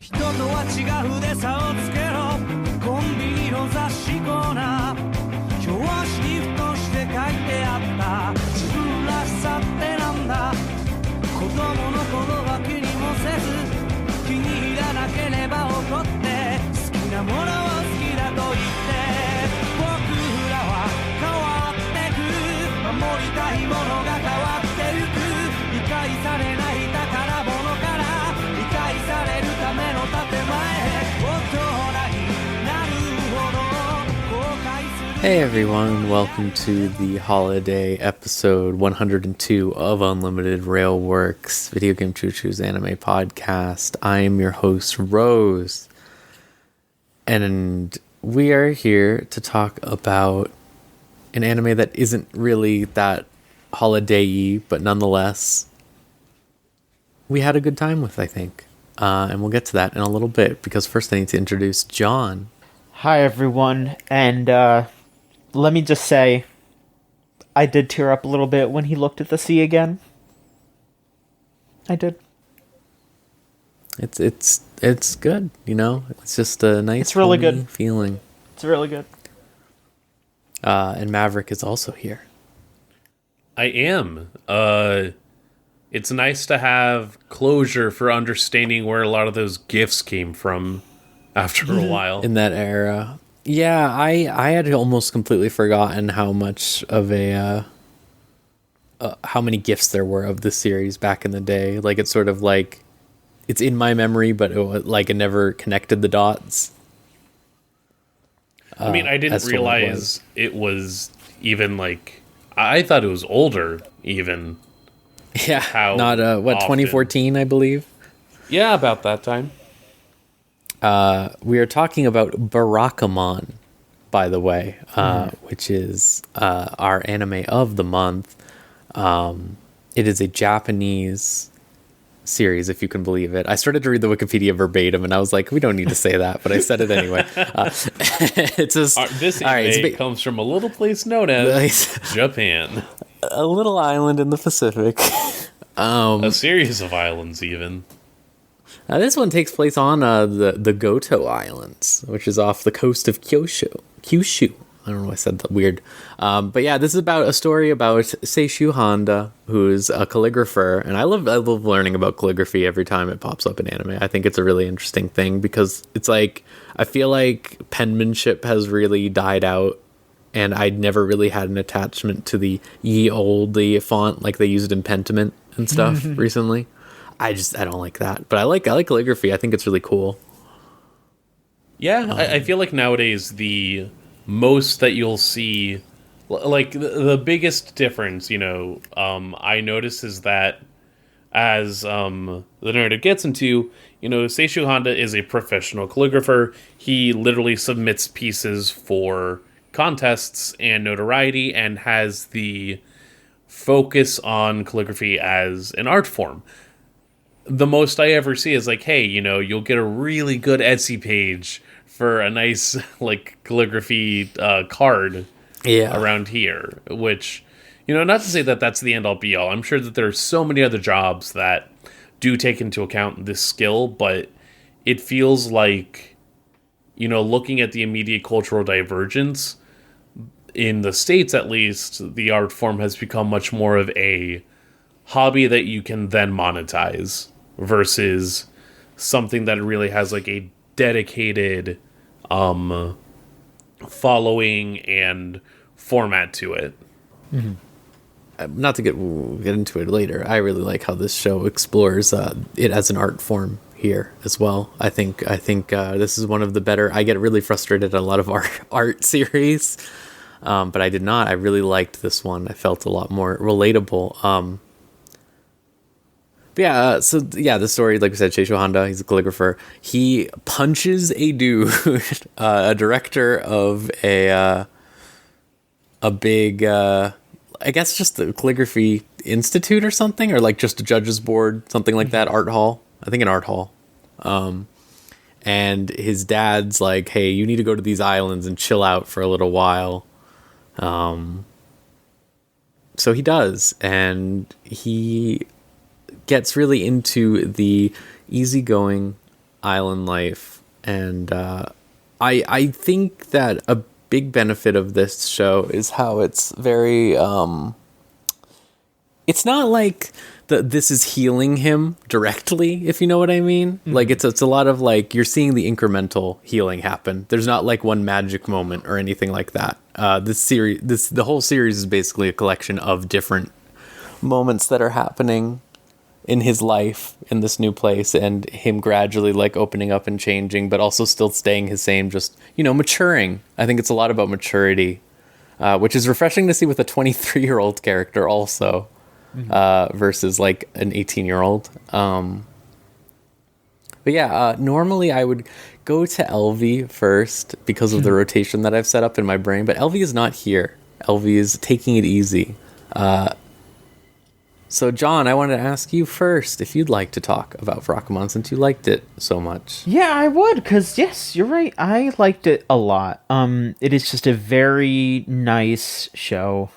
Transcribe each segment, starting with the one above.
人とは違うで差をつけろコンビニの雑誌コーナー表紙にふとして書いてあった自分らしさってなんだ子供の頃は気にもせず気に入らなければ怒って好きなものを好きだと言って僕らは変わってく守りたいものが変わってゆく理解されない宝物から理解されるための建前大人になるほど後悔する Hey everyone, welcome to the holiday episode 102 of Unlimited Railworks, Video Game Choo Choo's anime podcast. I am your host, Rose, and we are here to talk about an anime that isn't really that holiday-y, but nonetheless, we had a good time with, I think. And we'll get to that in a little bit, because first I need to introduce John. Hi everyone, and let me just say, I did tear up a little bit when he looked at the sea again. I did. It's good, you know? It's just a nice, It's really good feeling. It's really good. And Maverick is also here. I am. It's nice to have closure for understanding where a lot of those gifts came from after a while. In that era. Yeah, I had almost completely forgotten how much of how many gifts there were of this series back in the day. Like, it's sort of like, it's in my memory, but it never connected the dots. I mean, I didn't realize it was even, like, I thought it was older, even. Yeah, not, 2014, I believe? Yeah, about that time. We are talking about Barakamon, by the way, which is our anime of the month. It is a Japanese series, if you can believe it. I started to read the Wikipedia verbatim, and I was like, we don't need to say that, but I said it anyway. It's just, this anime comes from a little place known as Japan. A little island in the Pacific. A series of islands, even. This one takes place on the Goto Islands, which is off the coast of Kyushu. I don't know why I said that weird. But yeah, this is about a story about Seishu Honda, who's a calligrapher. And I love learning about calligraphy every time it pops up in anime. I think it's a really interesting thing because it's like, I feel like penmanship has really died out. And I'd never really had an attachment to the ye olde font like they used in Pentiment and stuff recently. I don't like that. But I like calligraphy. I think it's really cool. Yeah, I feel like nowadays the most that you'll see, like the biggest difference, I notice is that as the narrative gets into, Seishu Honda is a professional calligrapher. He literally submits pieces for contests and notoriety and has the focus on calligraphy as an art form. The most I ever see is like, hey, you'll get a really good Etsy page for a nice like calligraphy card around here, which, not to say that that's the end all be all. I'm sure that there are so many other jobs that do take into account this skill, but it feels like, looking at the immediate cultural divergence, in the States at least, the art form has become much more of a hobby that you can then monetize versus something that really has like a dedicated following and format to it. Mm-hmm. Not to get into it later, I really like how this show explores it as an art form here as well. I think this is one of the better. I get really frustrated at a lot of art series, but I did not. I really liked this one. I felt a lot more relatable. The story, like we said, Seishu Honda, he's a calligrapher. He punches a dude, a director of a big, I guess just the calligraphy institute or something, or like just a judge's board, something like that, art hall. I think an art hall. And his dad's like, hey, you need to go to these islands and chill out for a little while. So he does, and he gets really into the easygoing island life, and I think that a big benefit of this show is how it's very it's not like this is healing him directly, if you know what I mean. Mm-hmm. Like it's a lot of like you're seeing the incremental healing happen. There's not like one magic moment or anything like that. The whole series is basically a collection of different moments that are happening in his life in this new place, and him gradually like opening up and changing, but also still staying his same, just, you know, maturing. I think it's a lot about maturity, which is refreshing to see with a 23-year-old character also, versus like an 18-year-old. But yeah, normally I would go to Elvie first because of the rotation that I've set up in my brain, but Elvie is not here. Elvie is taking it easy. So, John, I wanted to ask you first if you'd like to talk about Barakamon since you liked it so much. Yeah, I would, because, yes, you're right. I liked it a lot. It is just a very nice show.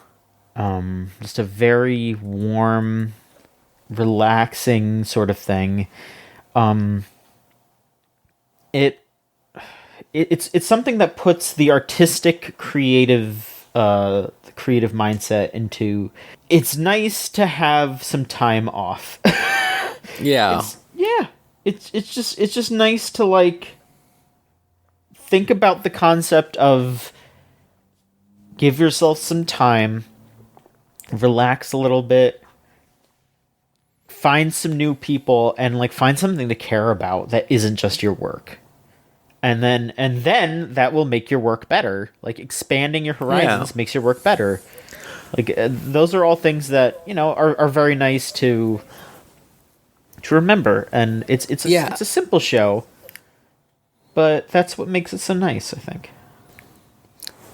Just a very warm, relaxing sort of thing. It's something that puts the artistic, creative mindset into. It's nice to have some time off. Yeah. It's just nice to like think about the concept of give yourself some time, relax a little bit, find some new people, and like find something to care about that isn't just your work. And then that will make your work better. Like expanding your horizons makes your work better. Like those are all things that, you know, are very nice to remember. And it's a simple show, but that's what makes it so nice, I think.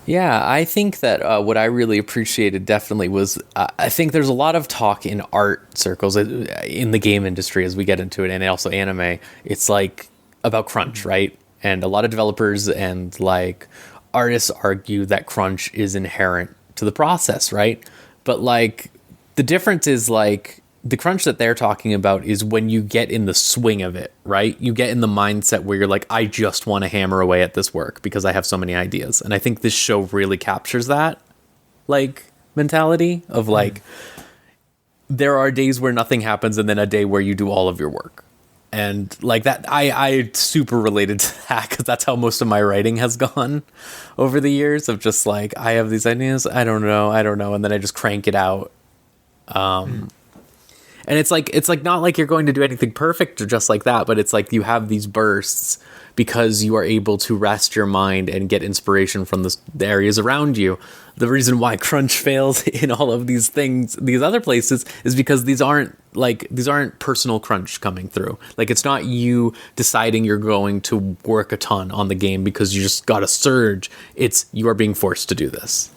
Yeah, I think that what I really appreciated definitely was, I think there's a lot of talk in art circles in the game industry as we get into it, and also anime. It's like about crunch, right? And a lot of developers and like artists argue that crunch is inherent to the process, right? But like the difference is like the crunch that they're talking about is when you get in the swing of it, right? You get in the mindset where you're like, I just want to hammer away at this work because I have so many ideas. And I think this show really captures that like mentality of like, there are days where nothing happens and then a day where you do all of your work. And like that, I super related to that because that's how most of my writing has gone over the years of just like, I have these ideas, I don't know. And then I just crank it out. And it's like not like you're going to do anything perfect or just like that, but it's like you have these bursts because you are able to rest your mind and get inspiration from the areas around you. The reason why crunch fails in all of these things, these other places, is because these aren't personal crunch coming through. Like it's not you deciding you're going to work a ton on the game because you just got a surge. It's you are being forced to do this.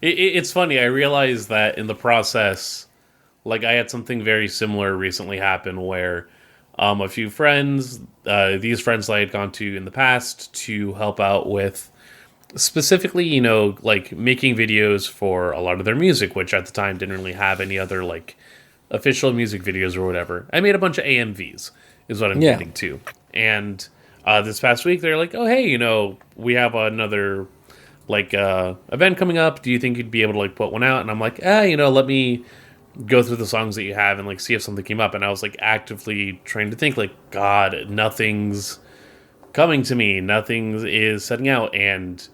It's funny. I realized that in the process, like I had something very similar recently happen where a few friends, these friends I had gone to in the past to help out with specifically, you know, like making videos for a lot of their music, which at the time didn't really have any other like official music videos or whatever. I made a bunch of AMVs is what I'm getting to. And this past week, they're like, oh, hey, you know, we have another like event coming up. Do you think you'd be able to like put one out? And I'm like, you know, let me go through the songs that you have and like see if something came up. And I was like actively trying to think like, God, nothing's coming to me. Nothing is setting out. And,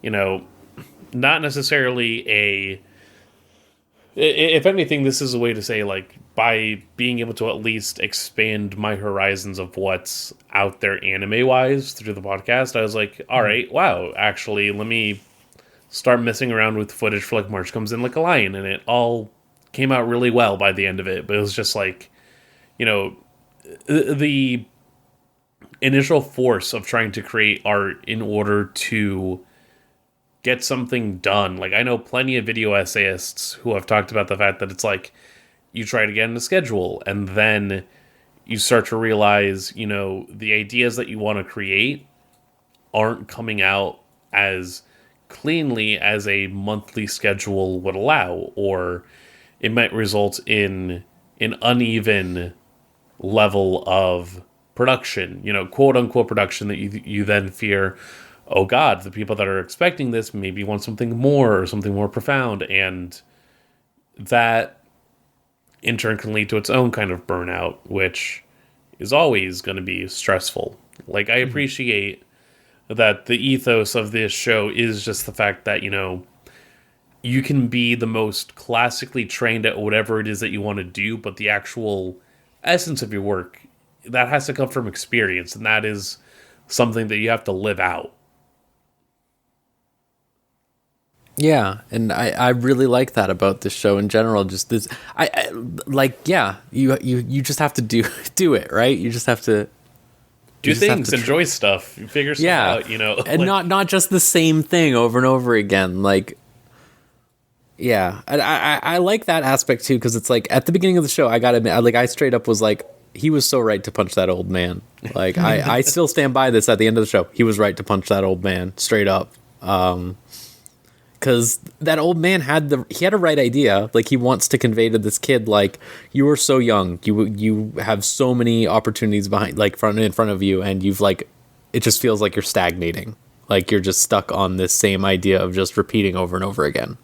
you know, not necessarily if anything, this is a way to say like by being able to at least expand my horizons of what's out there anime wise through the podcast. I was like, all right, wow, actually, let me start messing around with footage for like March Comes In Like a Lion. And it all came out really well by the end of it. But it was just like, you know, the initial force of trying to create art in order to get something done. Like I know plenty of video essayists who have talked about the fact that it's like you try to get in a schedule and then you start to realize, you know, the ideas that you want to create aren't coming out as cleanly as a monthly schedule would allow, or it might result in an uneven level of production, quote unquote production, that you then fear, oh God, the people that are expecting this maybe want something more or something more profound. And that in turn can lead to its own kind of burnout, which is always going to be stressful. Like, I appreciate that the ethos of this show is just the fact that, you can be the most classically trained at whatever it is that you want to do, but the actual essence of your work, that has to come from experience, and that is something that you have to live out. Yeah, and I really like that about this show in general. Just this, you just have to do it, right? You just have to do things, enjoy stuff, figure stuff out, and not just the same thing over and over again. Like, yeah, I like that aspect too, because it's like at the beginning of the show, I gotta admit, I straight up was like, he was so right to punch that old man. Like, I still stand by this at the end of the show. He was right to punch that old man straight up. Because that old man had a right idea. Like, he wants to convey to this kid, like, you are so young, you have so many opportunities in front of you, and you've it just feels like you're stagnating, like you're just stuck on this same idea of just repeating over and over again.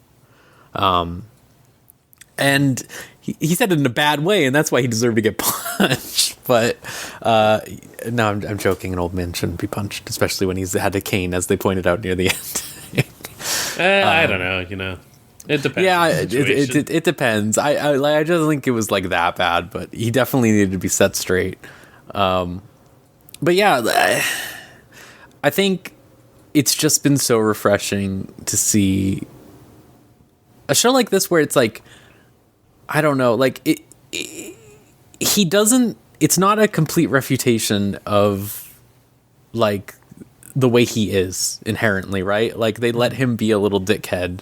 And he said it in a bad way, and that's why he deserved to get punched. But no, I'm joking. An old man shouldn't be punched, especially when he's had a cane, as they pointed out near the end. I don't know, it depends. Yeah, it depends. I just think it was that bad, but he definitely needed to be set straight. But yeah, I think it's just been so refreshing to see a show like this where it's I don't know, he doesn't. It's not a complete refutation of the way he is inherently, right? They let him be a little dickhead,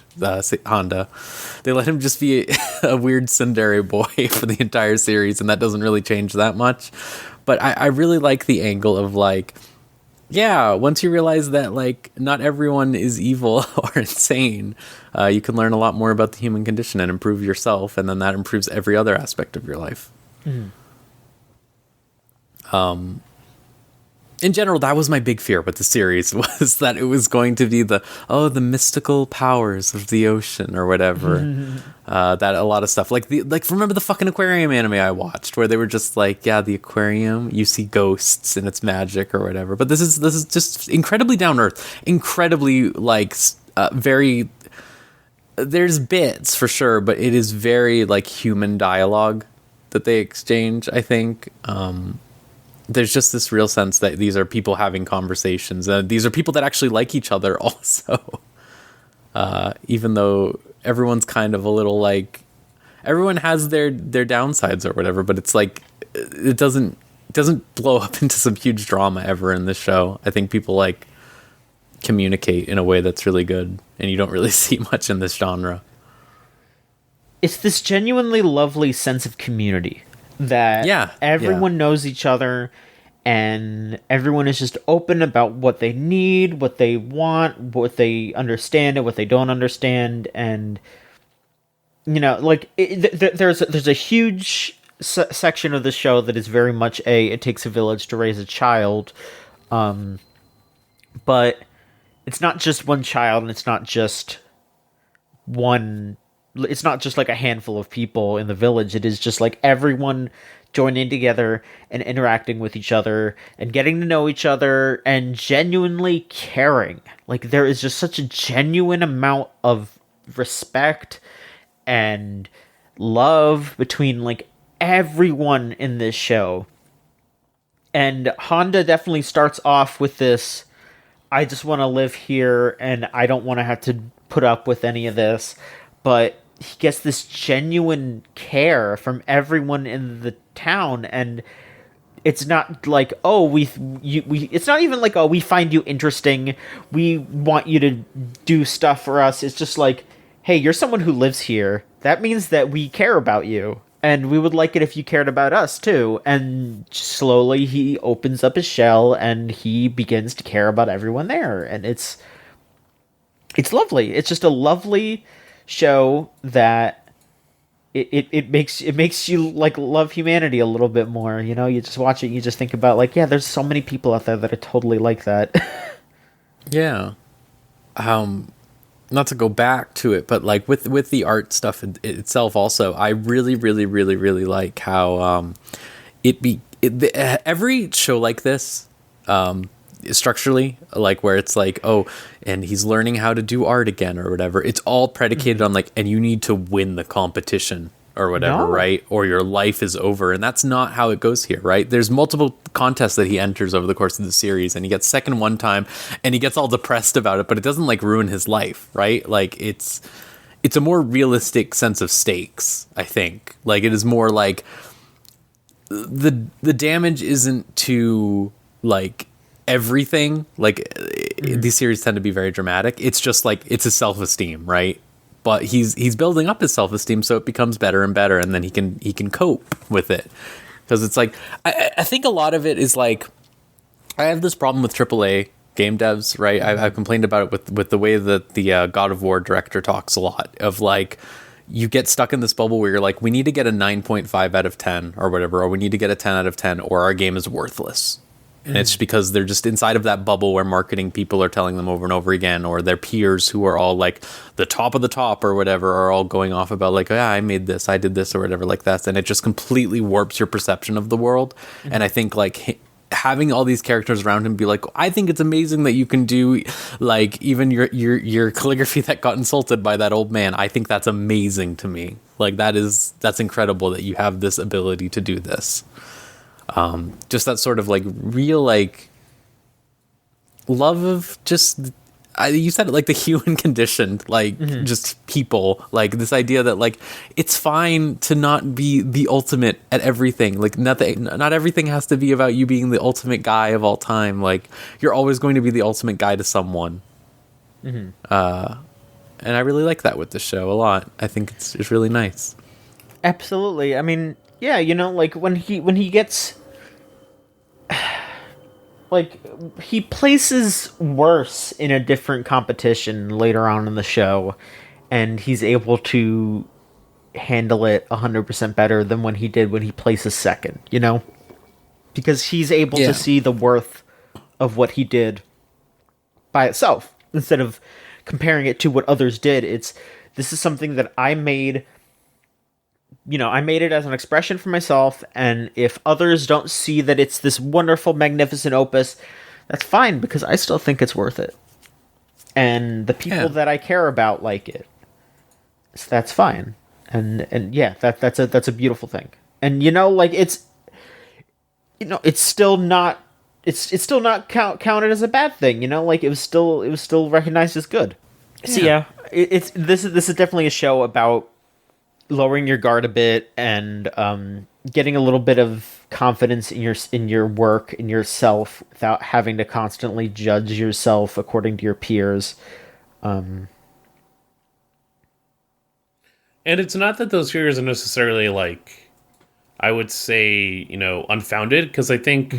Honda. They let him just be a weird tsundere boy for the entire series, and that doesn't really change that much. But I really like the angle of once you realize that not everyone is evil or insane, you can learn a lot more about the human condition and improve yourself, and then that improves every other aspect of your life. In general, that was my big fear with the series, was that it was going to be the mystical powers of the ocean or whatever. That a lot of stuff remember the fucking aquarium anime I watched, where they were just the aquarium, you see ghosts and it's magic or whatever. But this is just incredibly down earth, incredibly very. There's bits for sure, but it is very human dialogue that they exchange, I think. There's just this real sense that these are people having conversations. These are people that actually like each other also. Even though everyone's kind of a little everyone has their downsides or whatever, but it's it doesn't blow up into some huge drama ever in this show. I think people communicate in a way that's really good, and you don't really see much in this genre. It's this genuinely lovely sense of community. That everyone knows each other, and everyone is just open about what they need, what they want, what they understand, and what they don't understand. And there's a huge section of the show that is very much it takes a village to raise a child, but it's not just one child, and it's not just a handful of people in the village. It is just everyone joining together and interacting with each other and getting to know each other and genuinely caring. There is just such a genuine amount of respect and love between everyone in this show. And Honda definitely starts off with this, I just want to live here and I don't want to have to put up with any of this. But he gets this genuine care from everyone in the town, and it's not it's not even we find you interesting, we want you to do stuff for us. It's just hey, you're someone who lives here. That means that we care about you, and we would like it if you cared about us too. And slowly he opens up his shell, and he begins to care about everyone there, and it's lovely. It's just a lovely show that it makes you like love humanity a little bit more. You know, you just watch it, and you just think about like, yeah, there's so many people out there that are totally like that. Yeah. Not to go back to it, but like with the art stuff itself also, I really, really, really, really like how every show like this, structurally, like where it's like, oh, and he's learning how to do art again or whatever. It's all predicated on like, and you need to win the competition or whatever, No. right? Or your life is over. And that's not how it goes here, right? There's multiple contests that he enters over the course of the series, and he gets second one time and he gets all depressed about it, but it doesn't like ruin his life, right? Like it's a more realistic sense of stakes, I think. Like it is more like the damage isn't to like everything. Like these series tend to be very dramatic. It's just like it's his self-esteem, right? But he's building up his self-esteem, so it becomes better and better, and then he can cope with it. Because it's like I think a lot of it is like, I have this problem with AAA game devs, right? I've complained about it with the way that the God of War director talks a lot of like, you get stuck in this bubble where you're like, we need to get a 9.5 out of 10 or whatever, or we need to get a 10 out of 10 or our game is worthless. And it's because they're just inside of that bubble where marketing people are telling them over and over again, or their peers who are all like the top of the top or whatever are all going off about like, yeah, I made this, I did this or whatever like that. And it just completely warps your perception of the world. And I think like having all these characters around him be like, I think it's amazing that you can do like even your calligraphy that got insulted by that old man. I think that's amazing to me. Like that's incredible that you have this ability to do this. Just that sort of like real like love of just you said it, like the human condition, like just people, like this idea that like it's fine to not be the ultimate at everything. Like not everything has to be about you being the ultimate guy of all time. Like you're always going to be the ultimate guy to someone. And I really like that with the show a lot. I think it's really nice. Absolutely. I mean, yeah, you know, like when he gets like he places worse in a different competition later on in the show, and he's able to handle it 100% better than when he places second, you know? Because he's able to see the worth of what he did by itself instead of comparing it to what others did. This is something that I made. You know, I made it as an expression for myself, and if others don't see that it's this wonderful, magnificent opus, that's fine, because I still think it's worth it. And the people that I care about like it. So that's fine. And yeah, that's a beautiful thing. And you know, like it's still not counted as a bad thing, you know? Like it was still recognized as good. So yeah, this is definitely a show about lowering your guard a bit and getting a little bit of confidence in your work, in yourself, without having to constantly judge yourself according to your peers. And it's not that those fears are necessarily like, I would say, you know, unfounded, because I think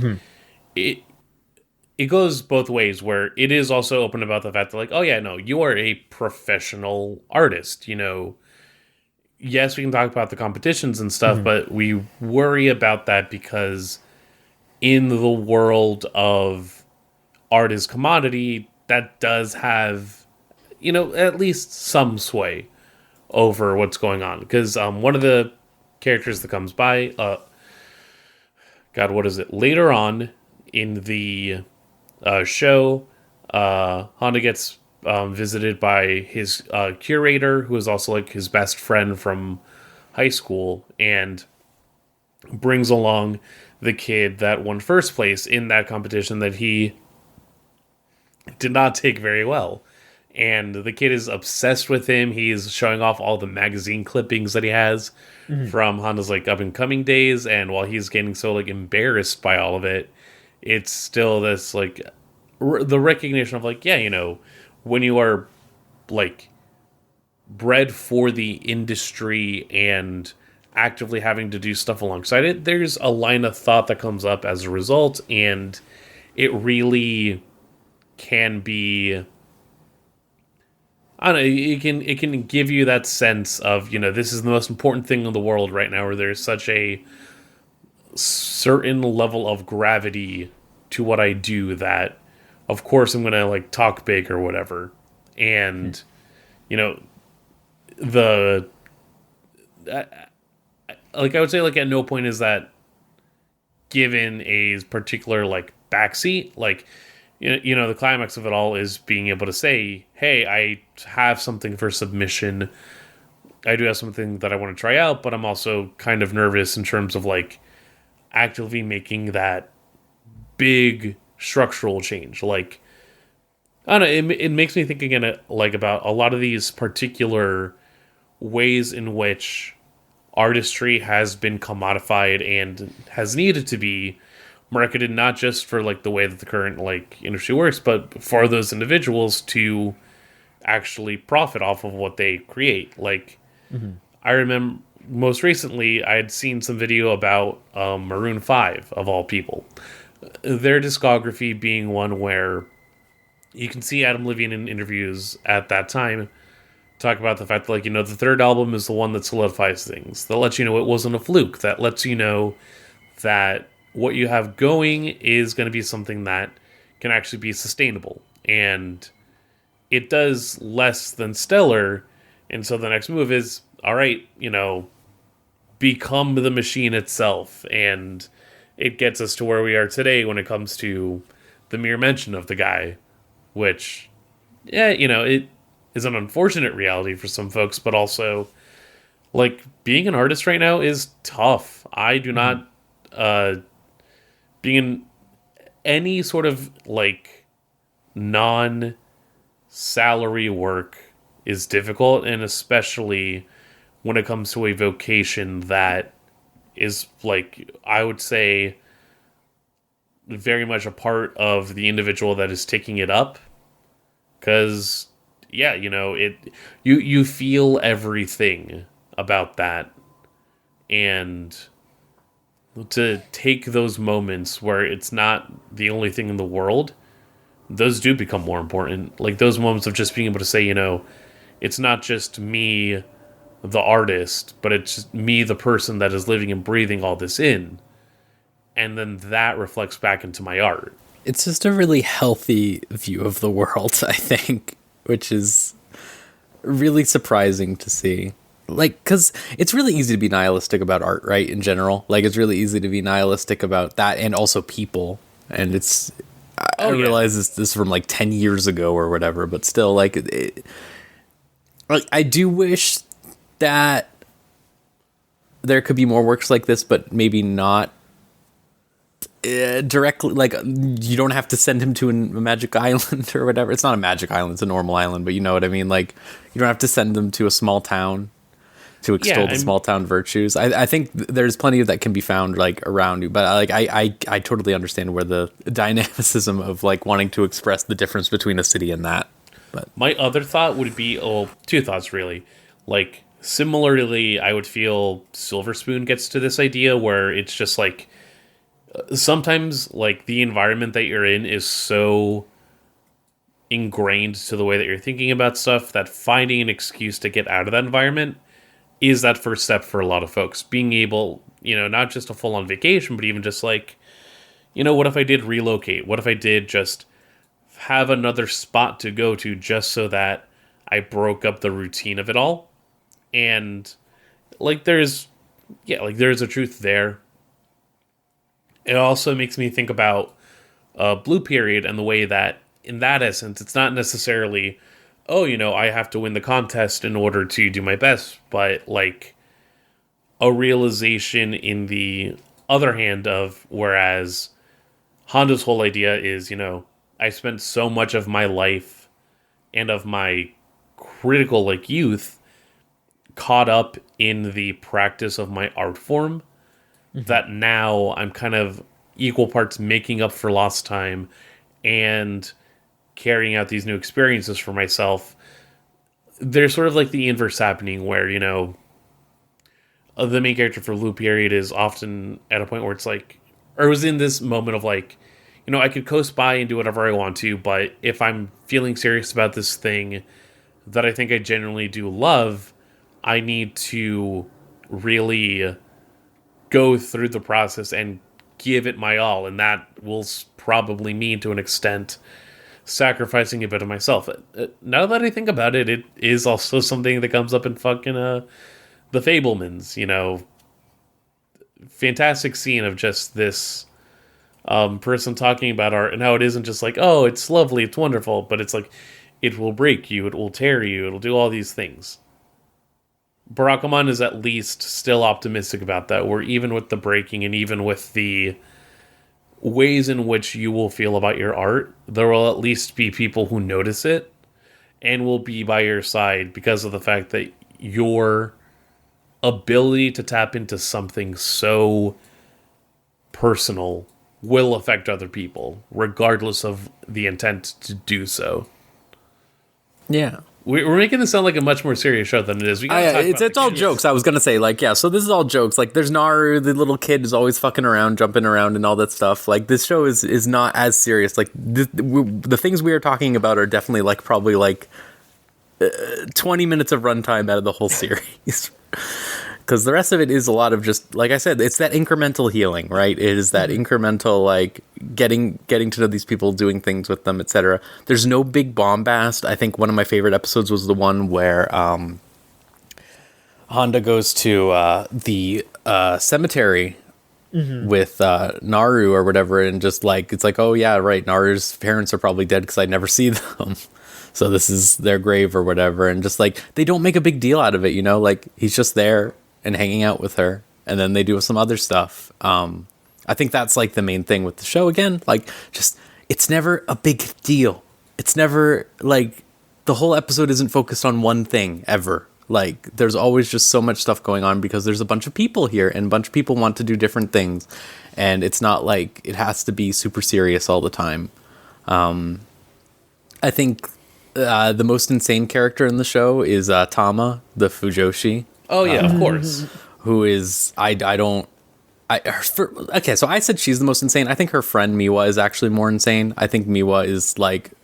it goes both ways, where it is also open about the fact that like, oh yeah, no, you are a professional artist, you know. Yes, we can talk about the competitions and stuff, but we worry about that because in the world of art as commodity, that does have, you know, at least some sway over what's going on. Because one of the characters that comes by, God, what is it? Later on in the show, Honda gets visited by his curator, who is also like his best friend from high school, and brings along the kid that won first place in that competition that he did not take very well. And the kid is obsessed with him. He's showing off all the magazine clippings that he has from Honda's like up and coming days. And while he's getting so like embarrassed by all of it, it's still this like the recognition of like, yeah, you know, when you are like bred for the industry and actively having to do stuff alongside it, there's a line of thought that comes up as a result, and it really can be I don't know, it can give you that sense of, this is the most important thing in the world right now, where there's such a certain level of gravity to what I do that, of course, I'm gonna like talk big or whatever. And the like I would say, like, at no point is that given a particular like backseat. Like, the climax of it all is being able to say, hey, I have something for submission. I do have something that I want to try out, but I'm also kind of nervous in terms of like actively making that big structural change. Like, I don't know, it makes me think again, like, about a lot of these particular ways in which artistry has been commodified and has needed to be marketed, not just for like the way that the current like industry works, but for those individuals to actually profit off of what they create. Like, I remember most recently I had seen some video about Maroon 5, of all people. Their discography being one where you can see Adam Levine in interviews at that time talk about the fact that, like, the third album is the one that solidifies things, that lets you know it wasn't a fluke, that lets you know that what you have going is going to be something that can actually be sustainable. And it does less than stellar. And so the next move is, all right, become the machine itself. And it gets us to where we are today when it comes to the mere mention of the guy, which, yeah, it is an unfortunate reality for some folks, but also, like, being an artist right now is tough. I do not, being in any sort of, like, non-salary work is difficult, and especially when it comes to a vocation that is, like, I would say, very much a part of the individual that is taking it up. Because, yeah, you feel everything about that. And to take those moments where it's not the only thing in the world, those do become more important. Like, those moments of just being able to say, it's not just me, the artist, but it's just me, the person that is living and breathing all this in. And then that reflects back into my art. It's just a really healthy view of the world, I think, which is really surprising to see. Like, because it's really easy to be nihilistic about art, right, in general. Like, it's really easy to be nihilistic about that and also people. And it's... I realize this is from, like, 10 years ago or whatever, but still, like, I do wish that there could be more works like this, but maybe not directly, like, you don't have to send him to a magic island or whatever. It's not a magic island, it's a normal island, but you know what I mean. Like, you don't have to send them to a small town to extol the small town virtues. I think there's plenty of that can be found, like, around you, but like I totally understand where the dynamicism of, like, wanting to express the difference between a city and that. But my other thought would be, two thoughts really. Like, similarly, I would feel Silver Spoon gets to this idea where it's just like, sometimes, like, the environment that you're in is so ingrained to the way that you're thinking about stuff that finding an excuse to get out of that environment is that first step for a lot of folks. Being able, not just a full-on vacation, but even just like, what if I did relocate? What if I did just have another spot to go to just so that I broke up the routine of it all? And, like, there's a truth there. It also makes me think about Blue Period and the way that, in that essence, it's not necessarily, I have to win the contest in order to do my best, but, like, a realization in the other hand of, whereas Honda's whole idea is, I spent so much of my life and of my critical, like, youth caught up in the practice of my art form, that now I'm kind of equal parts making up for lost time and carrying out these new experiences for myself. There's sort of like the inverse happening where, the main character for Blue Period is often at a point where it's like, or was in this moment of like, I could coast by and do whatever I want to, but if I'm feeling serious about this thing, that I think I genuinely do love, I need to really go through the process and give it my all, and that will probably mean, to an extent, sacrificing a bit of myself. Now that I think about it, it is also something that comes up in fucking The Fablemans, fantastic scene of just this person talking about art and how it isn't just like, oh, it's lovely, it's wonderful, but it's like, it will break you, it will tear you, it'll do all these things. Barakamon is at least still optimistic about that, where even with the breaking and even with the ways in which you will feel about your art, there will at least be people who notice it and will be by your side because of the fact that your ability to tap into something so personal will affect other people, regardless of the intent to do so. Yeah. We're making this sound like a much more serious show than it is. It's all jokes. I was going to say, so this is all jokes. Like, there's Naru, the little kid is always fucking around, jumping around and all that stuff. Like, this show is not as serious. Like, the things we are talking about are definitely, probably 20 minutes of runtime out of the whole series. Because the rest of it is a lot of just, like I said, it's that incremental healing, right? It is that incremental, getting to know these people, doing things with them, etc. There's no big bombast. I think one of my favorite episodes was the one where Honda goes to the cemetery with Naru or whatever, and just it's like, oh yeah, right, Naru's parents are probably dead because I never see them. So this is their grave or whatever, and just they don't make a big deal out of it, he's just there and hanging out with her, and then they do some other stuff. I think that's the main thing with the show again. It's never a big deal. It's never the whole episode isn't focused on one thing ever. There's always just so much stuff going on because there's a bunch of people here and a bunch of people want to do different things, and it's not it has to be super serious all the time. I think the most insane character in the show is Tama, the Fujoshi. Oh yeah, of course. Who is okay? So I said she's the most insane. I think her friend Miwa is actually more insane. I think Miwa is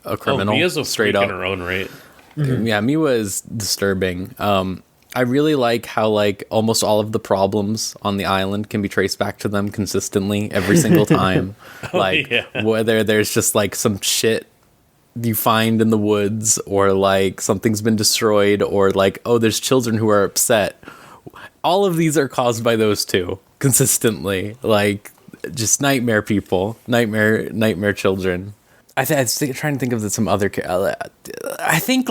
a criminal. Mia's a straight freak up in her own right. Yeah, Miwa is disturbing. I really like how almost all of the problems on the island can be traced back to them consistently every single time. Whether there's just some shit you find in the woods, or something's been destroyed, or oh, there's children who are upset. All of these are caused by those two consistently. Just nightmare people, nightmare children. I was trying to think of some other. I think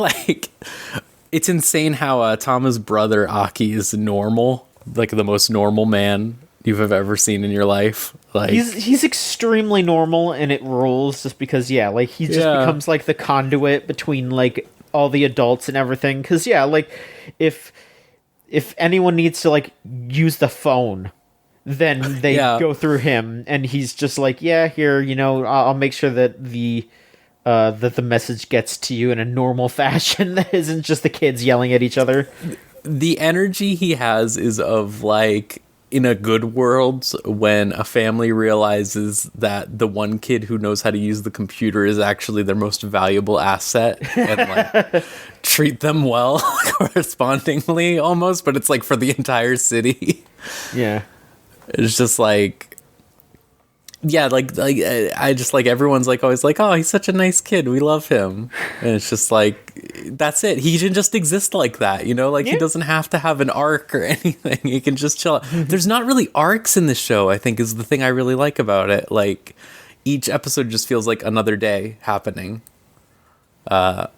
it's insane how Tama's brother Aki is normal, the most normal man you've ever seen in your life. He's extremely normal, and it rules just because he just becomes the conduit between all the adults and everything. Because if anyone needs to use the phone, then they go through him, and he's just here, I'll make sure that the message gets to you in a normal fashion that isn't just the kids yelling at each other. The energy he has is of in a good world, when a family realizes that the one kid who knows how to use the computer is actually their most valuable asset, and treat them well correspondingly almost, but it's for the entire city. Yeah. It's just I just everyone's always oh, he's such a nice kid, we love him, and it's just that's it. He can just exist like that, He doesn't have to have an arc or anything. He can just chill out. There's not really arcs in this show, I think, is the thing I really like about it. Each episode just feels like another day happening, or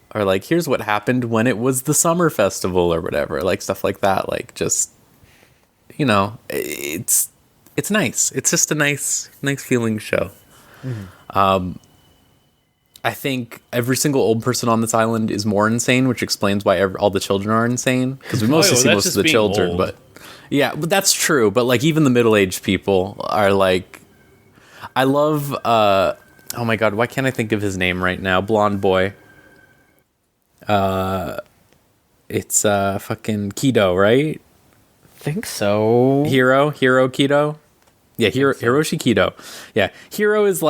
here's what happened when it was the summer festival or whatever, stuff like that. Just it's nice. It's just a nice feeling show. I think every single old person on this island is more insane, which explains why all the children are insane. Because we mostly see most of the children, old. But that's true. But even the middle-aged people are I love. Oh my god, why can't I think of his name right now? Blonde boy. It's fucking Kido, right? Think so. Hiro Kido. Yeah, Hiroshi Kido. Yeah, Hiro is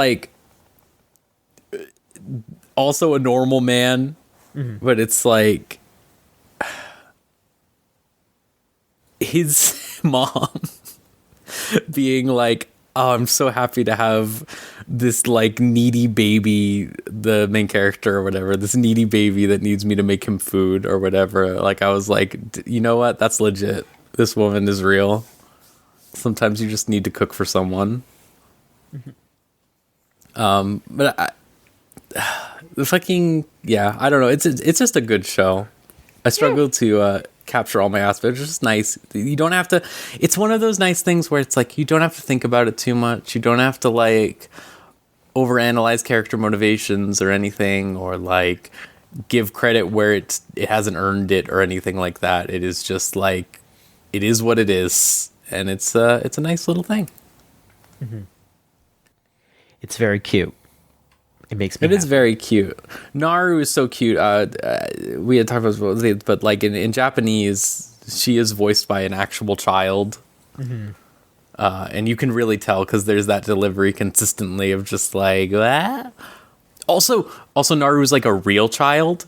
also a normal man, but it's his mom being like, oh, I'm so happy to have this like needy baby, the main character or whatever, this needy baby that needs me to make him food or whatever. Like, I was like, you know what? That's legit. This woman is real. Sometimes you just need to cook for someone. But the fucking, yeah, I don't know. It's just a good show. I struggle to capture all my aspects. It's just nice. You don't have to, it's one of those nice things where it's like, you don't have to think about it too much. You don't have to like overanalyze character motivations or anything, or like give credit where it hasn't earned it or anything like that. It is just like, it is what it is. And it's a nice little thing. Mm-hmm. It's very cute. It makes me It happy. is very cute. Naru is so cute. We had talked about this, but like in Japanese, she is voiced by an actual child. Mm-hmm. And you can really tell because there's that delivery consistently of just like, ah. Also Naru is like a real child.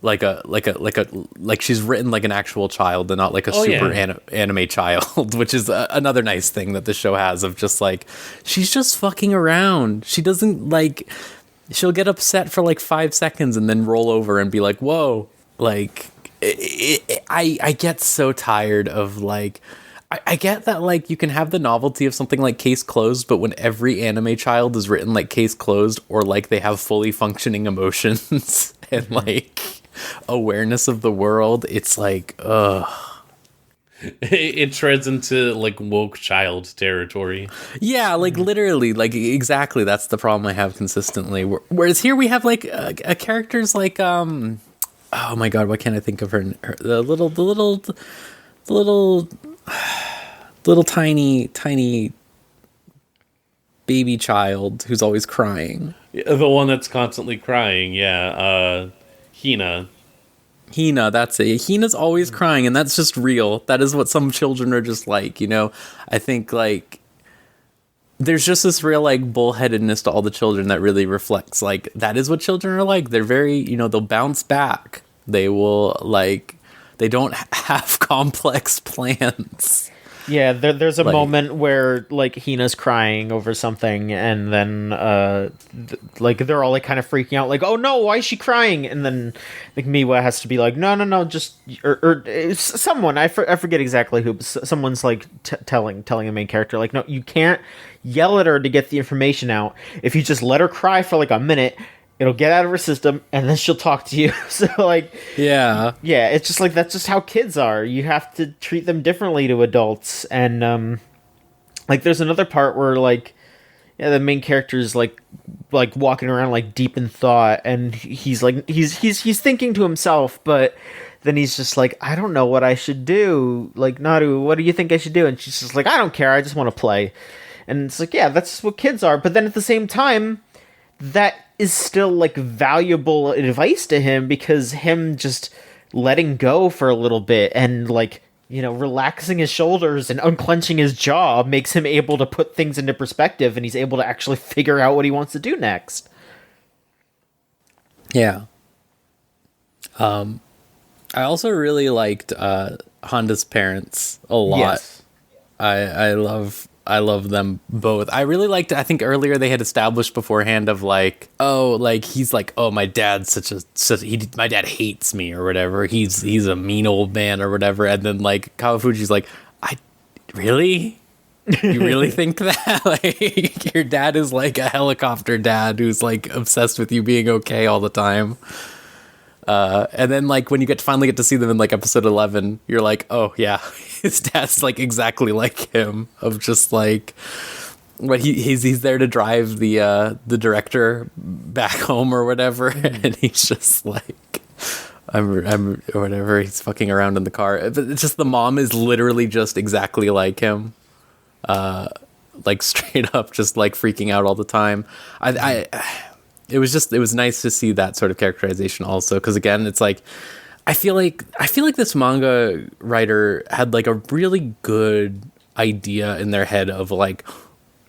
Like she's written like an actual child and not like a anime child, which is another nice thing that the show has of just like, she's just fucking around. She doesn't like, she'll get upset for like 5 seconds and then roll over and be like, whoa. Like, I get so tired of like, I get that like you can have the novelty of something like Case Closed, but when every anime child is written like Case Closed, or like they have fully functioning emotions and like awareness of the world, it's like, ugh. It treads into like woke child territory. Yeah, like literally, like exactly. That's the problem I have consistently. Whereas here we have like a characters like oh my god, what can't I think of her? The little tiny baby child who's always crying. The one that's constantly crying, yeah. Hina, that's it. Hina's always crying, and that's just real. That is what some children are just like, you know? I think, like, there's just this real, like, bullheadedness to all the children that really reflects, like, that is what children are like. They're very, you know, they'll bounce back. They will, like, they don't have complex plans. Yeah, there's a moment where like Hina's crying over something, and then like they're all like kind of freaking out, like, oh no, why is she crying? And then like Miwa has to be like, no, just or it's someone I forget exactly who, but someone's like telling the main character like, no, you can't yell at her to get the information out. If you just let her cry for like a minute, it'll get out of her system, and then she'll talk to you. So, like... Yeah, it's just, like, that's just how kids are. You have to treat them differently to adults. And, like, there's another part where, like, yeah, the main character's, like walking around, like, deep in thought, and he's, like, he's thinking to himself, but then he's just like, I don't know what I should do. Like, Naru, what do you think I should do? And she's just like, I don't care, I just want to play. And it's like, yeah, that's what kids are. But then at the same time, that is still like valuable advice to him, because him just letting go for a little bit and like, you know, relaxing his shoulders and unclenching his jaw makes him able to put things into perspective, and he's able to actually figure out what he wants to do next. Yeah. I also really liked Honda's parents a lot. Yes. I love them both. I really liked, I think earlier they had established beforehand of like, oh, like he's like, oh, my dad's my dad hates me or whatever. He's a mean old man or whatever. And then like Kawafuji's like, really? You really think that? Like your dad is like a helicopter dad who's like obsessed with you being okay all the time. And then like when you finally get to see them in like episode 11, you're like, oh yeah, his dad's like exactly like him, of just like, but he's there to drive the director back home or whatever, and he's just like, I'm or whatever, he's fucking around in the car. But it's just the mom is literally just exactly like him, like straight up just like freaking out all the time. It was nice to see that sort of characterization also, because again, it's like I feel like this manga writer had like a really good idea in their head of like,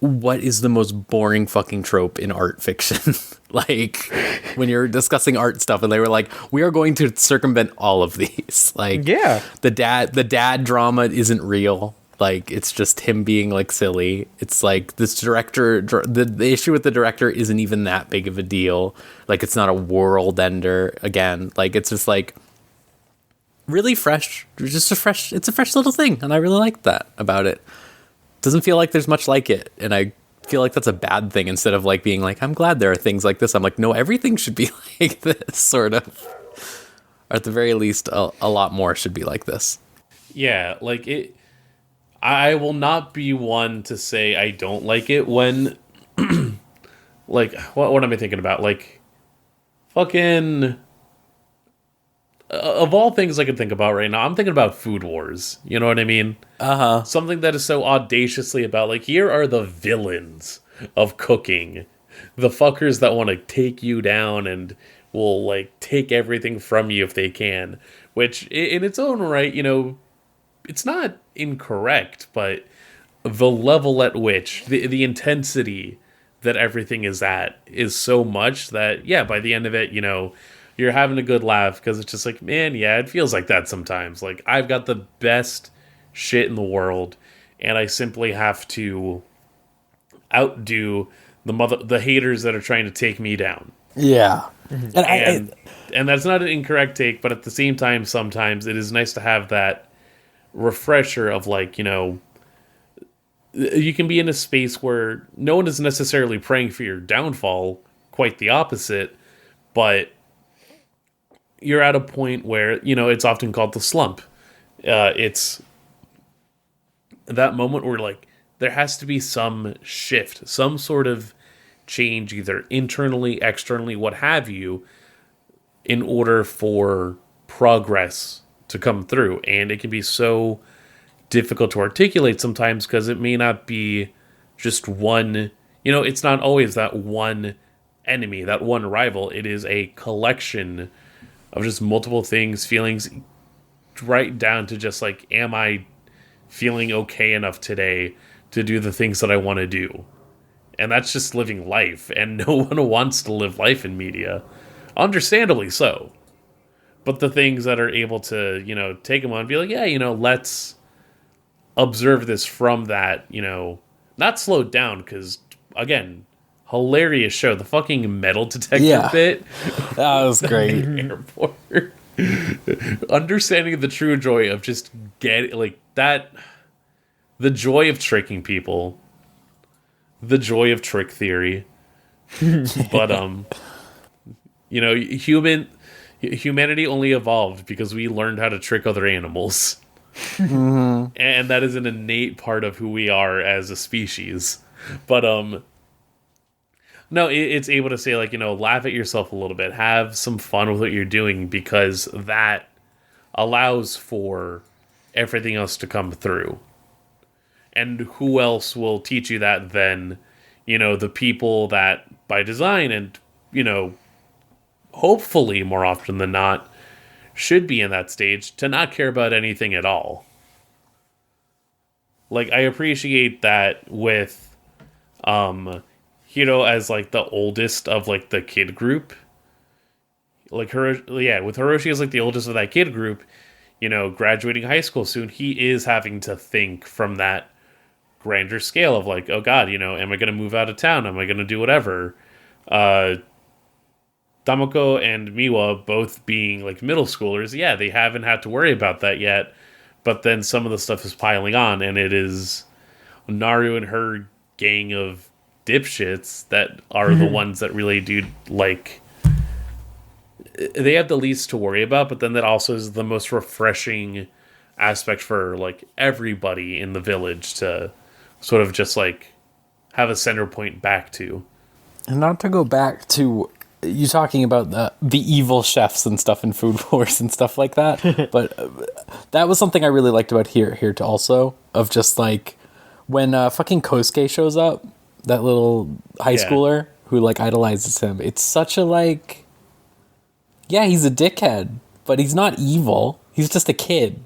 what is the most boring fucking trope in art fiction. like when you're discussing art stuff, and they were like, we are going to circumvent all of these. Like, Yeah. the dad drama isn't real. Like, it's just him being like silly. It's like this director, the issue with the director isn't even that big of a deal. Like, it's not a world ender again. Like, it's just like really fresh, it's a fresh little thing. And I really like that about it. Doesn't feel like there's much like it. And I feel like that's a bad thing, instead of like being like, I'm glad there are things like this. I'm like, no, everything should be like this, sort of. Or at the very least, a lot more should be like this. Yeah, like it. I will not be one to say I don't like it when, like, what am I thinking about? Like, fucking, of all things I can think about right now, I'm thinking about Food Wars. You know what I mean? Uh-huh. Something that is so audaciously about, like, here are the villains of cooking. The fuckers that want to take you down and will, like, take everything from you if they can. Which, in its own right, you know, it's not incorrect, but the level at which, the intensity that everything is at is so much that, yeah, by the end of it, you know, you're having a good laugh, because it's just like, man, yeah, it feels like that sometimes. Like, I've got the best shit in the world, and I simply have to outdo the haters that are trying to take me down. Yeah. And that's not an incorrect take, but at the same time, sometimes it is nice to have that refresher of, like, you know, you can be in a space where no one is necessarily praying for your downfall, quite the opposite, but you're at a point where, you know, it's often called the slump. It's that moment where, like, there has to be some shift, some sort of change, either internally, externally, what have you, in order for progress to come through. And it can be so difficult to articulate sometimes, because it may not be just one, you know, it's not always that one enemy, that one rival. It is a collection of just multiple things, feelings, right down to just like, am I feeling okay enough today to do the things that I want to do? And that's just living life, and no one wants to live life in media, understandably so. But the things that are able to, you know, take them on and be like, yeah, you know, let's observe this from that, you know, not slowed down, because, again, hilarious show. The fucking metal detector bit. That was great. Airport. Understanding the true joy of just getting, like, that, the joy of tricking people, the joy of trick theory. But, you know, humanity only evolved because we learned how to trick other animals. Mm-hmm. And that is an innate part of who we are as a species. But no, it's able to say, like, you know, laugh at yourself a little bit, have some fun with what you're doing, because that allows for everything else to come through. And who else will teach you that than, you know, the people that by design and, you know, hopefully more often than not, should be in that stage to not care about anything at all. Like, I appreciate that with Hiro as, like, the oldest of, like, the kid group. Like, with Hiroshi as, like, the oldest of that kid group, you know, graduating high school soon, he is having to think from that grander scale of, like, oh god, you know, am I going to move out of town? Am I going to do whatever? Damoko and Miwa both being, like, middle schoolers, yeah, they haven't had to worry about that yet, but then some of the stuff is piling on, and it is Naru and her gang of dipshits that are the ones that really do, like, they have the least to worry about, but then that also is the most refreshing aspect for, like, everybody in the village to sort of just, like, have a center point back to. And not to go back to you talking about the evil chefs and stuff in Food Wars and stuff like that, but that was something I really liked about here to also, of just, like, when fucking Kosuke shows up, that little high schooler who, like, idolizes him. It's such a, like, yeah, he's a dickhead, but he's not evil. He's just a kid.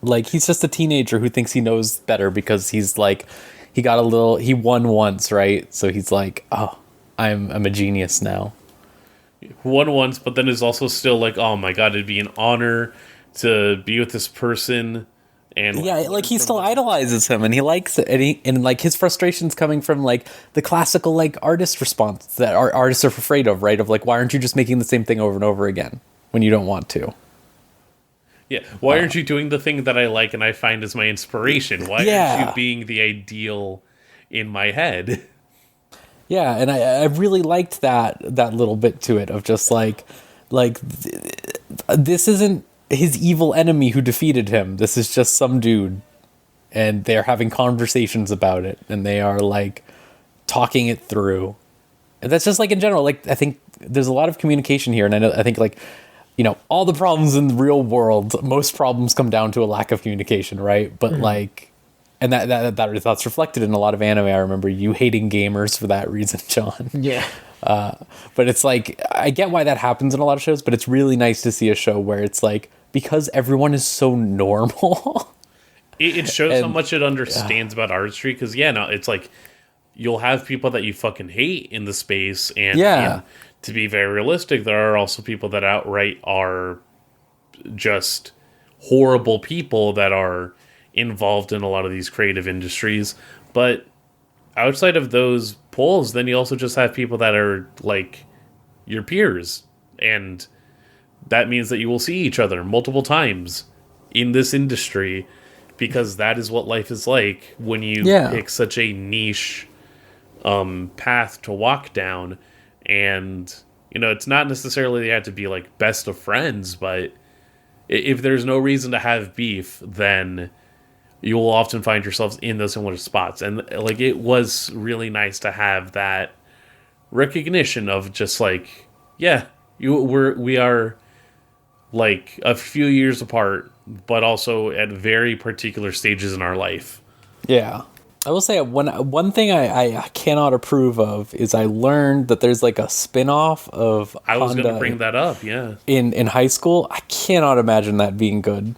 Like, he's just a teenager who thinks he knows better because he's, like, he won once, right? So he's like, oh, I'm a genius now. Won once, but then is also still like, oh my god, it'd be an honor to be with this person. And yeah, like he still idolizes him, and he likes it, and like his frustration's coming from like the classical like artist response that artists are afraid of, right? Of like, why aren't you just making the same thing over and over again when you don't want to? Yeah, why aren't you doing the thing that I like and I find as my inspiration? Why aren't you being the ideal in my head? Yeah, and I really liked that little bit to it of just like this isn't his evil enemy who defeated him. This is just some dude, and they're having conversations about it, and they are like talking it through. And that's just like in general. Like I think there's a lot of communication here, and I think like, you know, all the problems in the real world, most problems come down to a lack of communication, right? But like, and that's reflected in a lot of anime. I remember you hating gamers for that reason, John. Yeah. But it's like, I get why that happens in a lot of shows, but it's really nice to see a show where it's like, because everyone is so normal. It shows how much it understands about artistry, because it's like, you'll have people that you fucking hate in the space, and to be very realistic, there are also people that outright are just horrible people that are involved in a lot of these creative industries. But outside of those poles, then you also just have people that are like your peers, and that means that you will see each other multiple times in this industry, because that is what life is like when you pick such a niche path to walk down. And you know, it's not necessarily they have to be like best of friends, but if there's no reason to have beef, then you will often find yourselves in those similar spots. And like, it was really nice to have that recognition of just like, we are like a few years apart, but also at very particular stages in our life. Yeah. I will say one thing I cannot approve of is I learned that there's like a spin-off of I was going Honda to bring that up, yeah. In high school. I cannot imagine that being good.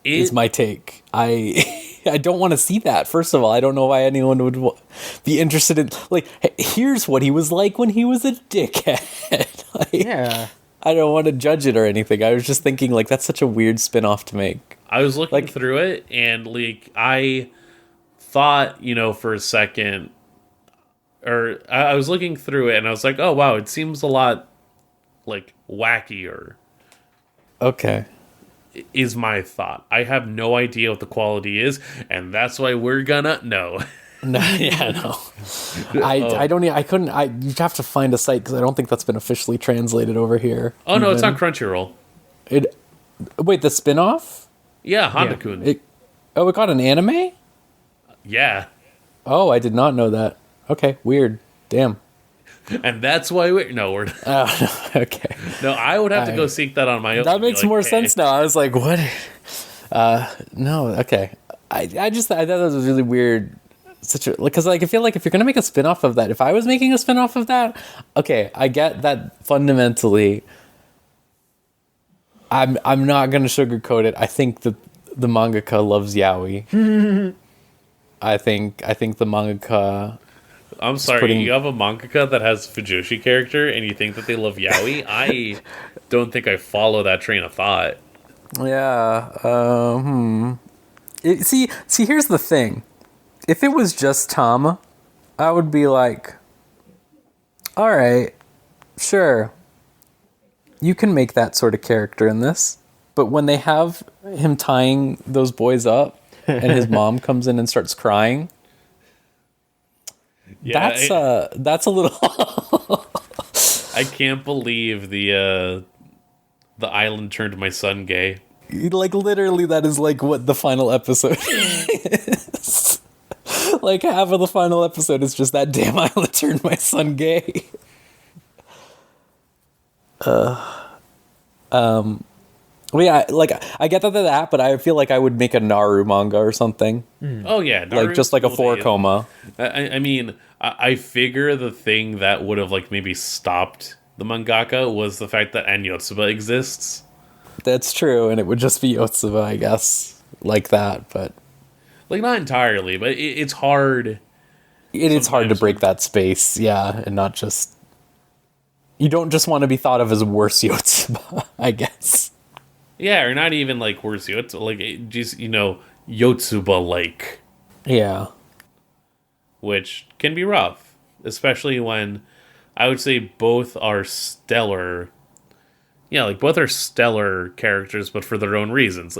Is my take. I don't want to see that. First of all, I don't know why anyone would be interested in, like, here's what he was like when he was a dickhead. Like, yeah. I don't want to judge it or anything. I was just thinking, like, that's such a weird spin-off to make. I was looking through it, and like, I thought, you know, for a second, or I was looking through it and I was like, oh wow, it seems a lot like wackier. Okay. Is my thought. I have no idea what the quality is, and that's why we're gonna know. No, yeah, no. I don't. I couldn't. You'd have to find a site, because I don't think that's been officially translated over here. Oh no, it's on Crunchyroll. Wait, the spin-off? Yeah, Honda-kun. It got an anime? Yeah. Oh, I did not know that. Okay, weird. Damn. And that's why we're Oh, no, okay. No, I would have to go seek that on my own. That makes more sense now. I was like, what? No, okay. I thought that was really weird. Because like, I feel like if you're gonna make a spin-off of that, if I was making a spin-off of that, okay, I get that fundamentally. I'm not gonna sugarcoat it. I think the mangaka loves yaoi. I think the mangaka. I'm sorry, you have a mangaka that has a Fujoshi character, and you think that they love yaoi? I don't think I follow that train of thought. Yeah. See, here's the thing. If it was just Tama, I would be like, all right, sure. You can make that sort of character in this. But when they have him tying those boys up and his mom comes in and starts crying, that's a little... I can't believe the island turned my son gay. Like, literally, that is like what the final episode is. Like, half of the final episode is just that damn island turned my son gay. Well, yeah, like, I get that, but I feel like I would make a Naru manga or something. Oh, yeah. Naru's like, just like a 4-koma. I mean, I figure the thing that would have, like, maybe stopped the mangaka was the fact that Anyotsuba exists. That's true, and it would just be Yotsuba, I guess, like that, but... Like, not entirely, but it's hard. It's hard to break that space, yeah, and not just... You don't just want to be thought of as worse Yotsuba, I guess. Yeah, or not even, like, worse Yotsuba. Like, just, Yotsuba-like. Yeah. Which can be rough. Especially when, I would say, both are stellar... Yeah, like, both are stellar characters, but for their own reasons.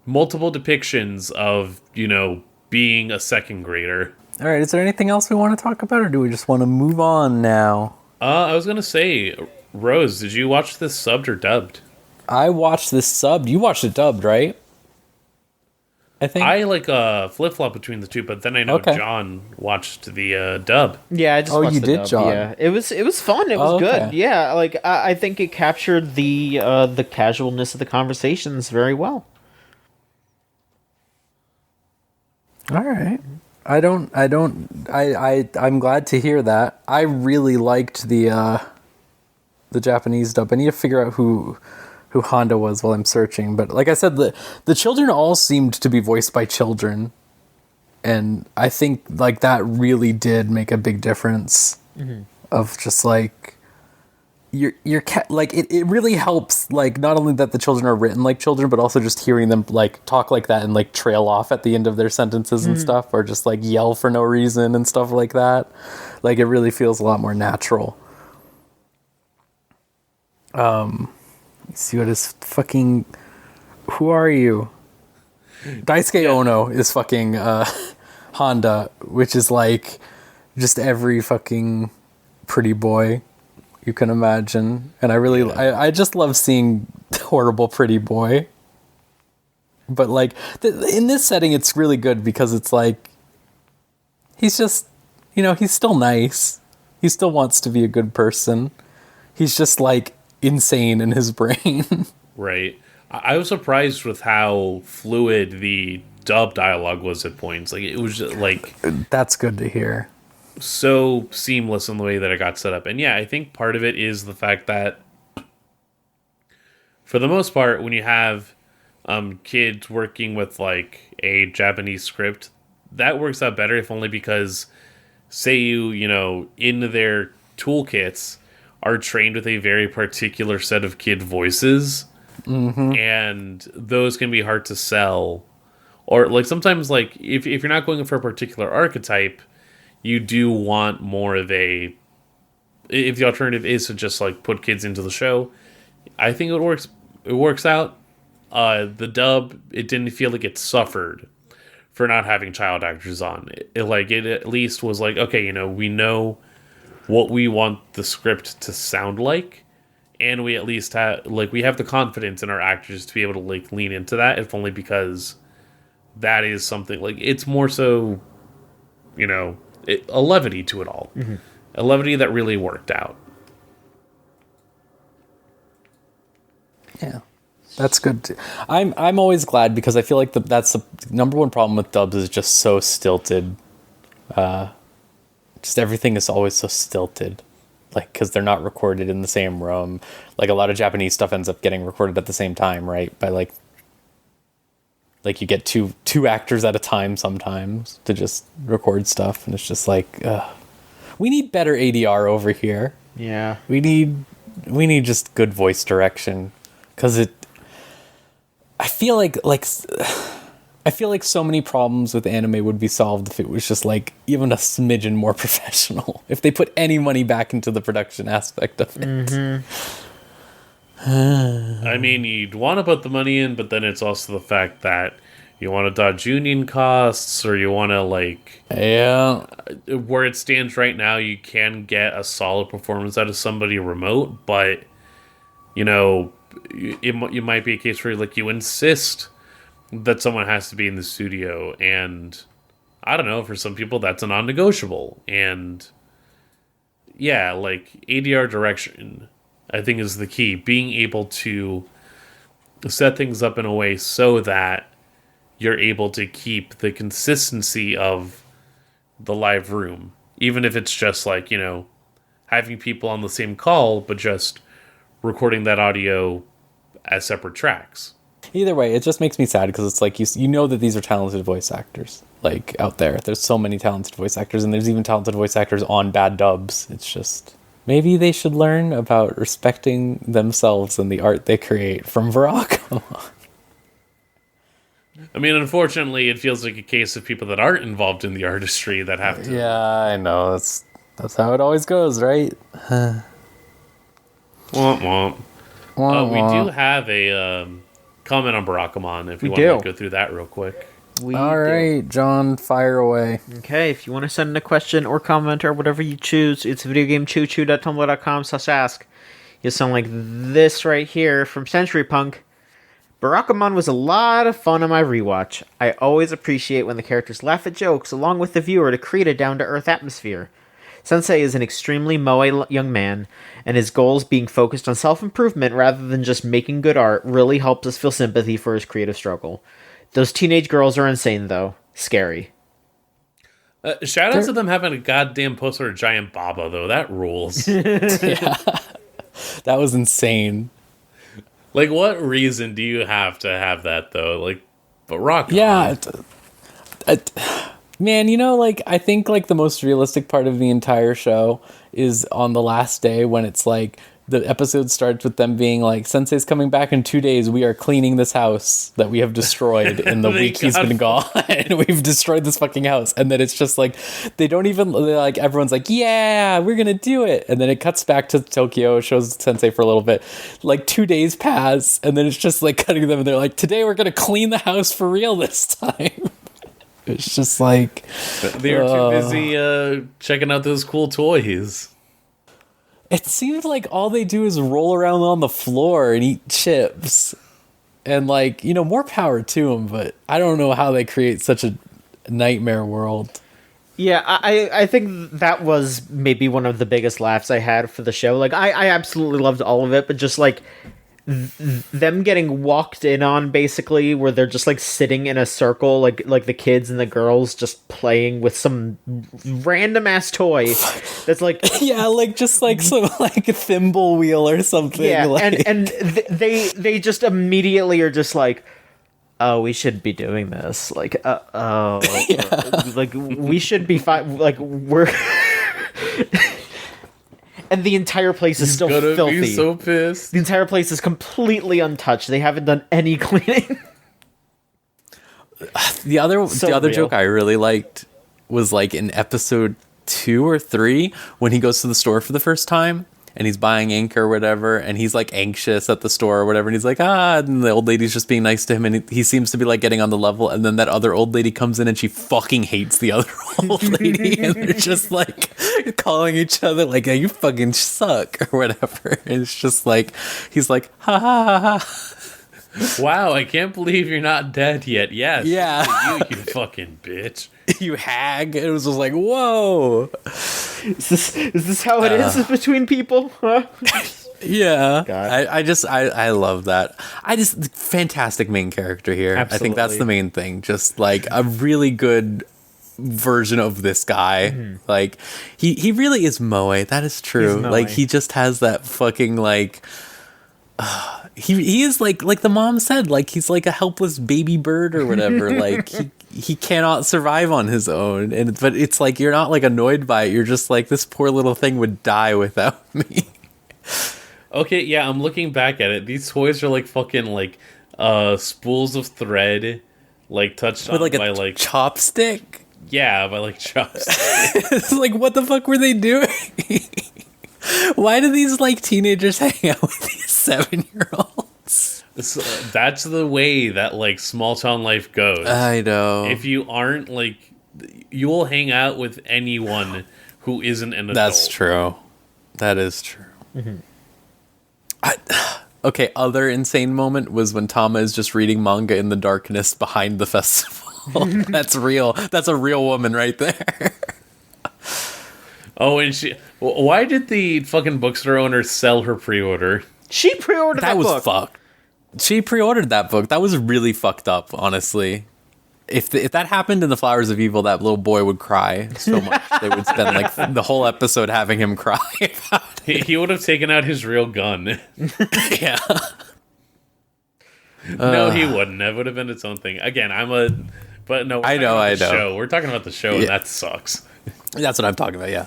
Multiple depictions of, being a second grader. All right, is there anything else we want to talk about, or do we just want to move on now? I was going to say, Rose, did you watch this subbed or dubbed? I watched this subbed. You watched it dubbed, right? I think. I flip-flop between the two, but then I know John watched the dub. Yeah, I just watched you the did, dub. John? Yeah, it was fun. It was good. Yeah, like I think it captured the casualness of the conversations very well. All right. I'm glad to hear that. I really liked the Japanese dub. I need to figure out who Honda was while I'm searching. But like I said, the children all seemed to be voiced by children. And I think like that really did make a big difference of just like like it really helps, like, not only that the children are written like children, but also just hearing them like talk like that and like trail off at the end of their sentences and stuff, or just like yell for no reason and stuff like that. Like, it really feels a lot more natural. Let's see what is fucking... Who are you? Daisuke Ono is fucking Honda, which is like just every fucking pretty boy you can imagine. And I just love seeing horrible pretty boy. But like in this setting, it's really good because it's like he's just, he's still nice. He still wants to be a good person. He's just like insane in his brain. Right. I was surprised with how fluid the dub dialogue was at points. Like, it was just like... That's good to hear. So seamless in the way that it got set up. And yeah, I think part of it is the fact that for the most part, when you have kids working with like a Japanese script, that works out better, if only because say you in their toolkits are trained with a very particular set of kid voices, and those can be hard to sell. Or like sometimes, like if you're not going for a particular archetype, you do want more of a... If the alternative is to just like put kids into the show, I think it works. It works out. The dub, it didn't feel like it suffered for not having child actors on. It at least was like, okay, we know what we want the script to sound like, and we at least have the confidence in our actors to be able to like lean into that, if only because that is something like it's more so, a levity to it all. A levity that really worked out. Yeah, that's good. I'm always glad, because I feel like that's the number one problem with dubs is just so stilted. Just everything is always so stilted, like, because they're not recorded in the same room. Like, a lot of Japanese stuff ends up getting recorded at the same time, right? By like you get two actors at a time sometimes to just record stuff, and it's just like, we need better ADR over here. Yeah, we need just good voice direction, because I feel like so many problems with anime would be solved if it was just like even a smidgen more professional. If they put any money back into the production aspect of it. I mean, you'd want to put the money in, but then it's also the fact that you want to dodge union costs, or you want to where it stands right now, you can get a solid performance out of somebody remote, but it might be a case where like you insist that someone has to be in the studio, and I don't know, for some people that's a non-negotiable. And yeah, like ADR direction, I think, is the key. Being able to set things up in a way so that you're able to keep the consistency of the live room, even if it's just like, having people on the same call, but just recording that audio as separate tracks. Either way, it just makes me sad because it's like you know that these are talented voice actors like out there. There's so many talented voice actors, and there's even talented voice actors on bad dubs. It's just maybe they should learn about respecting themselves and the art they create from Barakamon. I mean, unfortunately, it feels like a case of people that aren't involved in the artistry that have to. Yeah, I know. That's how it always goes, right? Womp womp. We do have a comment on Barakamon if you want to go through that real quick. All right, John, fire away. Okay, if you want to send in a question or comment or whatever you choose, it's videogamechoochoo.tumblr.com/ask. You sound like this right here from Century Punk. Barakamon was a lot of fun on my rewatch. I always appreciate when the characters laugh at jokes along with the viewer to create a down-to-earth atmosphere. Sensei is an extremely moe young man, and his goals being focused on self-improvement rather than just making good art really helps us feel sympathy for his creative struggle. Those teenage girls are insane, though. Scary. Shout out to them having a goddamn poster of Giant Baba, though. That rules. Yeah. That was insane. Like, what reason do you have to have that, though? Like, but rock on. Yeah. Man, you know, like, I think, like, the most realistic part of the entire show is on the last day when it's, like, the episode starts with them being like, Sensei's coming back in 2 days. We are cleaning this house that we have destroyed in the week he's been gone. We've destroyed this fucking house. And then it's just like, they don't even, like, everyone's like, yeah, we're going to do it. And then it cuts back to Tokyo, shows Sensei for a little bit. Like 2 days pass. And then it's just like cutting them. And they're like, today we're going to clean the house for real this time. It's just like... They're too busy checking out those cool toys. It seems like all they do is roll around on the floor and eat chips. And, like, you know, more power to them, but I don't know how they create such a nightmare world. Yeah, I think that was maybe one of the biggest laughs I had for the show. Like, I absolutely loved all of it, but just, like, them getting walked in on, basically, where they're just, like, sitting in a circle, like the kids and the girls just playing with some random-ass toy that's, like... Yeah, like, just, like, some, like, a thimble wheel or something. Yeah, like. and they just immediately are just like, oh, we should be doing this. Like, yeah. Like, we should be fine. Like, we're... And the entire place is still filthy. Be so pissed. The entire place is completely untouched. They haven't done any cleaning. The other joke I really liked was, like, in episode 2 or 3 when he goes to the store for the first time and he's buying ink or whatever, and he's, like, anxious at the store or whatever, and he's like, and the old lady's just being nice to him, and he seems to be, like, getting on the level, and then that other old lady comes in and she fucking hates the other old lady, and they're just, like, calling each other, like, yeah, you fucking suck, or whatever. And it's just, like, he's like, ha ha ha ha. Wow, I can't believe you're not dead yet. Yes. Yeah. You fucking bitch. You hag. It was just like, whoa. Is this how it is between people? Huh? Yeah. God. I love that. Fantastic main character here. Absolutely. I think that's the main thing. Just, like, a really good version of this guy. Mm-hmm. Like, he really is moe. That is true. Like, he just has that fucking, like... He is like the mom said, like, he's like a helpless baby bird or whatever. Like, he cannot survive on his own. But it's like, you're not, like, annoyed by it. You're just like, this poor little thing would die without me. Okay, yeah, I'm looking back at it. These toys are like fucking, like, spools of thread, like, touched with, on like, by, a like, chopstick. Yeah, by, like, chopstick. It's like, what the fuck were they doing? Why do these, like, teenagers hang out with these 7-year-olds? So, that's the way that, like, small town life goes. I know. If you aren't, like, you will hang out with anyone who isn't an adult. That's true. That is true. Mm-hmm. Okay, other insane moment was when Tama is just reading manga in the darkness behind the festival. That's real. That's a real woman right there. Oh, and why did the fucking bookstore owner sell her pre-order? She pre-ordered that book. That was fucked. She pre-ordered that book. That was really fucked up, honestly. If that happened in The Flowers of Evil, that little boy would cry so much. They would spend, like, the whole episode having him cry about it. He would have taken out his real gun. Yeah. No, he wouldn't. That would have been its own thing. Again, but no. I know. Show. We're talking about the show, and that sucks. That's what I'm talking about. Yeah.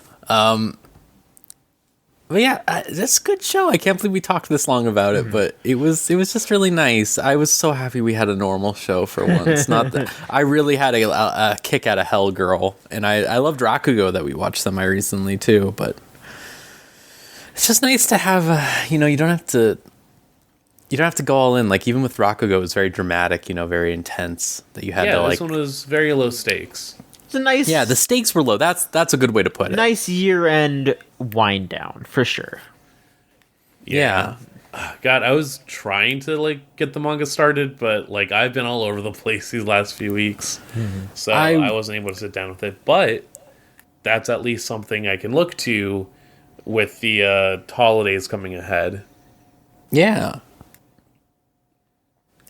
But yeah, that's a good show. I can't believe we talked this long about it, but it was just really nice. I was so happy we had a normal show for once. Not that I really had a kick out of Hell Girl, and I loved Rakugo that we watched semi recently too. But it's just nice to have you don't have to go all in. Like even with Rakugo, it was very dramatic, very intense. That you had to this one was very low stakes. It's a nice. Yeah, the stakes were low. That's a good way to put it. Nice year-end wind down for sure. Yeah. God, I was trying to get the manga started, but I've been all over the place these last few weeks, so I wasn't able to sit down with it. But that's at least something I can look to with the holidays coming ahead. Yeah.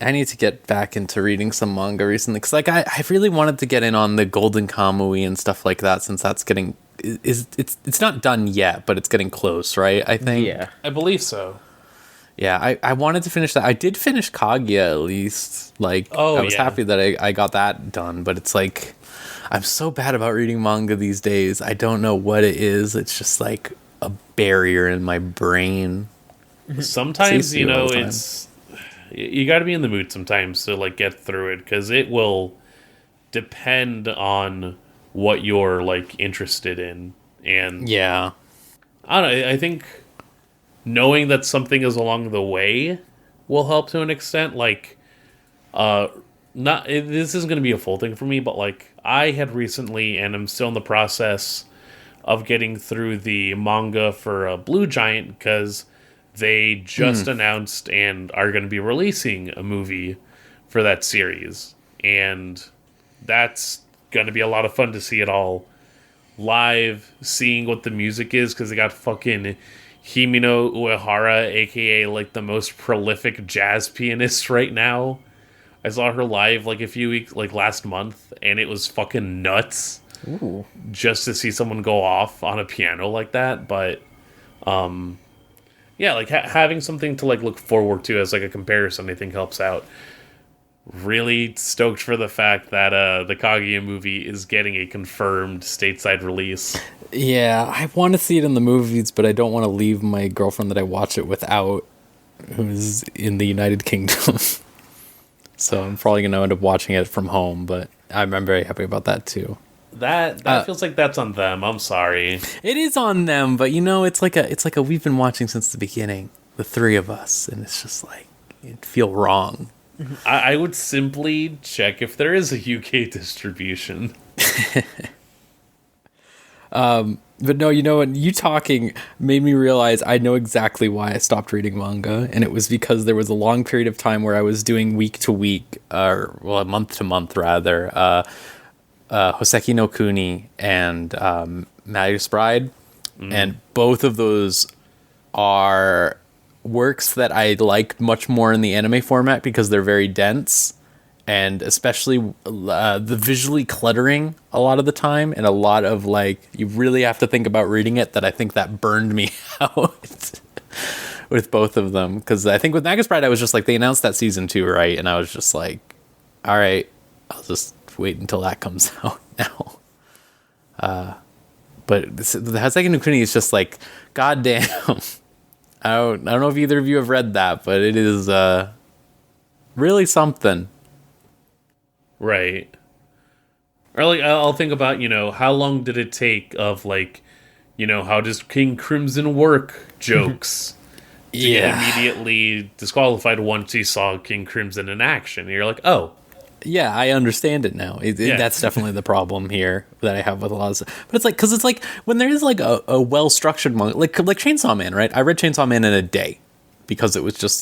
I need to get back into reading some manga recently because I really wanted to get in on the Golden Kamui and stuff like that since that's getting it's not done yet, but it's getting close, right? I think. Yeah, I believe so. Yeah, I wanted to finish that. I did finish Kaguya at least. I was happy that I got that done, but it's I'm so bad about reading manga these days. I don't know what it is. It's just a barrier in my brain. Sometimes it's. You got to be in the mood sometimes to get through it because it will depend on what you're interested in, and yeah, I don't know. I think knowing that something is along the way will help to an extent. This isn't going to be a full thing for me, but I had recently, and I'm still in the process of getting through the manga for Blue Giant because they just announced and are going to be releasing a movie for that series. And that's going to be a lot of fun to see it all live, seeing what the music is, because they got fucking Himino Uehara, a.k.a. the most prolific jazz pianist right now. I saw her live a few weeks, last month, and it was fucking nuts. Ooh. Just to see someone go off on a piano like that. But, yeah, having something to look forward to as a comparison, I think helps out. Really stoked for the fact that the Kaguya movie is getting a confirmed stateside release. Yeah, I want to see it in the movies, but I don't want to leave my girlfriend that I watch it without, who's in the United Kingdom. So I'm probably going to end up watching it from home, but I'm very happy about that too. That feels like that's on them. I'm sorry. It is on them, but it's like a we've been watching since the beginning, the three of us, and it's just it'd feel wrong. I would simply check if there is a UK distribution. But no, what? You talking made me realize I know exactly why I stopped reading manga, and it was because there was a long period of time where I was doing week to week, or month to month rather, Hoseki no Kuni and Magus Bride, and both of those are works that I like much more in the anime format because they're very dense, and especially the visually cluttering a lot of the time, and a lot of you really have to think about reading it. That I think that burned me out with both of them, because I think with Magus Bride I was just they announced that season 2, right, and I was just all right, I'll just wait until that comes out now. But the Hoseki no Kuni is just goddamn. I don't know if either of you have read that, but it is really something. Right. Or I'll think about, how long did it take of how does King Crimson work jokes to get immediately disqualified once you saw King Crimson in action. And you're oh. Yeah, I understand it now. That's definitely the problem here that I have with a lot of stuff. But it's because it's when there is a well-structured manga, like Chainsaw Man, right? I read Chainsaw Man in a day because it was just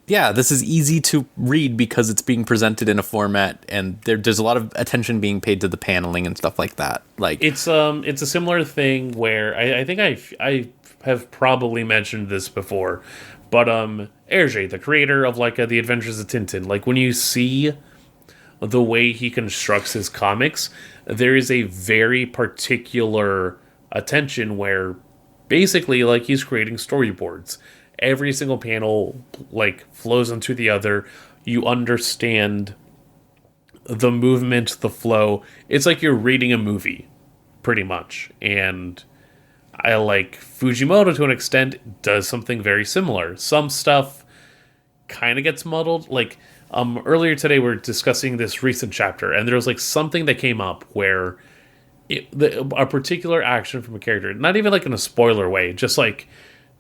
this is easy to read because it's being presented in a format, and there's a lot of attention being paid to the paneling and stuff like that. It's a similar thing where I think I have probably mentioned this before, but Hergé, the creator of The Adventures of Tintin, when you see the way he constructs his comics, there is a very particular attention where basically he's creating storyboards, every single panel like flows into the other. You understand the movement, the flow. It's like you're reading a movie, pretty much. And I like Fujimoto to an extent does something very similar. Some stuff kind of gets muddled. Like earlier today, we were discussing this recent chapter, and there was like something that came up where a particular action from a character, not even like in a spoiler way, just like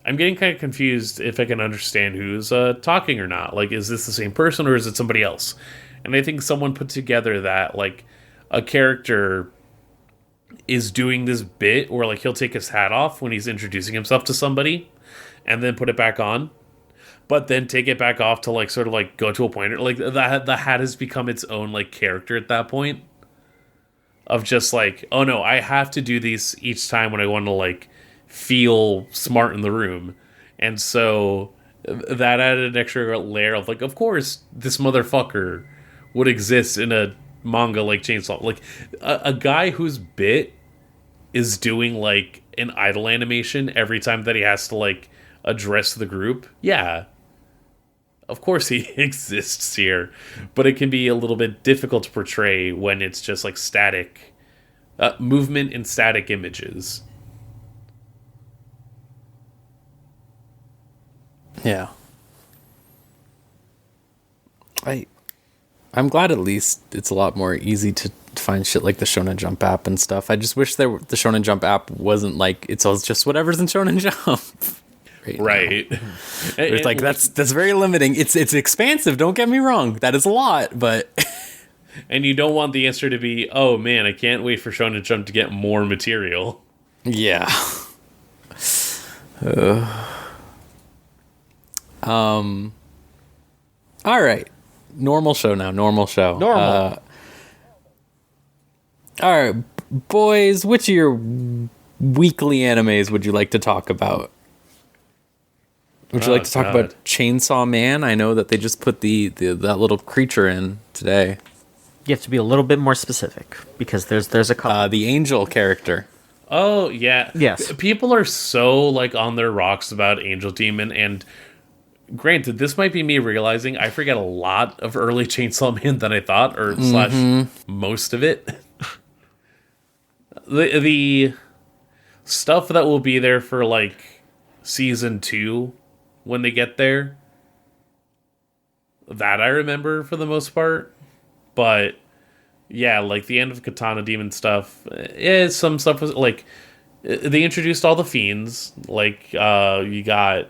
I'm getting kind of confused if I can understand who's talking or not. Like, is this the same person or is it somebody else? And I think someone put together that like a character is doing this bit where like he'll take his hat off when he's introducing himself to somebody and then put it back on, but then take it back off to like sort of like go to a point. Like the hat has become its own like character at that point of just like, oh no, I have to do these each time when I want to like feel smart in the room. And so that added an extra layer of like, of course this motherfucker would exist in a manga like Chainsaw. Like a guy whose bit is doing like an idle animation every time that he has to like address the group. Yeah, of course he exists here, but it can be a little bit difficult to portray when it's just like static movement and static images. Yeah. I'm glad at least it's a lot more easy to find shit like the Shonen Jump app and stuff. I just wish the Shonen Jump app wasn't like it's all just whatever's in Shonen Jump. Right. It's like that's very limiting. It's expansive, don't get me wrong. That is a lot, but and you don't want the answer to be, "Oh man, I can't wait for Shonen Jump to get more material." Yeah. All right. Normal show now. Normal show. Normal. All right, boys. Which of your weekly animes would you like to talk about? Would you like to talk about Chainsaw Man? I know that they just put that little creature in today. You have to be a little bit more specific because there's a couple. The angel character. Oh yeah. Yes. People are so like on their rocks about Angel Demon, and granted, this might be me realizing I forget a lot of early Chainsaw Man than I thought, or slash most of it. The stuff that will be there for like season 2 when they get there, that I remember for the most part. But yeah, like the end of Katana Demon stuff, some stuff was like they introduced all the fiends. Like you got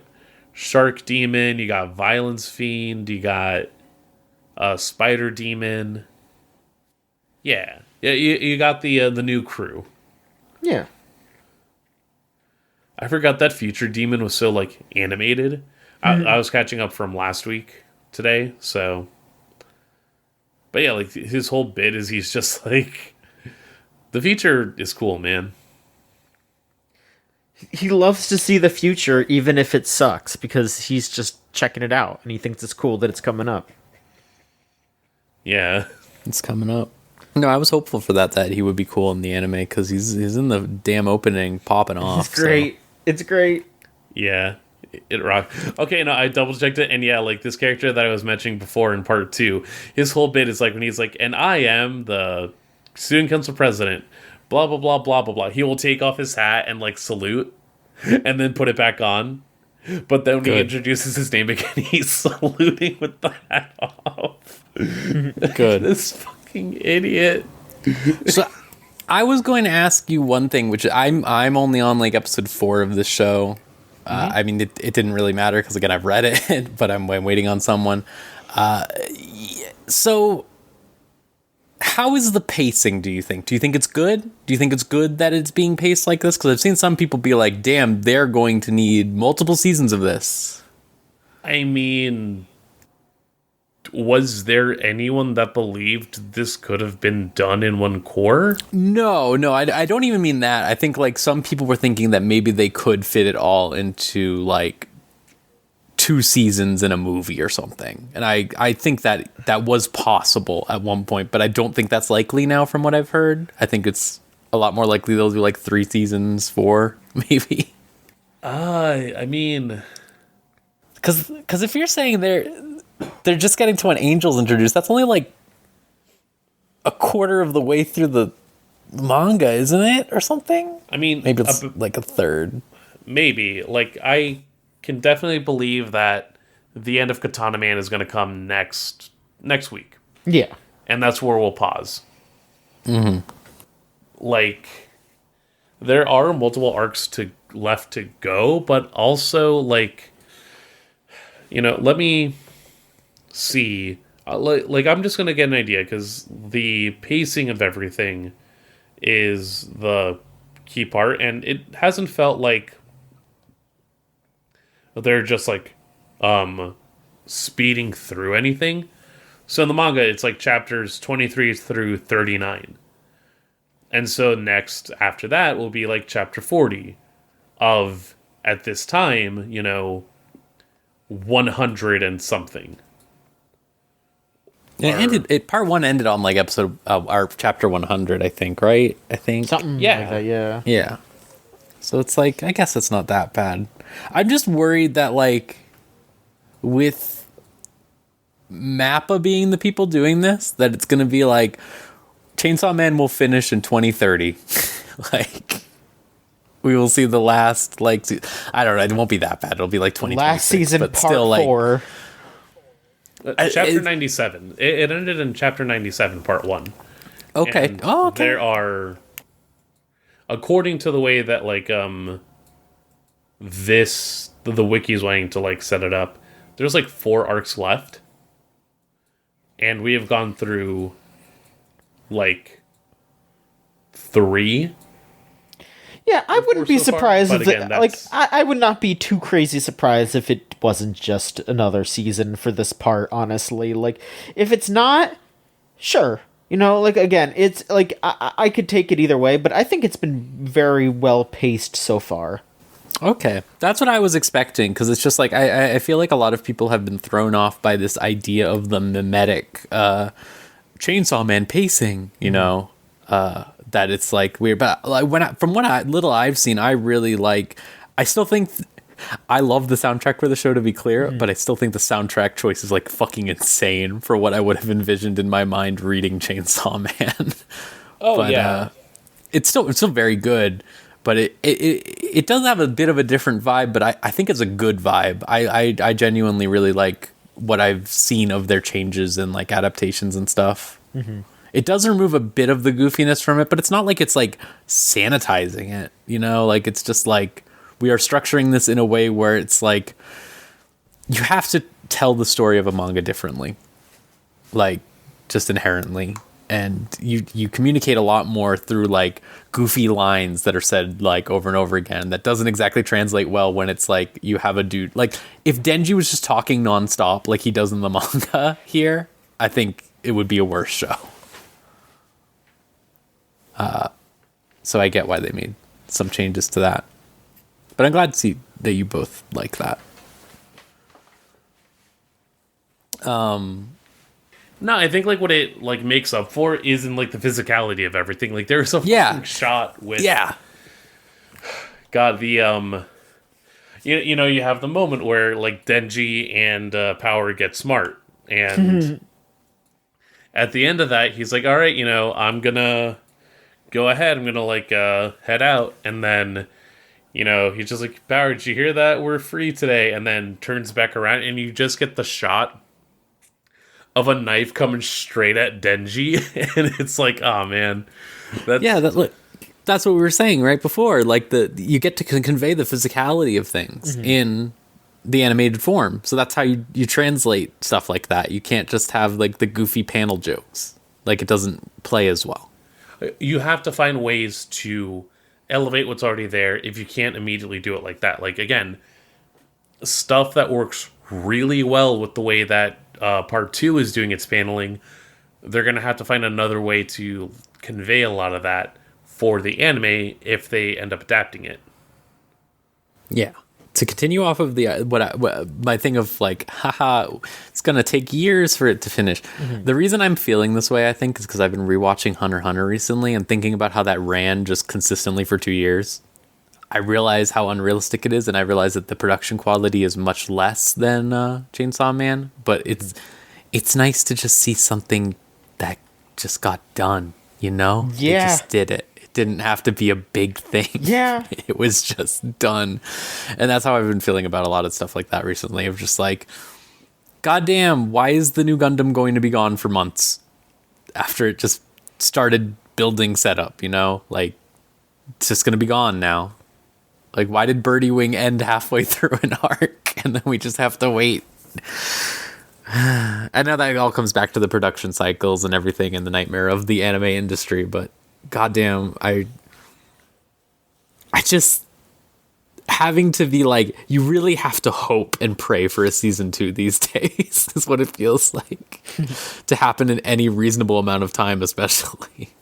Shark Demon, you got Violence Fiend, you got Spider Demon. Yeah, you got the new crew. Yeah. I forgot that Future Demon was so like animated. I was catching up from last week today, so. But yeah, like his whole bit is he's just like, the future is cool, man. He loves to see the future, even if it sucks, because he's just checking it out, and he thinks it's cool that it's coming up. Yeah. It's coming up. No, I was hopeful for that he would be cool in the anime, because he's in the damn opening popping off. It's great. So. It's great. Yeah. It rocked. Okay, no, I double checked it, and yeah, like this character that I was mentioning before in part 2, his whole bit is like when he's like, and I am the student council president, blah, blah, blah, blah, blah, blah. He will take off his hat and like salute, and then put it back on. But then when he introduces his name again, he's saluting with the hat off. Good. This fucking idiot. So I was going to ask you one thing, which I'm only on like episode 4 of this show. I mean, it didn't really matter because, again, I've read it, but I'm waiting on someone. So how is the pacing, do you think? Do you think it's good? Do you think it's good that it's being paced like this? Because I've seen some people be like, damn, they're going to need multiple seasons of this. I mean, was there anyone that believed this could have been done in one core? No, I don't even mean that. I think like some people were thinking that maybe they could fit it all into like 2 seasons in a movie or something. And I think that was possible at one point, but I don't think that's likely now from what I've heard. I think it's a lot more likely they'll do like 3 seasons, 4, maybe. I mean, Because if you're saying they're just getting to when Angel's introduced, that's only like a quarter of the way through the manga, isn't it, or something? I mean, maybe it's like a third. Maybe. Like, I can definitely believe that the end of Katana Man is going to come next week. Yeah. And that's where we'll pause. Mm-hmm. Like, there are multiple arcs left to go, but also, like, you know, let me see. Like, I'm just going to get an idea, because the pacing of everything is the key part, and it hasn't felt like they're just, like, speeding through anything. So in the manga, it's like chapters 23 through 39. And so next, after that, will be like chapter 40 of, at this time, you know, 100 and something. Yeah, part 1 ended on like episode, our chapter 100, I think, right? I think. Something like that, yeah. Yeah. So it's like, I guess it's not that bad. I'm just worried that, like, with Mappa being the people doing this, that it's going to be like, Chainsaw Man will finish in 2030. Like, we will see the last, like, I don't know, it won't be that bad. It'll be like 2026. Last season, but part still, 4. Chapter 97. It ended in chapter 97, part 1. Okay. And okay. There are, according to the way that, like, the wiki is wanting to, like, set it up, there's, like, 4 arcs left. And we have gone through, like, 3. Yeah, I wouldn't be surprised if I would not be too crazy surprised if it wasn't just another season for this part, honestly. Like, if it's not, sure. You know, like, again, it's, like, I could take it either way, but I think it's been very well paced so far. Okay, that's what I was expecting, because it's just like, I feel like a lot of people have been thrown off by this idea of the mimetic Chainsaw Man pacing, you know, that it's like weird. But like, from what little I've seen, I really like, I still think, I love the soundtrack for the show, to be clear, but I still think the soundtrack choice is like fucking insane for what I would have envisioned in my mind reading Chainsaw Man. Yeah. It's still very good. But it does have a bit of a different vibe, but I think it's a good vibe. I genuinely really like what I've seen of their changes and like adaptations and stuff. Mm-hmm. It does remove a bit of the goofiness from it, but it's not like it's like sanitizing it, you know? Like, it's just like, we are structuring this in a way where it's like, you have to tell the story of a manga differently. Like, just inherently. And you communicate a lot more through like goofy lines that are said like over and over again. That doesn't exactly translate well when it's like you have a dude, like if Denji was just talking nonstop like he does in the manga here, I think it would be a worse show. So I get why they made some changes to that. But I'm glad to see that you both like that. No, I think like what it like makes up for is in like the physicality of everything. Like there's a fucking shot with God, the you know, you have the moment where like Denji and Power get smart, and at the end of that he's like, all right, you know, I'm gonna go ahead, I'm gonna like head out, and then you know, he's just like, Power, did you hear that? We're free today, and then turns back around and you just get the shot of a knife coming straight at Denji, and it's like, oh man, that's what we were saying right before. Like you get to convey the physicality of things in the animated form, so that's how you translate stuff like that. You can't just have like the goofy panel jokes; like it doesn't play as well. You have to find ways to elevate what's already there if you can't immediately do it like that. Like again, stuff that works really well with the way that part 2 is doing its paneling, they're going to have to find another way to convey a lot of that for the anime if they end up adapting it. Yeah. To continue off of the my thing of like, haha, it's going to take years for it to finish. The reason I'm feeling this way, I think, is because I've been rewatching Hunter x Hunter recently and thinking about how that ran just consistently for 2 years. I realize how unrealistic it is, and I realize that the production quality is much less than Chainsaw Man, but it's nice to just see something that just got done, you know? Yeah. They just did it. It didn't have to be a big thing. Yeah. It was just done. And that's how I've been feeling about a lot of stuff like that recently, of just like, goddamn, why is the new Gundam going to be gone for months after it just started building setup, you know? Like, it's just going to be gone now. Like, why did Birdie Wing end halfway through an arc and then we just have to wait? I know that all comes back to the production cycles and everything and the nightmare of the anime industry, but goddamn, I just having to be like, you really have to hope and pray for a season 2 these days is what it feels like to happen in any reasonable amount of time, especially.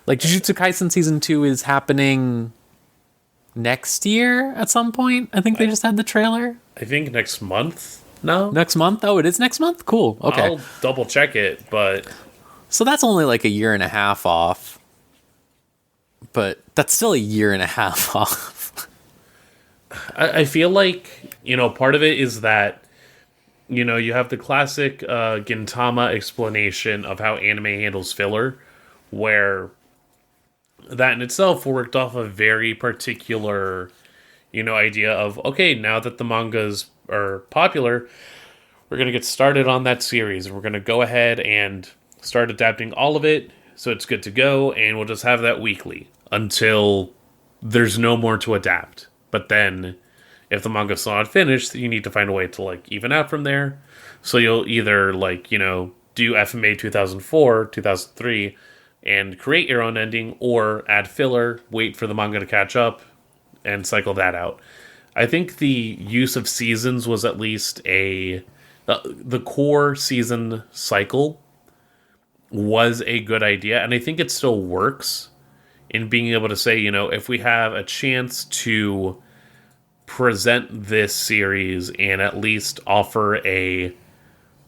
Like, Jujutsu Kaisen season 2 is happening next year at some point. I think they just had the trailer. I think next month. No, next month. Oh, it is next month. Cool. Okay, I'll double check it, but so that's only like a year and a half off. But that's still a year and a half off. I feel like, you know, part of it is that, you know, you have the classic Gintama explanation of how anime handles filler, where that in itself worked off a very particular, you know, idea of, okay, now that the mangas are popular, we're going to get started on that series. We're going to go ahead and start adapting all of it so it's good to go, and we'll just have that weekly until there's no more to adapt. But then if the manga's still not finished, you need to find a way to, like, even out from there. So you'll either, like, you know, do FMA 2004, 2003, and create your own ending, or add filler, wait for the manga to catch up, and cycle that out. I think the use of seasons was at least the core season cycle was a good idea, and I think it still works in being able to say, you know, if we have a chance to present this series and at least offer a,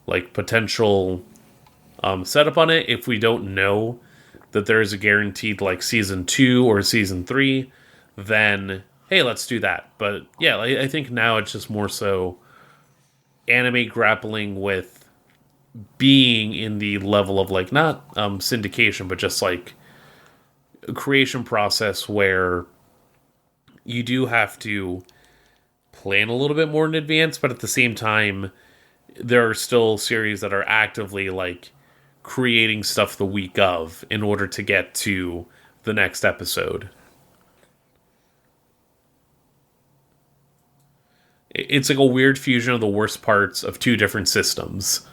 like, potential setup on it, if we don't know that there is a guaranteed, like, season 2 or season 3, then hey, let's do that. But yeah, I think now it's just more so anime grappling with being in the level of, like, not syndication, but just like a creation process where you do have to plan a little bit more in advance, but at the same time, there are still series that are actively, like, creating stuff the week of in order to get to the next episode. It's like a weird fusion of the worst parts of two different systems.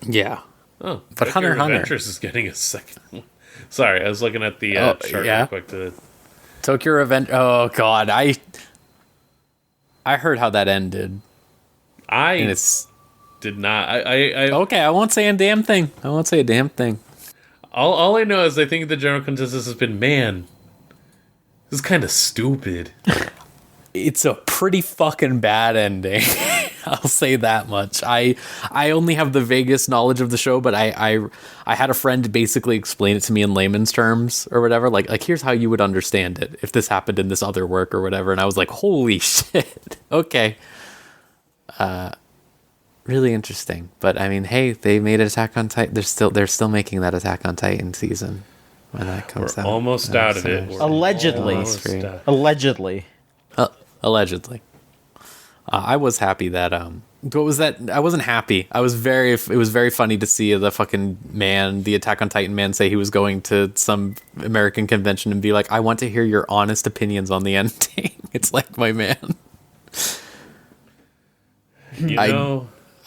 Yeah. Oh, but Hunter Adventures is getting a second one. Sorry, I was looking at the chart real quick. Tokyo Revenge. Oh God, I heard how that ended. Did not. Okay, I won't say a damn thing. All I know is I think the general consensus has been, man, this is kind of stupid. It's a pretty fucking bad ending. I'll say that much. I only have the vaguest knowledge of the show, but I had a friend basically explain it to me in layman's terms or whatever. Like here's how you would understand it if this happened in this other work or whatever. And I was like, holy shit. Okay. Really interesting. But I mean, hey, they made Attack on Titan. They're still making that Attack on Titan season when that comes out. Almost out of it. Allegedly. Allegedly. I was happy that what was that? I wasn't happy. It was very funny to see the fucking man, the Attack on Titan man, say he was going to some American convention and be like, I want to hear your honest opinions on the ending. It's like, my man.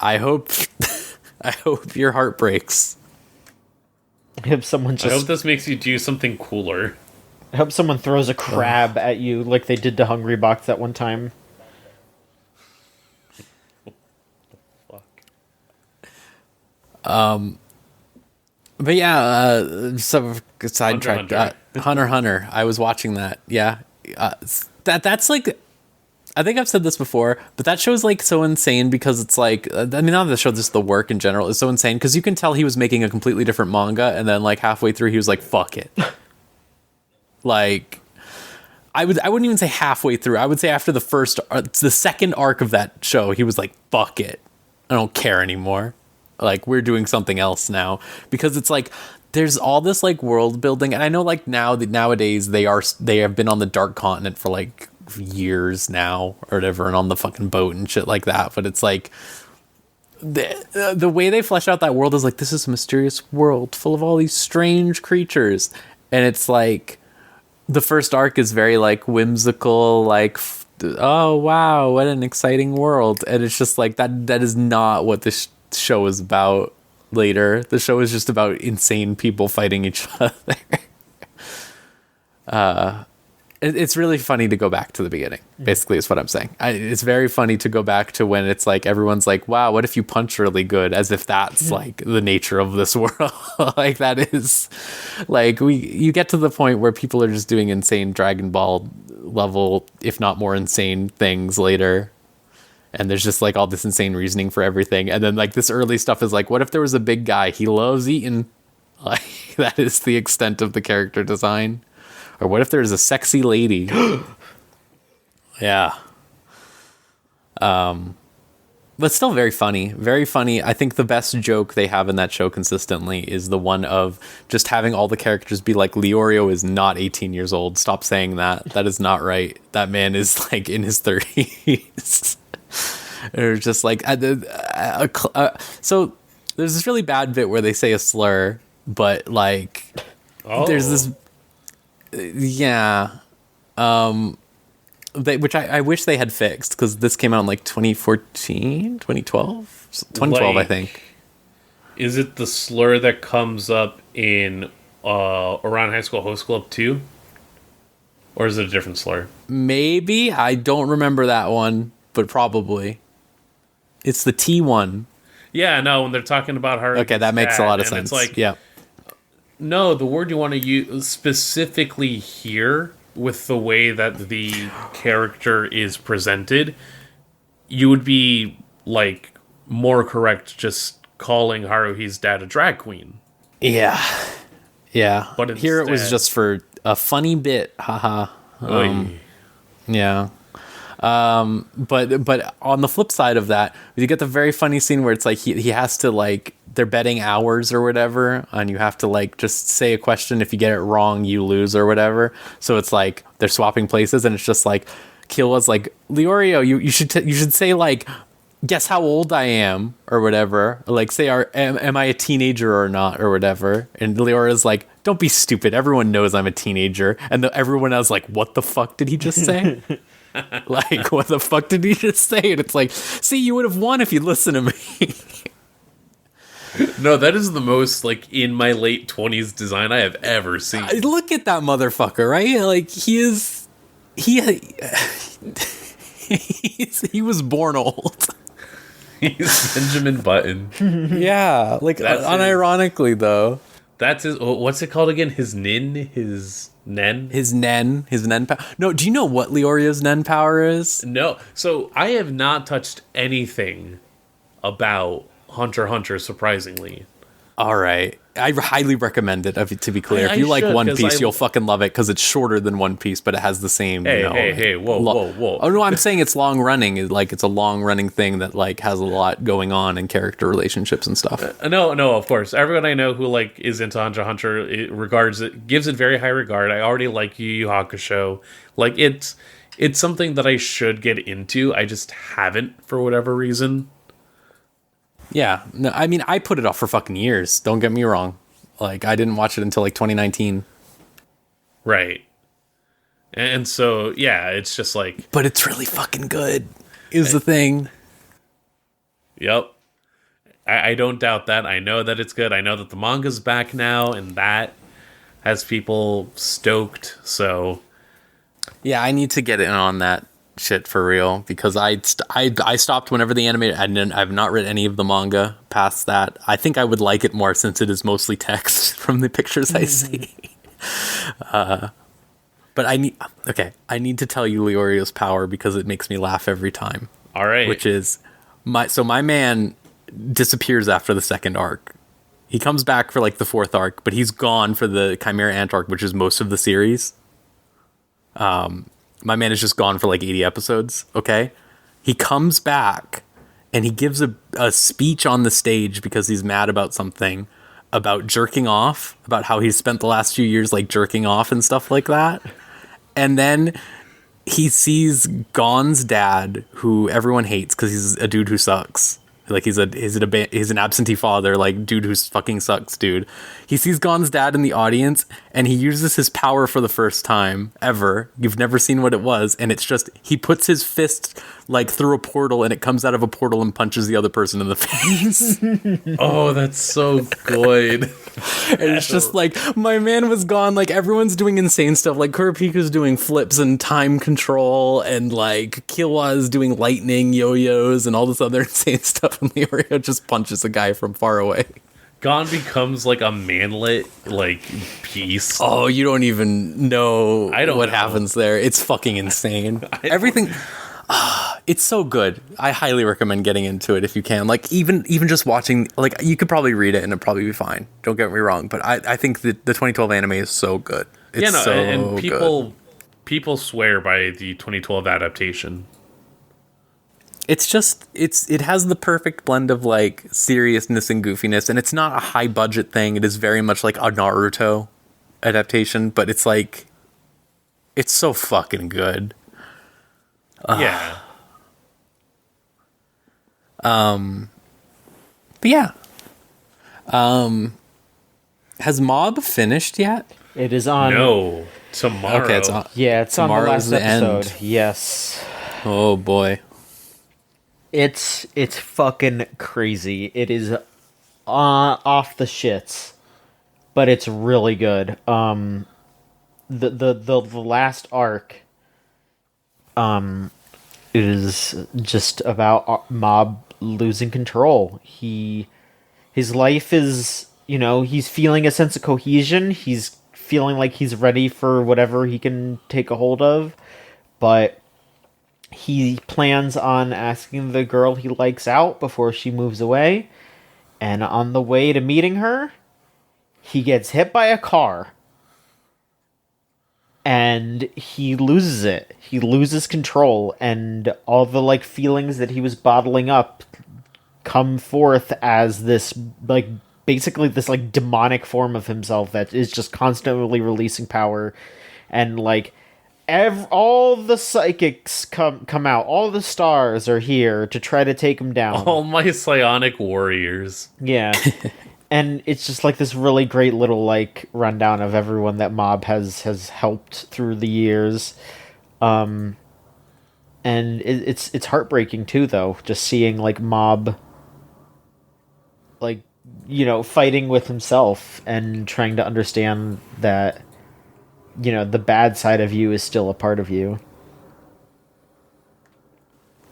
I hope your heart breaks. I hope this makes you do something cooler. I hope someone throws a crab at you like they did to Hungry Box that one time. But yeah, some sidetracked. Hunter. I was watching that. Yeah, that's like, I think I've said this before, but that show's like so insane because it's like, I mean, not the show, just the work in general is so insane because you can tell he was making a completely different manga, and then like halfway through he was like, fuck it. Like, I wouldn't even say halfway through. I would say after the second arc of that show, he was like, fuck it. I don't care anymore. Like, we're doing something else now. Because it's like, there's all this like world building. And I know like nowadays they have been on the Dark Continent for like years now or whatever, and on the fucking boat and shit like that. But it's like, the way they flesh out that world is like, this is a mysterious world full of all these strange creatures. And it's like, the first arc is very like whimsical, like, oh wow, what an exciting world. And it's just like that is not what this show is about later. The show is just about insane people fighting each other. It's really funny to go back to the beginning, basically, is what I'm saying. It's very funny to go back to when it's like, everyone's like, wow, what if you punch really good? As if that's like the nature of this world. Like, that is like, you get to the point where people are just doing insane Dragon Ball level, if not more insane things later. And there's just like all this insane reasoning for everything. And then like this early stuff is like, what if there was a big guy? He loves eating. Like, that is the extent of the character design. Or what if there's a sexy lady? Yeah. But still very funny. Very funny. I think the best joke they have in that show consistently is the one of just having all the characters be like, Leorio is not 18 years old. Stop saying that. That is not right. That man is like in his 30s. Or just like... so there's this really bad bit where they say a slur, but like... There's this... Yeah. Which I wish they had fixed, because this came out in like 2014, 2012? 2012, like, I think. Is it the slur that comes up in Around High School Host Club 2? Or is it a different slur? Maybe. I don't remember that one, but probably. It's the T one. Yeah, no, when they're talking about her. Okay, that makes a lot of sense. It's like, yeah. No, the word you want to use specifically here, with the way that the character is presented, you would be like more correct just calling Haruhi's dad a drag queen. Yeah. But instead, here it was just for a funny bit, haha. Yeah. But on the flip side of that, you get the very funny scene where it's like he has to, like, they're betting hours or whatever, and you have to like just say a question. If you get it wrong, you lose or whatever. So it's like they're swapping places, and it's just like Killwa's like, Leorio, you should say like, guess how old I am or whatever. Or like say, am I a teenager or not or whatever. And Leorio's like, don't be stupid. Everyone knows I'm a teenager. And everyone else like, what the fuck did he just say? Like, what the fuck did he just say? And it's like, see, you would have won if you listened to me. No, that is the most, like, in my late 20s design I have ever seen. Look at that motherfucker, right? Like, he was born old. He's Benjamin Button. Yeah, like, unironically, though. That's his, what's it called again? His nen? His nen power. No, do you know what Leorio's nen power is? No. So I have not touched anything about Hunter x Hunter, surprisingly. All right. I highly recommend it, to be clear. If you like One Piece, you'll fucking love it, because it's shorter than One Piece, but it has the same, Hey, whoa. Oh, no, I'm saying it's long-running. Like, it's a long-running thing that, like, has a lot going on in character relationships and stuff. No, of course. Everyone I know who, like, is into Hunter x Hunter gives it very high regard. I already like Yu Yu Hakusho. Like, it's something that I should get into. I just haven't, for whatever reason. Yeah, no, I mean, I put it off for fucking years. Don't get me wrong. Like, I didn't watch it until like 2019. Right. And so, yeah, it's just like... But it's really fucking good, is the thing. Yep. I don't doubt that. I know that it's good. I know that the manga's back now, and that has people stoked, so... Yeah, I need to get in on that shit for real, because I stopped whenever the anime. I've not read any of the manga past that. I think I would like it more since it is mostly text from the pictures I see. But I need to tell you Leorio's power, because it makes me laugh every time. All right. Which is my man disappears after the second arc. He comes back for like the fourth arc, but he's gone for the Chimera Ant arc, which is most of the series. My man is just gone for like 80 episodes. Okay, he comes back and he gives a speech on the stage because he's mad about something, about jerking off, about how he's spent the last few years like jerking off and stuff like that. And then he sees Gon's dad, who everyone hates because he's a dude who sucks. Like he's an absentee father, like dude who fucking sucks, dude. He sees Gon's dad in the audience, and he uses his power for the first time ever. You've never seen what it was, and it's just he puts his fist like through a portal, and it comes out of a portal and punches the other person in the face. Oh, that's so good. And it's just like, my man was gone. Like, everyone's doing insane stuff. Like, Kurapika's doing flips and time control, and like Killua doing lightning yo-yos and all this other insane stuff. And Leorio just punches a guy from far away. Gon becomes like a manlet like piece. Oh, you don't even know what know. happens there. It's fucking insane. Everything. It's so good. I highly recommend getting into it if you can. Like, even just watching, like, you could probably read it and it'd probably be fine. Don't get me wrong, but I think that the 2012 anime is so good. It's and people swear by the 2012 adaptation. It's just it has the perfect blend of like seriousness and goofiness, and it's not a high budget thing. It is very much like a Naruto adaptation, but it's like it's so fucking good. Yeah. But yeah. Has Mob finished yet? It is on. No, tomorrow. Okay, it's on. Yeah, it's on the Tomorrow's last the episode. end. Yes. Oh boy. It's fucking crazy. It is off the shits, but it's really good. The last arc is just about Mob losing control. His life is, he's feeling a sense of cohesion. He's feeling like he's ready for whatever he can take a hold of, but he plans on asking the girl he likes out before she moves away. And on the way to meeting her, he gets hit by a car. And he loses it. He loses control. And all the, like, feelings that he was bottling up come forth as this, like, basically this, like, demonic form of himself that is just constantly releasing power. And, like, all the psychics come out. All the stars are here to try to take him down. All my psionic warriors. Yeah. And it's just like this really great little like rundown of everyone that Mob has helped through the years. And it's heartbreaking too, though, just seeing like Mob like, fighting with himself and trying to understand that the bad side of you is still a part of you.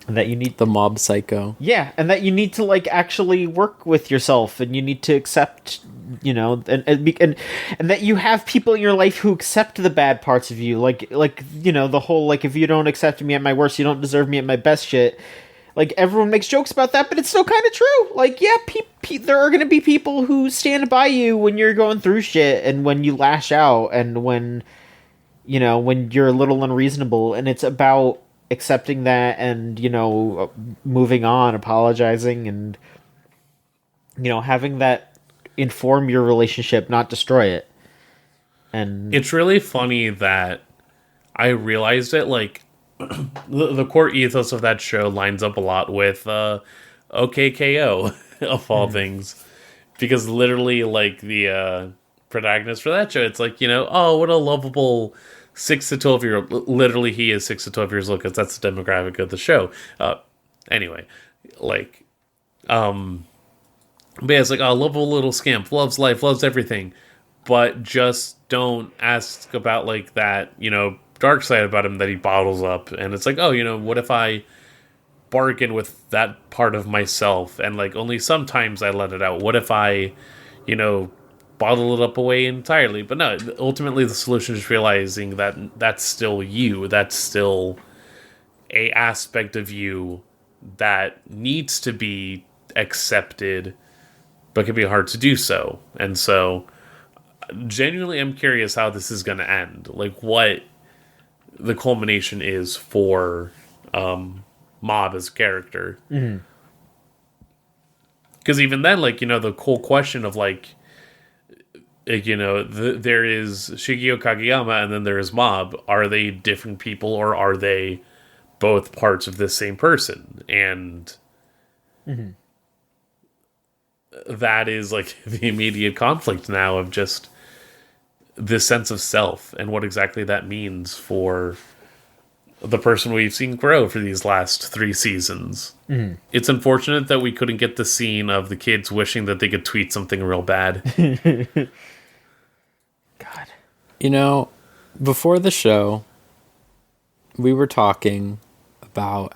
And that you need the Mob psycho. Yeah, and that you need to like actually work with yourself, and you need to accept, and that you have people in your life who accept the bad parts of you, like the whole like, if you don't accept me at my worst, you don't deserve me at my best shit. Like, everyone makes jokes about that, but it's still kind of true. Like, yeah, there are going to be people who stand by you when you're going through shit, and when you lash out, and when you're a little unreasonable, and it's about accepting that and, moving on, apologizing, and, having that inform your relationship, not destroy it. And it's really funny that I realized it, like, the core ethos of that show lines up a lot with OKKO, of all things. Because literally, like, the protagonist for that show, it's like, oh, what a lovable 6 to 12-year-old. Literally, he is 6 to 12 years old because that's the demographic of the show. Anyway, like, but yeah, it's like, oh, lovable little scamp, loves life, loves everything, but just don't ask about, like, that, dark side about him that he bottles up. And it's like, oh, what if I bargain with that part of myself, and, like, only sometimes I let it out? What if I, bottle it up away entirely? But no, ultimately the solution is realizing that that's still you. That's still a aspect of you that needs to be accepted, but can be hard to do so. And so, genuinely, I'm curious how this is going to end. Like, what the culmination is for Mob as a character. Because even then, like, the whole question of, like, there is Shigeo Kageyama and then there is Mob. Are they different people, or are they both parts of the same person? And that is, like, the immediate conflict now of just this sense of self and what exactly that means for the person we've seen grow for these last 3 seasons. It's unfortunate that we couldn't get the scene of the kids wishing that they could tweet something real bad. God. Before the show, we were talking about,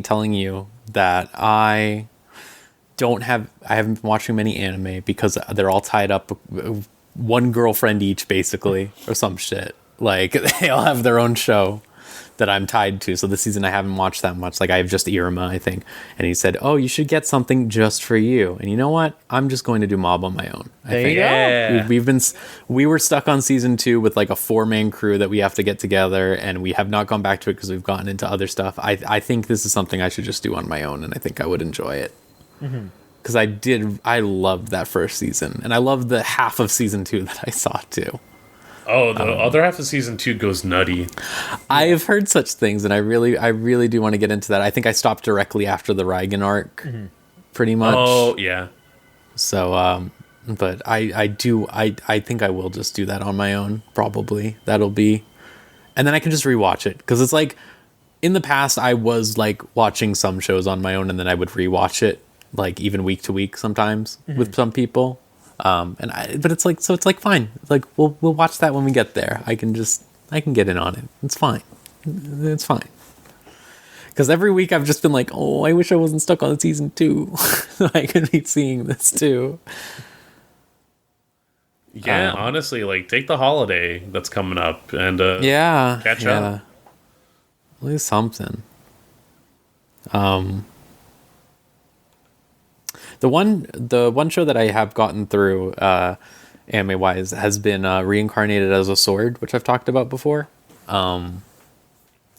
telling you that I haven't been watching many anime because they're all tied up, one girlfriend each, basically, or some shit. Like, they all have their own show that I'm tied to. So this season I haven't watched that much. Like, I have just Iruma, I think. And he said, "Oh, you should get something just for you." And you know what? I'm just going to do Mob on my own. There you go. We were stuck on season 2 with like a 4-man crew that we have to get together, and we have not gone back to it because we've gotten into other stuff. I think this is something I should just do on my own, and I think I would enjoy it. Because I loved that first season, and I loved the half of season 2 that I saw too. Oh, the other half of season 2 goes nutty. I've heard such things, and I really do want to get into that. I think I stopped directly after the Reigen arc, pretty much. Oh, yeah. So, but I think I will just do that on my own, probably. That'll be... And then I can just rewatch it, because it's like, in the past, I was like watching some shows on my own, and then I would rewatch it, like even week to week sometimes, with some people. But it's like, so it's like, fine. Like, we'll watch that when we get there. I can get in on it. It's fine. It's fine. Because every week I've just been like, oh, I wish I wasn't stuck on season 2. So I could be seeing this too. Yeah, honestly, like, take the holiday that's coming up and catch up. At least something. The one show that I have gotten through anime wise has been Reincarnated as a Sword, which I've talked about before, and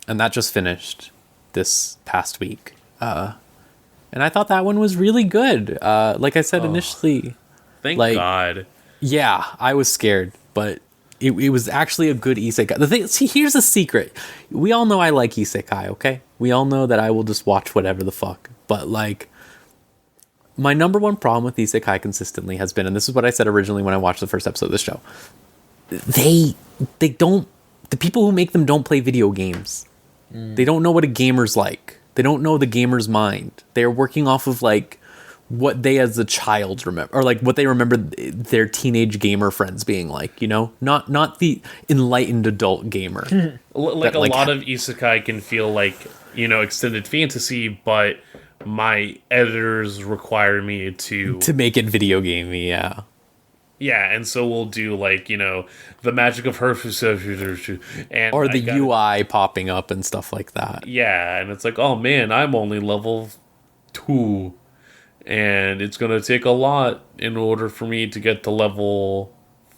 that just finished this past week, and I thought that one was really good. Like I said initially, thank God. Yeah, I was scared, but it was actually a good isekai. The thing, see, here's a secret. We all know I like isekai, okay? We all know that I will just watch whatever the fuck, but like, my number one problem with isekai consistently has been, and this is what I said originally when I watched the first episode of the show, the people who make them don't play video games. They don't know what a gamer's like. They don't know the gamer's mind. They're working off of like what they as a child remember, or like what they remember their teenage gamer friends being like, not the enlightened adult gamer. Like a lot of isekai can feel like, extended fantasy, but my editors require me to make it video gamey, yeah. Yeah, and so we'll do like, the magic of Herfu and or the UI popping up and stuff like that. Yeah, and it's like, oh man, I'm only level 2, and it's gonna take a lot in order for me to get to level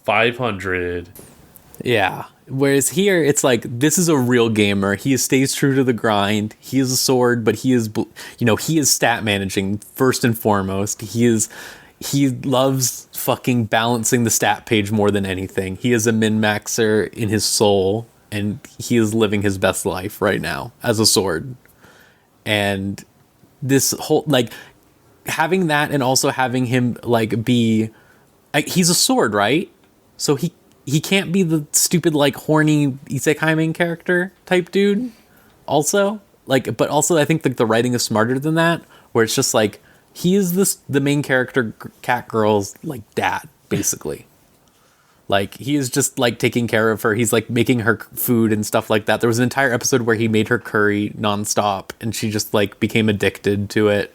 500. Yeah. Whereas here, it's like, this is a real gamer. He stays true to the grind. He is a sword, but he is, he is stat managing first and foremost. He loves fucking balancing the stat page more than anything. He is a min-maxer in his soul, and he is living his best life right now as a sword. And this whole, like, having that, and also having him, like, be... he's a sword, right? So he can't be the stupid, like, horny isekai main character type dude also. Like, but also I think the writing is smarter than that, where it's just like, he is the main character cat girl's, like, dad, basically. Like, he is just, like, taking care of her. He's, like, making her food and stuff like that. There was an entire episode where he made her curry nonstop, and she just, like, became addicted to it.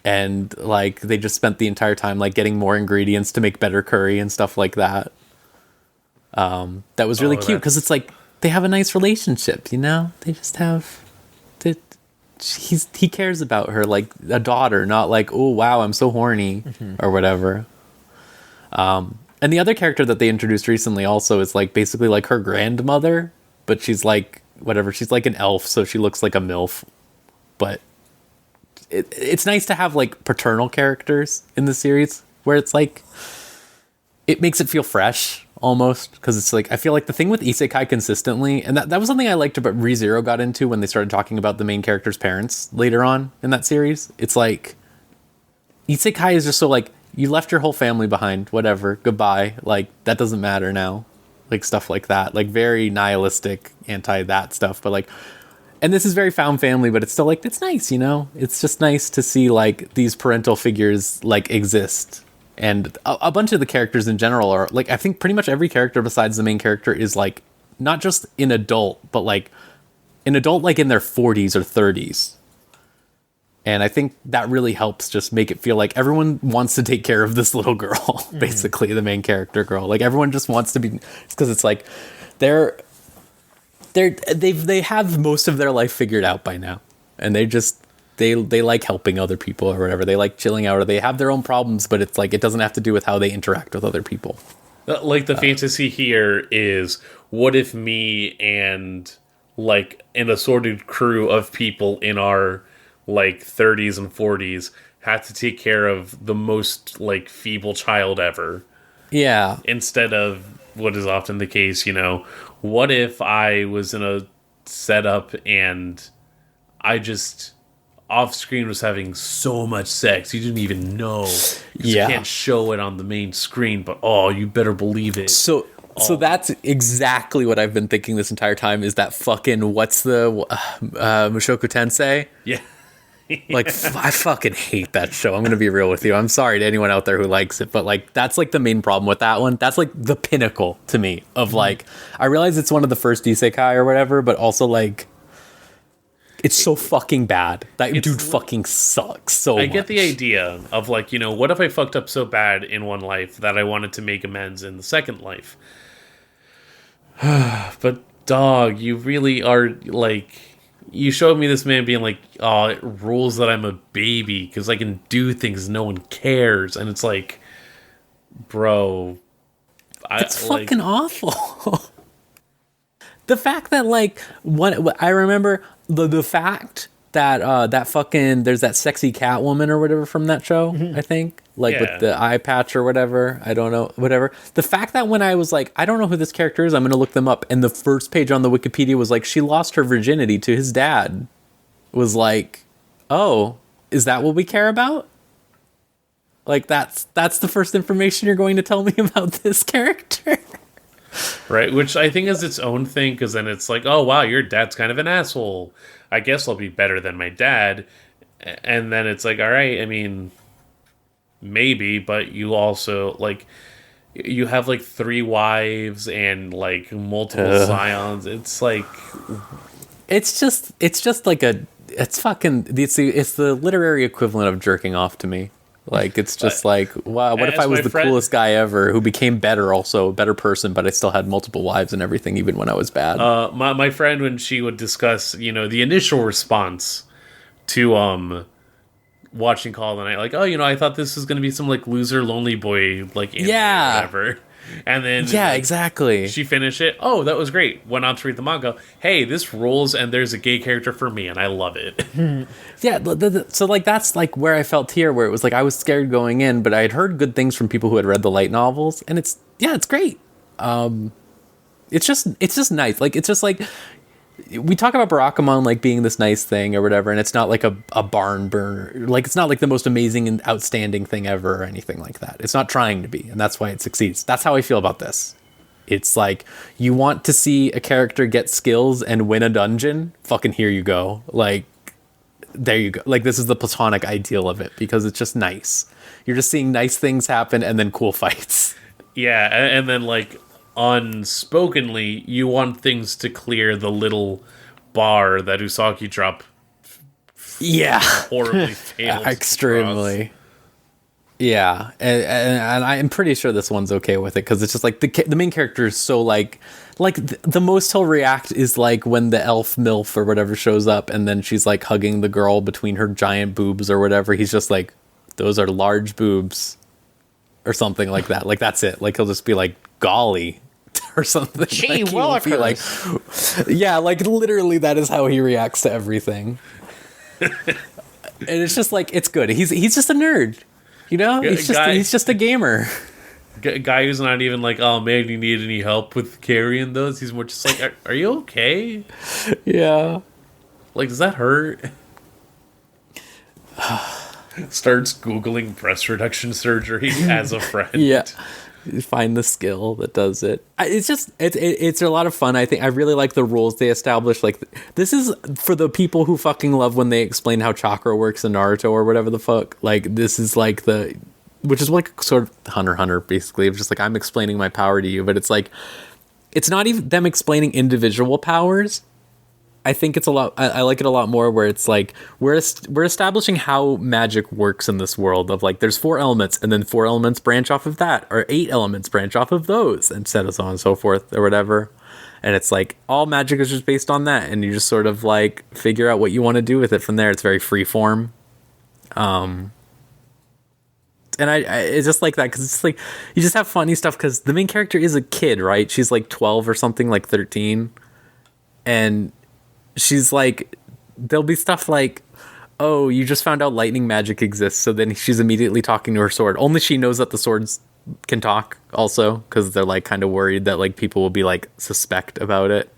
And, like, they just spent the entire time, like, getting more ingredients to make better curry and stuff like that. That was really cute, because it's like, they have a nice relationship, They just have... He cares about her like a daughter, not like, oh wow, I'm so horny, or whatever. And the other character that they introduced recently also is like basically like her grandmother, but she's like whatever. She's like an elf, so she looks like a MILF. But it's nice to have like paternal characters in the series where it's like it makes it feel fresh almost, because it's like I feel like the thing with isekai consistently, and that was something I liked about ReZero got into when they started talking about the main character's parents later on in that series. It's like isekai is just so like you left your whole family behind, whatever, goodbye, like that doesn't matter now, like stuff like that, like very nihilistic anti that stuff. But like, and this is very found family, but it's still like it's nice, you know, it's just nice to see like these parental figures like exist. And a bunch of the characters in general are like, I think pretty much every character besides the main character is like not just an adult, but like an adult like in their 40s or 30s. And I think that really helps just make it feel like everyone wants to take care of this little girl, basically the main character girl. Like everyone just wants to be, it's because it's like they have most of their life figured out by now, and they just they like helping other people or whatever. They like chilling out, or they have their own problems, but it's like it doesn't have to do with how they interact with other people. Like the fantasy here is, what if me and like an assorted crew of people in our like 30s and 40s had to take care of the most like feeble child ever. Yeah. Instead of what is often the case, you know, what if I was in a setup and I just off screen was having so much sex you didn't even know. You can't show it on the main screen, but oh, you better believe it. So that's exactly what I've been thinking this entire time, is that fucking what's the Mushoku Tensei? Yeah. Like I fucking hate that show. I'm gonna be real with you. I'm sorry to anyone out there who likes it, but like that's like the main problem with that one. That's like the pinnacle to me of like, I realize it's one of the first isekai or whatever, but also like it's so fucking bad. That dude fucking sucks so much. I get the idea of like, you know, what if I fucked up so bad in one life that I wanted to make amends in the second life? But dog, you really are like, you showed me this man being like, oh, it rules that I'm a baby because I can do things no one cares. And it's like, bro, it's fucking awful. The fact that like I remember the fact that that fucking there's that sexy Catwoman or whatever from that show, I think, like with the eye patch or whatever, I don't know, whatever. The fact that when I was like, I don't know who this character is, I'm gonna look them up, and the first page on the Wikipedia was like, she lost her virginity to his dad, was like, oh, is that what we care about? Like that's the first information you're going to tell me about this character. Right, which I think is its own thing, because then it's like, oh wow, your dad's kind of an asshole, I guess I'll be better than my dad. And then it's like, all right, I mean, maybe, but you also like, you have like 3 wives and like multiple scions. It's like, it's just like it's the literary equivalent of jerking off to me. Like, it's just like, wow, what if I was the coolest guy ever who became better, also a better person, but I still had multiple wives and everything, even when I was bad. My friend, when she would discuss, you know, the initial response to watching Call of the Night, like, oh, you know, I thought this was going to be some like loser lonely boy like anime or whatever. And then exactly. She finished it. Oh, that was great. Went on to read the manga. Hey, this rules, and there's a gay character for me, and I love it. So like that's like where I felt here, where it was like I was scared going in, but I had heard good things from people who had read the light novels, and it's great. It's just nice. Like it's just like we talk about Barakamon like being this nice thing or whatever, and it's not like a barn burner. Like it's not like the most amazing and outstanding thing ever or anything like that. It's not trying to be, and that's why it succeeds. That's how I feel about this. It's like, you want to see a character get skills and win a dungeon? Fucking here you go. Like, there you go. Like, this is the platonic ideal of it, because it's just nice. You're just seeing nice things happen and then cool fights. Yeah, and then like, unspokenly, you want things to clear the little bar that Usagi dropped. Horribly failed. Extremely. Yeah, and I'm pretty sure this one's okay with it, because it's just like the main character is so like the most he'll react is like when the elf MILF or whatever shows up, and then she's like hugging the girl between her giant boobs or whatever. He's just like, those are large boobs, or something like that. Like that's it. Like he'll just be like, golly, or something. Gee, like, he will be like, yeah, like literally that is how he reacts to everything. And it's just like, it's good. He's just a nerd, you know. He's just a gamer. Guy who's not even like, oh man, you need any help with carrying those? He's more just like, are you okay? Yeah. Like, does that hurt? Starts Googling breast reduction surgery as a friend. Yeah. You find the skill that does it. It's a lot of fun. I think I really like the rules they establish. Like, this is for the people who fucking love when they explain how chakra works in Naruto or whatever the fuck. Like, this is like which is like sort of Hunter x Hunter, basically. It's just like, I'm explaining my power to you, but it's like, it's not even them explaining individual powers. I think it's a lot. I like it a lot more where it's like we're establishing how magic works in this world of like there's 4 elements and then 4 elements branch off of that, or 8 elements branch off of those, and so on and so forth or whatever. And it's like all magic is just based on that, and you just sort of like figure out what you want to do with it from there. It's very free form. And I it's just like that because it's like you just have funny stuff because the main character is a kid, right? She's like 12 or something, like 13, and she's like, there'll be stuff like, oh, you just found out lightning magic exists. So then she's immediately talking to her sword. Only she knows that the swords can talk also, because they're like kind of worried that like people will be like suspect about it.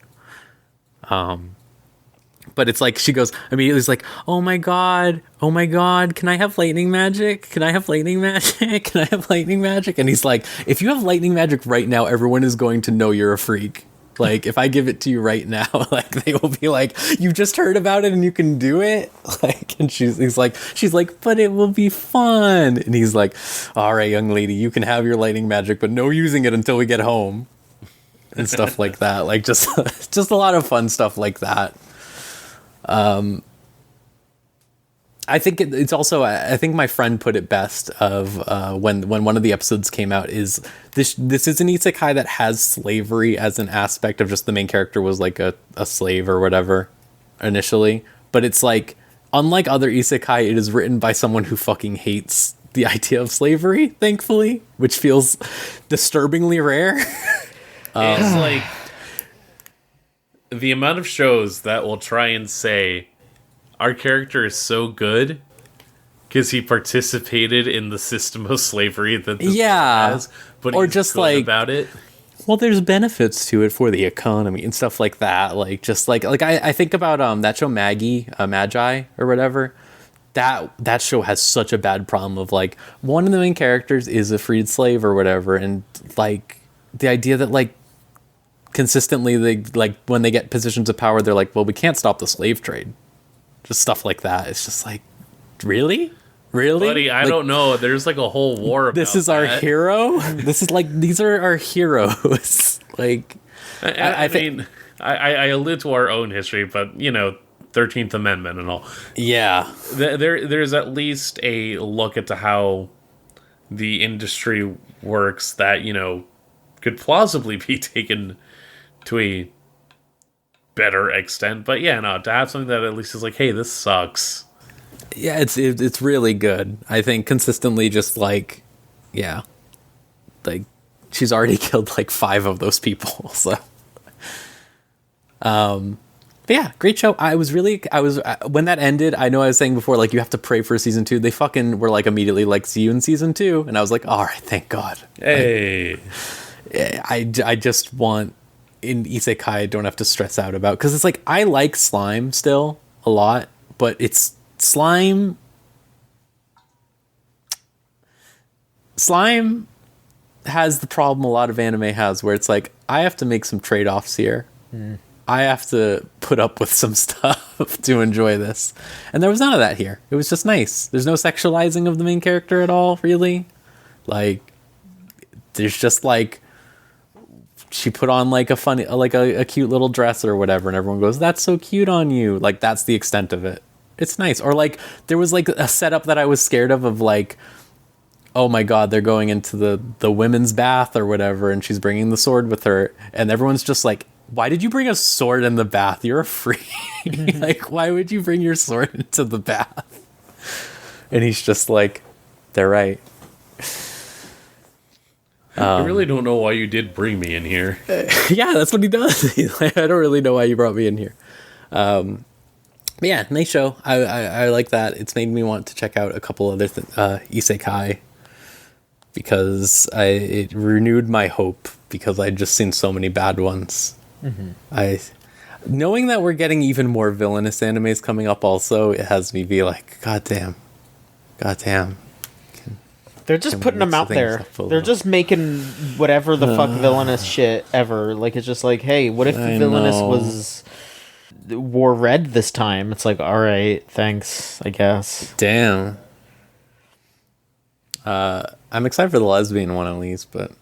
But it's like she goes immediately, is like, oh my god, can I have lightning magic? Can I have lightning magic? Can I have lightning magic? And he's like, if you have lightning magic right now, everyone is going to know you're a freak. Like, if I give it to you right now, like, they will be like, you just heard about it and you can do it? Like, and she's like, but it will be fun. And he's like, all right, young lady, you can have your lightning magic, but no using it until we get home. And stuff like that. Like, just a lot of fun stuff like that. I think it's also, I think my friend put it best of when one of the episodes came out is this is an isekai that has slavery as an aspect of just the main character was like a slave or whatever initially. But it's like, unlike other isekai, it is written by someone who fucking hates the idea of slavery, thankfully, which feels disturbingly rare. It's like the amount of shows that will try and say, our character is so good because he participated in the system of slavery that this has, but or he's just good like about it. Well, there's benefits to it for the economy and stuff like that. Like, just like I think about that show Maggie, Magi or whatever. That show has such a bad problem of like one of the main characters is a freed slave or whatever, and like the idea that like consistently they like when they get positions of power, they're like, well, we can't stop the slave trade. Just stuff like that. It's just like, really? Buddy, I don't know. There's like a whole war about this is that. Our hero? This is like, these are our heroes. Like, I mean, I allude to our own history, but, you know, 13th Amendment and all. Yeah. There's at least a look at how the industry works that, you know, could plausibly be taken to a better extent. But yeah, no, to have something that at least is like, hey, this sucks. Yeah, it's really good. I think consistently just like, yeah, like she's already killed like 5 of those people. So, but yeah, great show. I was when that ended, I know I was saying before, like you have to pray for season 2. They fucking were like immediately like, see you in season 2. And I was like, all right, thank God. Hey, like, I just want in isekai, I don't have to stress out about, because it's like, I like slime still a lot, but it's slime has the problem a lot of anime has, where it's like, I have to make some trade-offs here. I have to put up with some stuff to enjoy this, and there was none of that here. It was just nice. There's no sexualizing of the main character at all, really. Like, there's just like, she put on like a funny, like a cute little dress or whatever, and everyone goes, that's so cute on you. Like, that's the extent of it. It's nice. Or like, there was like a setup that I was scared of like, oh my God, they're going into the women's bath or whatever, and she's bringing the sword with her, and everyone's just like, why did you bring a sword in the bath? You're a freak. Like, why would you bring your sword into the bath? And he's just like, they're right. I really don't know why you did bring me in here. Yeah, that's what he does. He's like, I don't really know why you brought me in here. But yeah, nice show. I like that. It's made me want to check out a couple other isekai because it renewed my hope because I'd just seen so many bad ones. Knowing that we're getting even more villainous animes coming up also, it has me be like, God damn. They're just putting them out there. They're just making whatever the fuck villainous shit ever. Like, it's just like, hey, what if the villainous wore red this time? It's like, all right, thanks, I guess. Damn. I'm excited for the lesbian one at least, but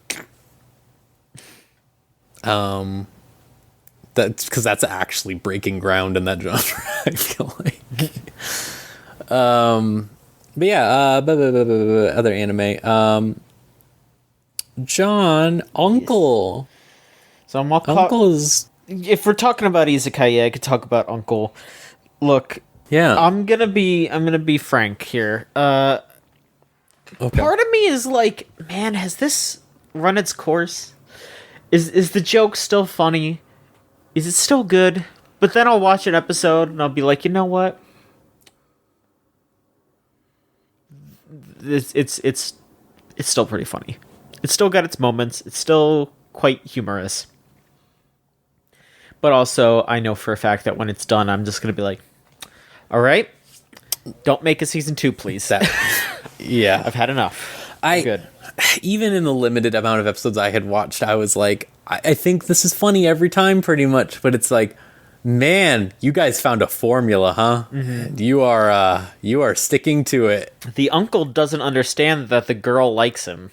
that's because that's actually breaking ground in that genre. I feel like. But yeah, other anime. John, Uncle. So Uncle's. If we're talking about isekai, yeah, I could talk about Uncle. Look, Yeah, I'm gonna be frank here. Okay. Part of me is like, man, has this run its course? Is the joke still funny? Is it still good? But then I'll watch an episode and I'll be like, you know what? It's still pretty funny. It's still got its moments. It's still quite humorous. But also, I know for a fact that when it's done, I'm just gonna be like, all right, don't make a season 2, please. Yeah, I've had enough. Good. Even in the limited amount of episodes I had watched, I was like, I think this is funny every time pretty much, but it's like, man, you guys found a formula, huh? Mm-hmm. You are sticking to it. The uncle doesn't understand that the girl likes him.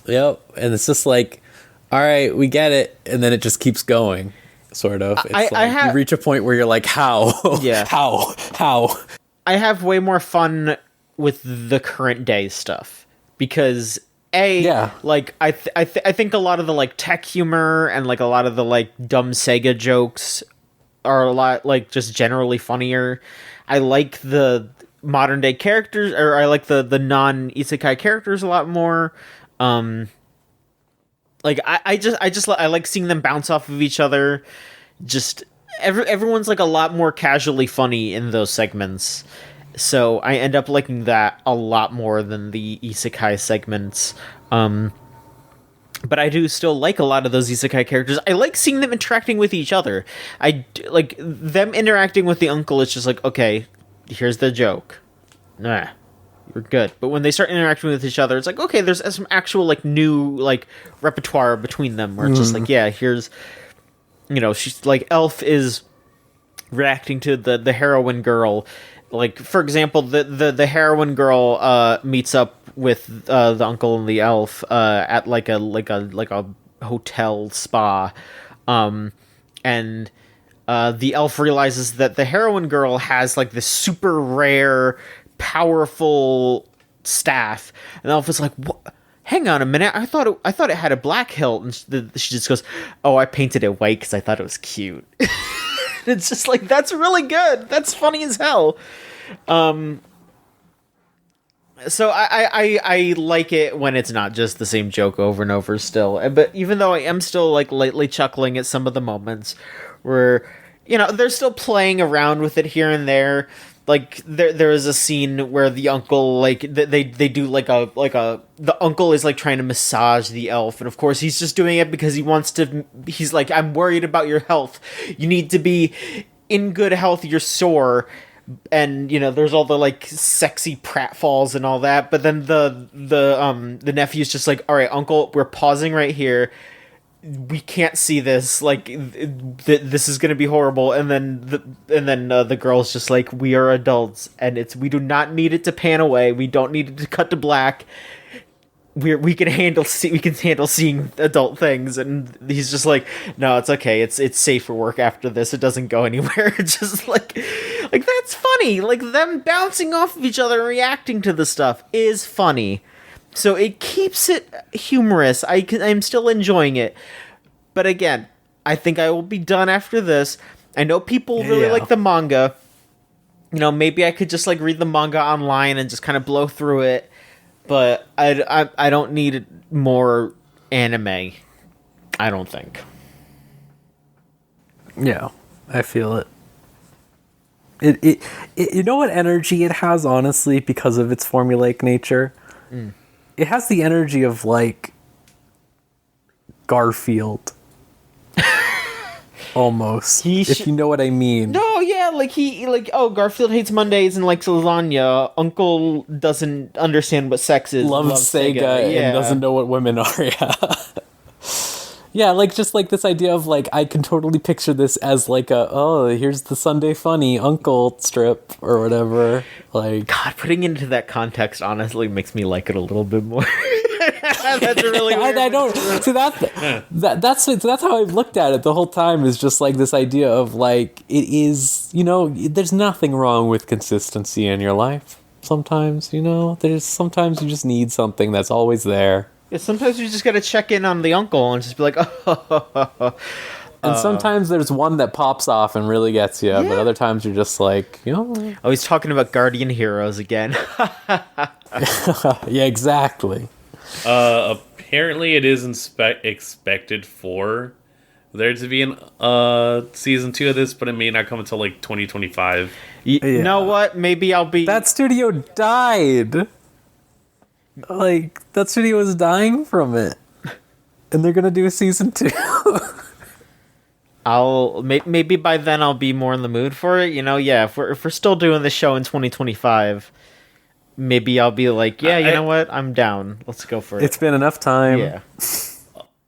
Yep, and it's just like, all right, we get it, and then it just keeps going, sort of. It's you reach a point where you're like, how? Yeah. How? I have way more fun with the current day stuff because like I think a lot of the like tech humor and like a lot of the like dumb Sega jokes are a lot like just generally funnier. I like the modern day characters, or I like the non isekai characters a lot more. Like I like seeing them bounce off of each other. Just everyone's like a lot more casually funny in those segments. So I end up liking that a lot more than the isekai segments. But I do still like a lot of those isekai characters. I like seeing them interacting with each other. I like them interacting with the uncle. It's just like, okay, here's the joke. Nah, you're good. But when they start interacting with each other, it's like, okay, there's some actual like new like repertoire between them where it's just like, yeah, here's, she's like, Elf is reacting to the heroine girl. Like, for example, the heroine girl meets up with the uncle and the elf at like a hotel spa, and the elf realizes that the heroine girl has like this super rare, powerful staff, and the elf is like, "What? Hang on a minute! I thought it had a black hilt," and she just goes, "Oh, I painted it white because I thought it was cute." It's just like, that's really good. That's funny as hell. So I like it when it's not just the same joke over and over still. But even though I am still like lightly chuckling at some of the moments where, they're still playing around with it here and there. Like there is a scene where the uncle like they do the uncle is like trying to massage the elf, and of course he's just doing it because he's like, I'm worried about your health. You need to be in good health. You're sore. And there's all the like sexy pratfalls and all that, but then the nephew's just like, all right, uncle, we're pausing right here. We can't see this. Like, this is gonna be horrible. And then the girl's just like, we are adults, and we do not need it to pan away. We don't need it to cut to black. We can handle seeing adult things. And he's just like, no, it's okay. It's safe for work after this. It doesn't go anywhere. It's just like that's funny. Like, them bouncing off of each other and reacting to the stuff is funny. So it keeps it humorous. I'm still enjoying it. But again, I think I will be done after this. I know people really like the manga. Maybe I could just like read the manga online and just kind of blow through it. But I don't need more anime. I don't think. Yeah, I feel it. It you know what energy it has, honestly, because of its formulaic nature? It has the energy of, like, Garfield. Almost. If you know what I mean. No, yeah, Garfield hates Mondays and likes lasagna. Uncle doesn't understand what sex is. Loves Sega and doesn't know what women are, yeah. Yeah, like, just, like, this idea of, like, I can totally picture this as, like, here's the Sunday Funny Uncle strip, or whatever. Like, God, putting it into that context, honestly, makes me like it a little bit more. That's really weird. I don't... See, that's how I've looked at it the whole time, is just, like, this idea of, like, it is, you know, there's nothing wrong with consistency in your life. Sometimes, you know, sometimes you just need something that's always there. Yeah, sometimes you just gotta check in on the uncle and just be like, And sometimes there's one that pops off and really gets you, but other times you're just like, you know... Oh, he's talking about Guardian Heroes again. Yeah, exactly. Apparently it is expected for there to be an season 2 of this, but it may not come until, like, 2025. You know what? Maybe I'll be... That studio died. Like, that studio is dying from it. And they're gonna do a season 2. Maybe by then I'll be more in the mood for it. You know, yeah, if we're still doing the show in 2025, maybe I'll be like, yeah, you know what? I'm down. Let's go for it. It's been enough time. Yeah.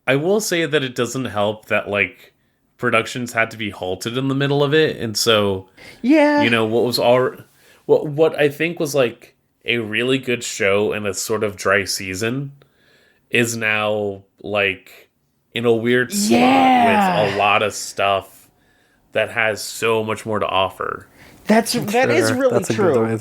I will say that it doesn't help that, like, productions had to be halted in the middle of it, and so, yeah, you know, what I think was, like, a really good show in a sort of dry season is now, like, in a weird spot with a lot of stuff that has so much more to offer. That is really true.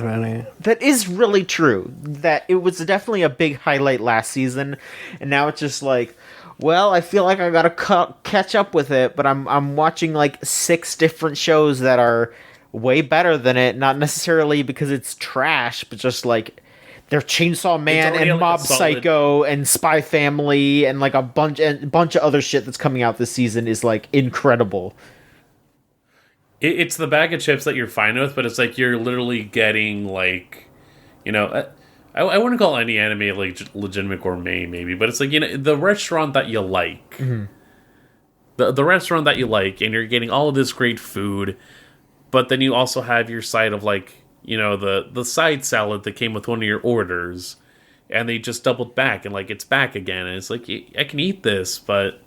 That is really true. That it was definitely a big highlight last season, and now it's just like, well, I feel like I gotta catch up with it, but I'm watching, like, 6 different shows that are way better than it, not necessarily because it's trash, but just, like, they're Chainsaw Man and Mob Psycho and Spy Family and, like, a bunch of other shit that's coming out this season is, like, incredible. It's the bag of chips that you're fine with, but it's like you're literally getting, like, you know, I wouldn't call any anime, like, legitimate gourmet, maybe, but it's like, you know, the restaurant that you like. Mm-hmm. The restaurant that you like, and you're getting all of this great food, but then you also have your side of, like, you know, the side salad that came with one of your orders, and they just doubled back, and, like, it's back again, and it's like, I can eat this, but,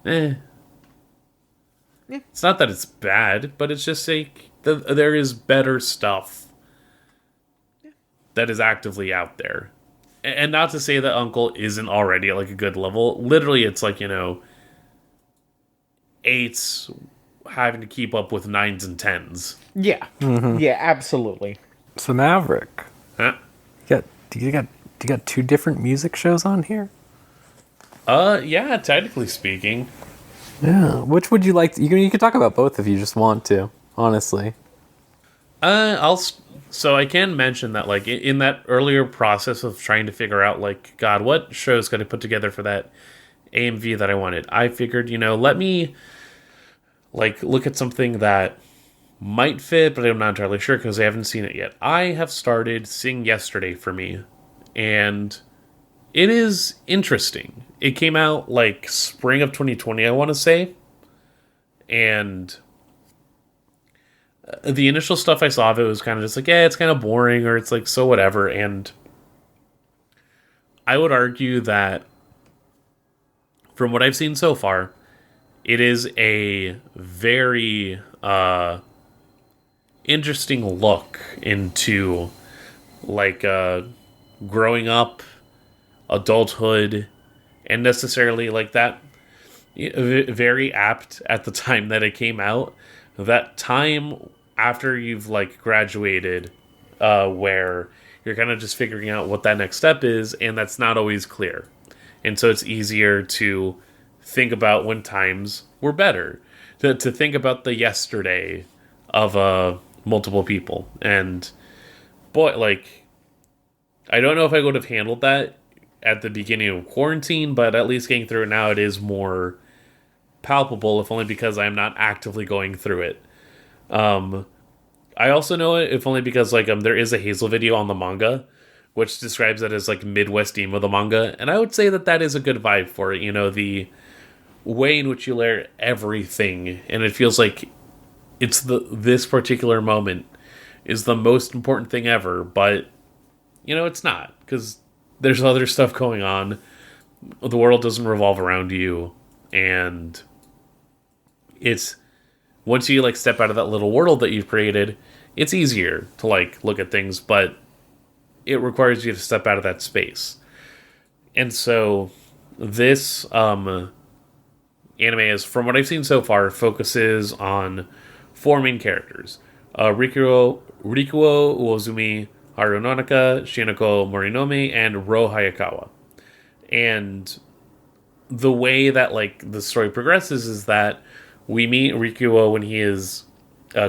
Yeah. It's not that it's bad, but it's just, like, there is better stuff that is actively out there. And not to say that Uncle isn't already at, like, a good level. Literally, it's like, you know, 8s having to keep up with 9s and 10s. Yeah. Mm-hmm. Yeah, absolutely. So Maverick. Huh? You got 2 different music shows on here? Yeah, technically speaking. Yeah. Which would you like you can talk about both if you just want to, honestly. So I can mention that, like, in that earlier process of trying to figure out, like, God, what shows could I put together for that AMV that I wanted? I figured, you know, let me, like, look at something that might fit, but I'm not entirely sure because I haven't seen it yet. I have started Sing Yesterday for me, and it is interesting. It came out, like, spring of 2020, I want to say, and the initial stuff I saw of it was kind of just like, yeah, it's kind of boring, or it's like, so whatever, and I would argue that from what I've seen so far, it is a very interesting look into, like, growing up, adulthood, and necessarily, like, that very apt at the time that it came out. That time after you've, like, graduated, where you're kind of just figuring out what that next step is, and that's not always clear. And so it's easier to think about when times were better, to think about the yesterday of multiple people. And boy, like, I don't know if I would have handled that at the beginning of quarantine, but at least getting through it now, it is more palpable, if only because I'm not actively going through it. I also know it, if only because like there is a Hazel video on the manga, which describes it as like Midwest emo the manga, and I would say that is a good vibe for it. You know, the way in which you layer everything, and it feels like it's this particular moment is the most important thing ever, but you know it's not, because there's other stuff going on. The world doesn't revolve around you, and it's once you like step out of that little world that you've created, it's easier to like look at things, but it requires you to step out of that space. And so this anime is, from what I've seen so far, focuses on four main characters: Rikuo Uozumi, Haru Nonaka, Shinako Morinome, and Ro Hayakawa. And the way that like the story progresses is that we meet Rikuo when he is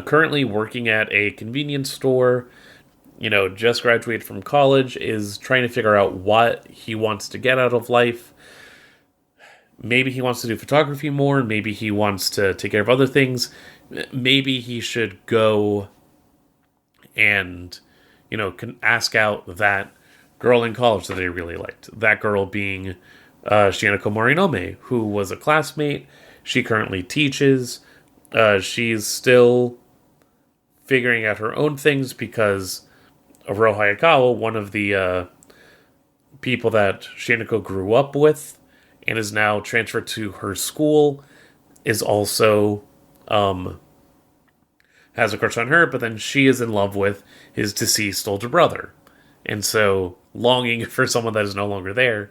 currently working at a convenience store, you know, just graduated from college, is trying to figure out what he wants to get out of life. Maybe he wants to do photography more, maybe he wants to take care of other things, maybe he should go and, you know, can ask out that girl in college that he really liked. That girl being Shinako Morinome, who was a classmate. She currently teaches. She's still figuring out her own things because of Ro Hayakawa, one of the people that Shinako grew up with and is now transferred to her school, is also has a crush on her, but then she is in love with his deceased older brother. And so longing for someone that is no longer there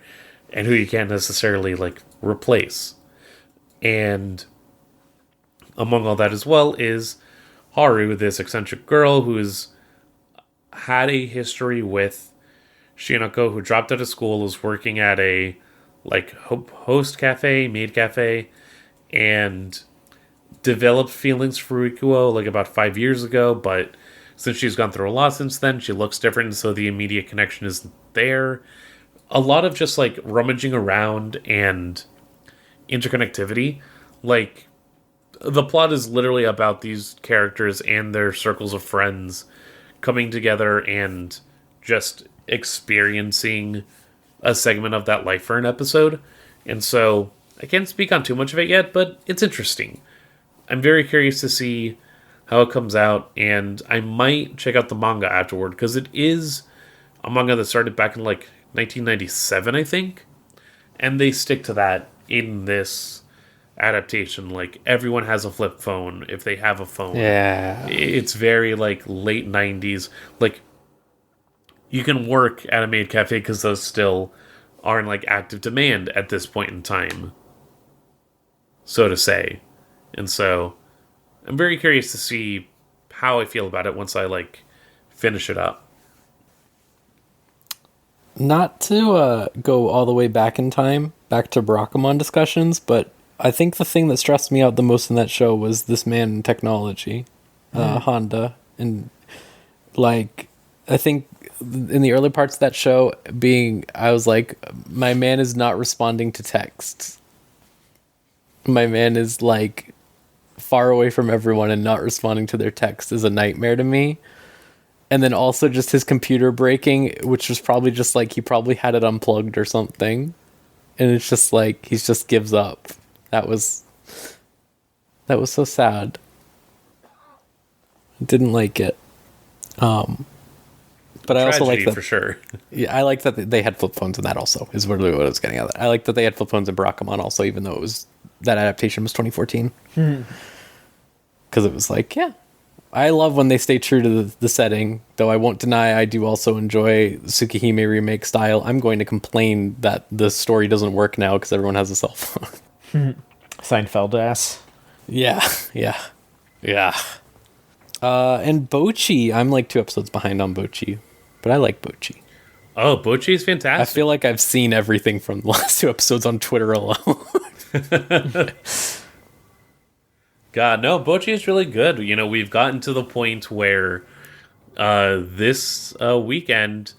and who you can't necessarily like replace. And among all that as well is Haru, this eccentric girl who's had a history with Shinako, who dropped out of school, is working at a like host cafe, maid cafe, and developed feelings for Rikuo like about 5 years ago, but since she's gone through a lot since then, she looks different, so the immediate connection isn't there. A lot of just like rummaging around and interconnectivity. Like, the plot is literally about these characters and their circles of friends coming together and just experiencing a segment of that life for an episode. And so I can't speak on too much of it yet, but it's interesting. I'm very curious to see how it comes out, and I might check out the manga afterward, because it is a manga that started back in like 1997, I think, and they stick to that in this adaptation. Like, everyone has a flip phone if they have a phone. Yeah, it's very like late 90s. Like, you can work at a maid cafe because those still are in like active demand at this point in time, so to say. And so I'm very curious to see how I feel about it once I like finish it up. Not to go all the way back in time, back to Barakamon discussions, but I think the thing that stressed me out the most in that show was this man in technology, Honda. And like, I think in the early parts of that show, I was like, my man is not responding to texts. My man is like far away from everyone and not responding to their text is a nightmare to me. And then also just his computer breaking, which was probably just like he probably had it unplugged or something. And it's just like he just gives up. That was so sad. I didn't like it. But I also like that for sure. Yeah, I like that they had flip phones in that also, is really what I was getting at. I like that they had flip phones in Barakamon also, even though that adaptation was 2014. Because it was like, yeah. I love when they stay true to the setting, though I won't deny I do also enjoy Tsukihime remake style. I'm going to complain that the story doesn't work now because everyone has a cell phone. Seinfeld ass. Yeah. And Bocchi, I'm like 2 episodes behind on Bocchi, but I like Bocchi. Oh, Bocchi is fantastic. I feel like I've seen everything from the last 2 episodes on Twitter alone. God, no, Bocchi is really good. You know, we've gotten to the point where this weekend,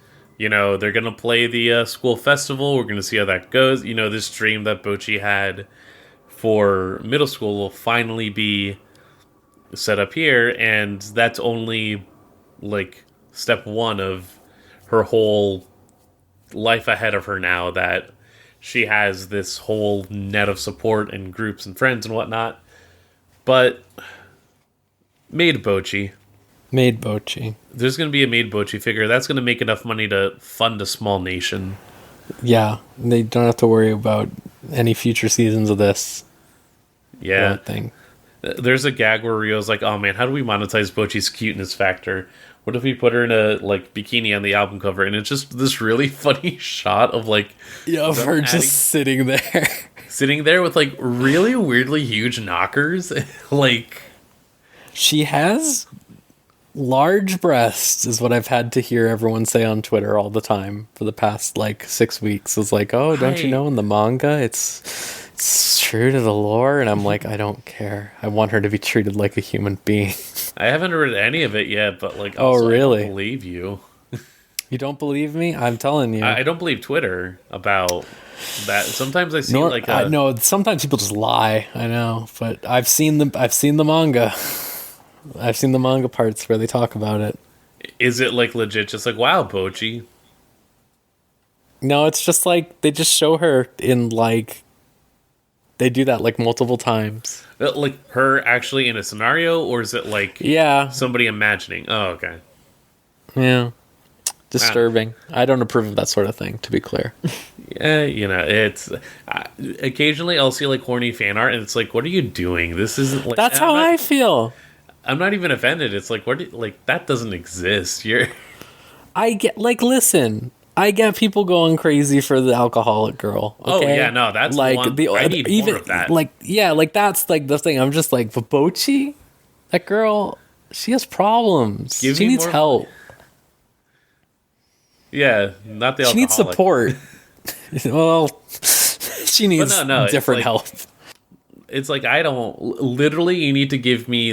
they're gonna play the school festival. We're gonna see how that goes. This dream that Bocchi had for middle school will finally be set up here, and that's only like step one of her whole life ahead of her now, that she has this whole net of support and groups and friends and whatnot. But Maid Bocchi. There's going to be a Maid Bocchi figure. That's going to make enough money to fund a small nation. Yeah, they don't have to worry about any future seasons of this. Yeah. Thing. There's a gag where Rio's like, oh man, how do we monetize Bocchi's cuteness factor? What if we put her in a bikini on the album cover, and it's just this really funny shot of of her just sitting there with really weirdly huge knockers. She has large breasts, is what I've had to hear everyone say on Twitter all the time for the past 6 weeks. It's oh, don't you know, in the manga it's true to the lore, and I'm I don't care. I want her to be treated like a human being. I haven't read any of it yet, but oh really? I don't believe you. You don't believe me? I'm telling you. I don't believe Twitter about that. Sometimes I see no, sometimes people just lie. I know, but I've seen the manga. I've seen the manga parts where they talk about it. Is it legit just wow, Bocchi? No, it's just they just show her in they do that multiple times. Her actually in a scenario, or is it somebody imagining? Oh, okay. Yeah. Disturbing. I don't approve of that sort of thing, to be clear. Yeah, it's occasionally I'll see horny fan art, and it's what are you doing? This isn't That's how I feel. I'm not even offended. It's that doesn't exist. I get listen. I get people going crazy for the alcoholic girl. Okay? Oh yeah, no, that's one. I need more of that. That's the thing. I'm just but Bocchi, that girl, she has problems. She needs help. Yeah, not the alcoholic. She needs support. Well, she needs different help. It's I don't... Literally, you need to give me,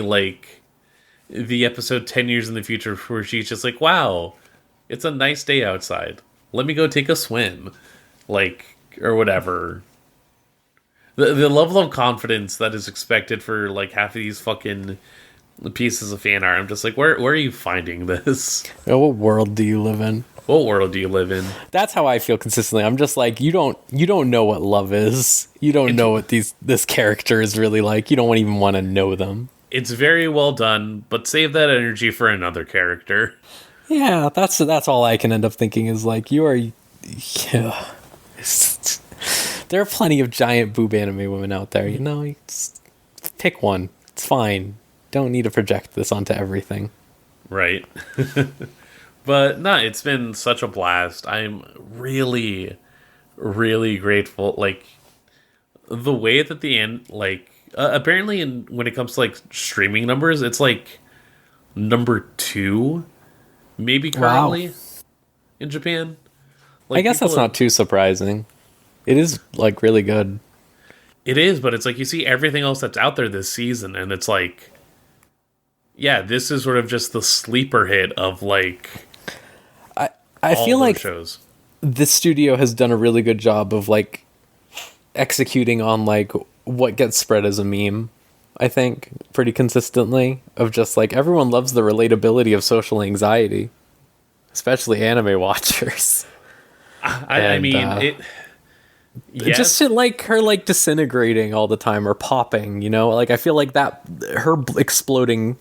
the episode 10 years in the future where she's just wow, it's a nice day outside. Let me go take a swim. Or whatever. The level of confidence that is expected for, half of these fucking pieces of fan art, I'm just where are you finding this? What world do you live in? What world do you live in? That's how I feel consistently. I'm just you don't know what love is. You don't know what this character is really like. You don't even want to know them. It's very well done, but save that energy for another character. Yeah, that's all I can end up thinking is you are. Yeah, there are plenty of giant boob anime women out there. Just pick one. It's fine. Don't need to project this onto everything. Right. But no, it's been such a blast. I'm really, really grateful. The way that the end, apparently when it comes to streaming numbers, it's number 2, maybe currently in Japan. I guess that's not too surprising. It is really good. It is, but it's you see everything else that's out there this season, and it's yeah, this is sort of just the sleeper hit of I feel shows. This studio has done a really good job of executing on what gets spread as a meme. I think pretty consistently of just everyone loves the relatability of social anxiety, especially anime watchers. I mean, it. Yes. Just shit her disintegrating all the time or popping. I feel that her exploding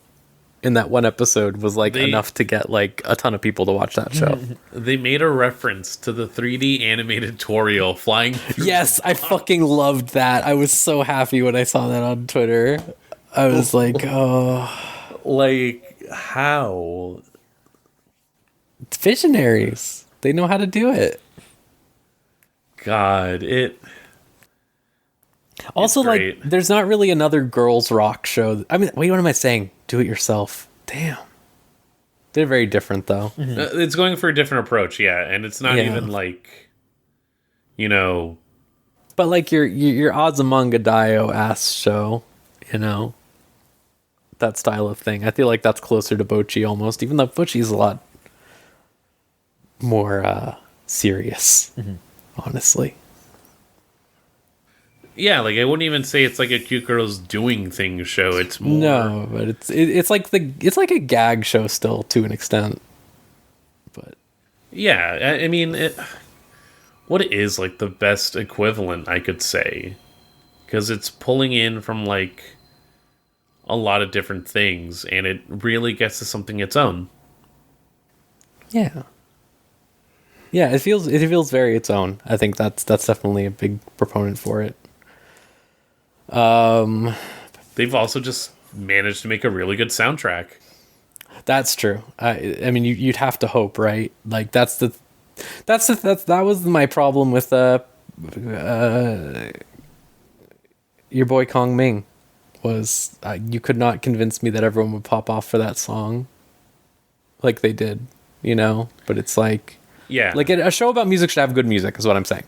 in that one episode was enough to get a ton of people to watch that show. They made a reference to the 3D animated Toriel flying through. Yes, I fucking loved that. I was so happy when I saw that on Twitter. I was oh. How? It's visionaries. They know how to do it. God, it... Also, there's not really another girls' rock show. I mean, wait, what am I saying? Do it yourself. Damn. They're very different, though. Mm-hmm. It's going for a different approach, yeah. And it's not even But your Azumanga Daioh ass show, that style of thing. I feel that's closer to Bocchi almost, even though Bocchi's a lot more serious, honestly. Yeah, like I wouldn't even say it's like a cute girls doing things show. It's more No, but it's like a gag show still to an extent. But yeah, I mean, what is like the best equivalent I could say? Because it's pulling in from like a lot of different things, and it really gets to something its own. yeah, it feels very its own. I think that's definitely a big proponent for it. They've also just managed to make a really good soundtrack. That's true. I mean, you'd have to hope, right? Like that was my problem with your boy Kong Ming. Was you could not convince me that everyone would pop off for that song, like they did, But it's like, Yeah, like a show about music should have good music, is what I'm saying.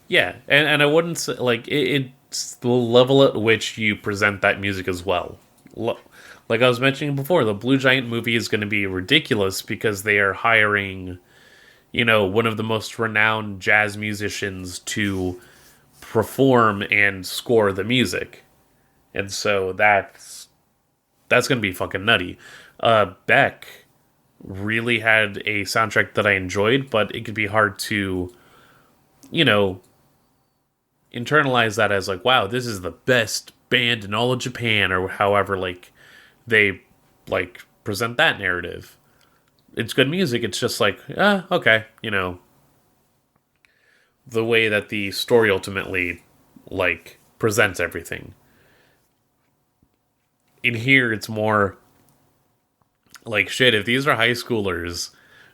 yeah, and I wouldn't say like it's the level at which you present that music as well. Like I was mentioning before, the Blue Giant movie is going to be ridiculous because they are hiring, one of the most renowned jazz musicians to perform and score the music. And so that's going to be fucking nutty. Beck really had a soundtrack that I enjoyed, but it could be hard to, internalize that as like, wow, this is the best band in all of Japan, or however like they like present that narrative. It's good music. It's just like, okay, the way that the story ultimately like presents everything. In here, it's more like, shit, if these are high schoolers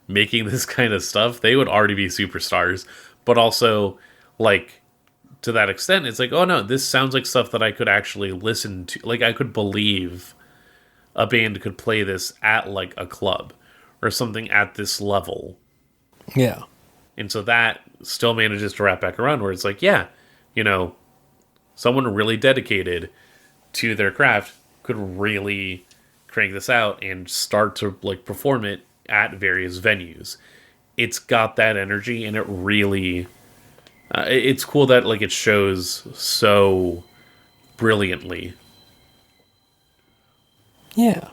making this kind of stuff, they would already be superstars. But also, like, to that extent, it's like, oh no, this sounds like stuff that I could actually listen to. Like, I could believe a band could play this at, like, a club or something at this level. Yeah. And so that still manages to wrap back around where it's like, yeah, someone really dedicated to their craft could really crank this out and start to like perform it at various venues. It's got that energy, and it really it's cool that like it shows so brilliantly. Yeah.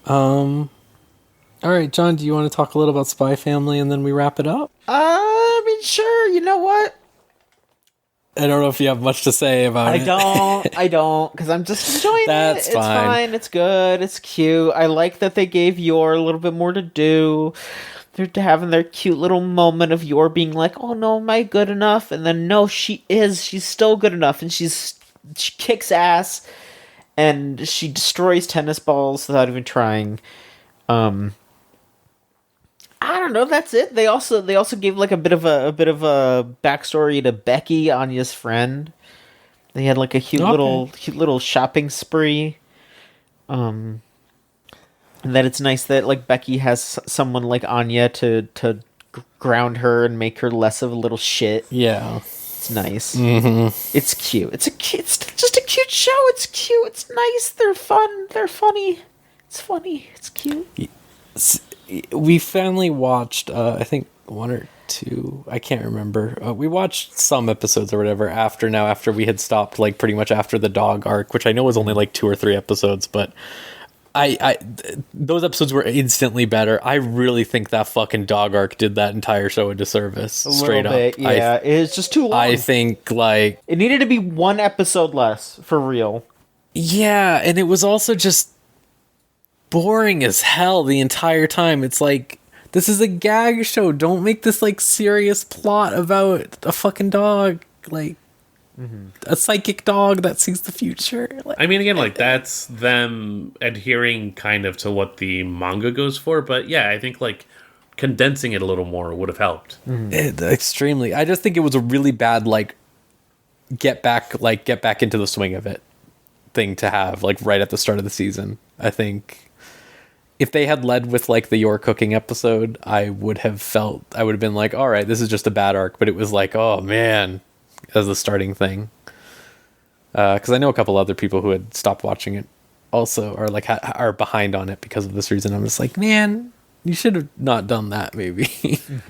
All right, John, do you want to talk a little about Spy Family and then we wrap it up? I mean, sure. You know what? I don't know if you have much to say about it. I don't, because I'm just enjoying That's it. It's fine. It's good. It's cute. I like that they gave Yor a little bit more to do. They're having their cute little moment of Yor being like, oh no, am I good enough? And then no, she is. She's still good enough, and she kicks ass, and she destroys tennis balls without even trying. I don't know. That's it. They also gave like a bit of a backstory to Becky, Anya's friend. They had like a cute little shopping spree. And that it's nice that like Becky has someone like Anya to ground her and make her less of a little shit. Yeah, it's nice. Mm-hmm. It's cute. It's just a cute show. It's cute. It's nice. They're fun. They're funny. It's funny. It's cute. We finally watched, I think, one or two. I can't remember. We watched some episodes or whatever after we had stopped, like pretty much after the dog arc, which I know was only like 2 or 3 episodes, but those episodes were instantly better. I really think that fucking dog arc did that entire show a disservice. Straight up. Yeah, it's just too long. I think like it needed to be 1 episode less for real. Yeah, and it was also just boring as hell the entire time. It's like, this is a gag show. Don't make this like serious plot about a fucking dog, like a psychic dog that sees the future. Like, I mean, again, like that's them adhering kind of to what the manga goes for, but yeah, I think like condensing it a little more would have helped. Extremely. I just think it was a really bad like get back into the swing of it thing to have like right at the start of the season. I think if they had led with like the Your Cooking episode, I would have been like, all right, this is just a bad arc. But it was like, oh man, as the starting thing. Because I know a couple other people who had stopped watching it also are like are behind on it because of this reason. I'm just like, man, you should have not done that. Maybe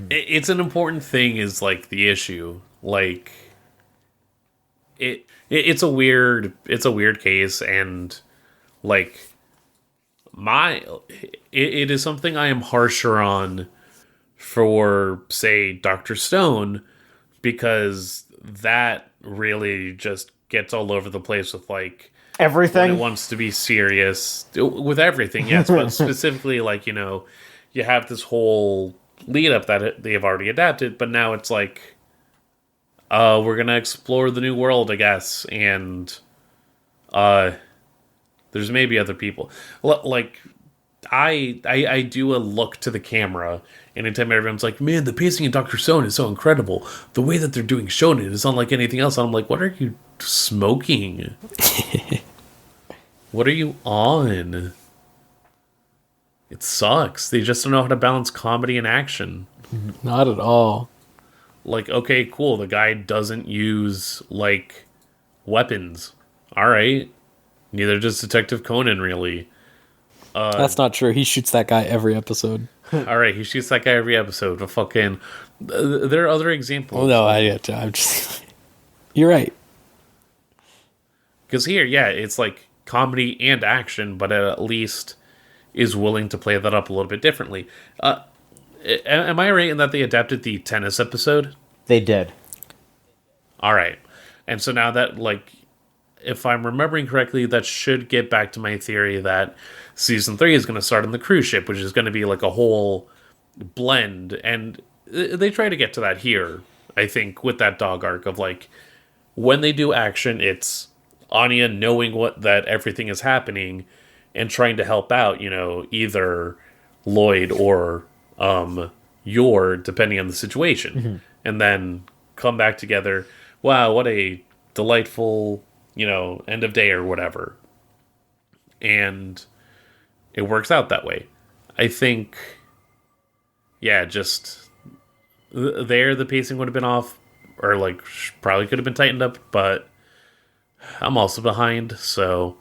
It's an important thing. Is like the issue. Like it's a weird case, and like it is something I am harsher on for, say, Dr. Stone, because that really just gets all over the place with like Everything. when it wants to be serious with everything, yes, but specifically like, you know, you have this whole lead up that they have already adapted, but now it's like, we're gonna explore the new world, I guess, and there's maybe other people. Like, I do a look to the camera, and anytime everyone's like, man, the pacing in Dr. Stone is so incredible. The way that they're doing Shonen is unlike anything else. And I'm like, what are you smoking? What are you on? It sucks. They just don't know how to balance comedy and action. not at all. Like, okay, cool. The guy doesn't use, like, weapons. All right. Neither does Detective Conan, really. That's not true. He shoots that guy every episode. All right, he shoots that guy every episode. But fucking, there are other examples. Oh no, I'm just. You're right. Because here, yeah, it's like comedy and action, but it at least is willing to play that up a little bit differently. Am I right in that they adapted the tennis episode? They did. All right. And so now that, like, if I'm remembering correctly, that should get back to my theory that season 3 is going to start on the cruise ship, which is going to be like a whole blend. And they try to get to that here, I think, with that dog arc of like, when they do action, it's Anya knowing that everything is happening and trying to help out, you know, either Lloyd or Yor, depending on the situation. Mm-hmm. And then come back together. Wow, what a delightful, you know, end of day or whatever. And it works out that way. I think, yeah, just there the pacing would have been off, or like probably could have been tightened up, but I'm also behind, so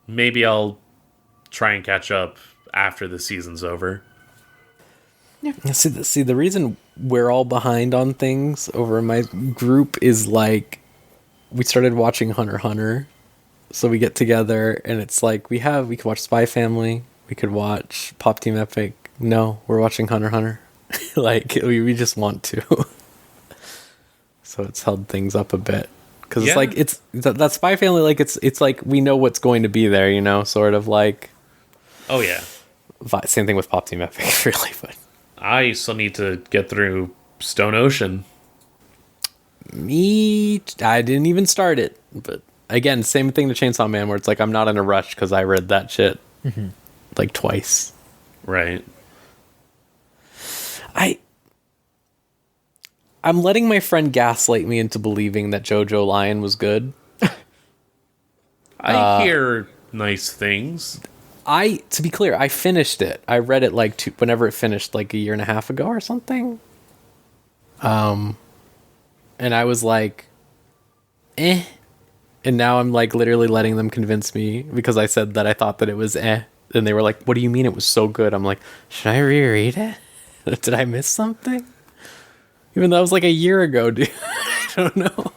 maybe I'll try and catch up after the season's over. Yeah. See, the reason we're all behind on things over in my group is like, we started watching Hunter x Hunter, so we get together and it's like we could watch Spy Family, we could watch Pop Team Epic. No, we're watching Hunter x Hunter. Like we just want to. So it's held things up a bit because it's like it's that Spy Family, like it's like we know what's going to be there, you know, sort of like. Oh yeah. Same thing with Pop Team Epic, really, but I still need to get through Stone Ocean. I didn't even start it, but again, same thing to Chainsaw Man, where it's like I'm not in a rush because I read that shit like twice. Right. I'm letting my friend gaslight me into believing that JoJo Lion was good. I hear nice things. To be clear, I finished it. I read it like whenever it finished, like a year and a half ago or something. And I was like, eh. And now I'm like literally letting them convince me because I said that I thought that it was eh. And they were like, what do you mean it was so good? I'm like, should I reread it? Did I miss something? Even though that was like a year ago, dude. I don't know.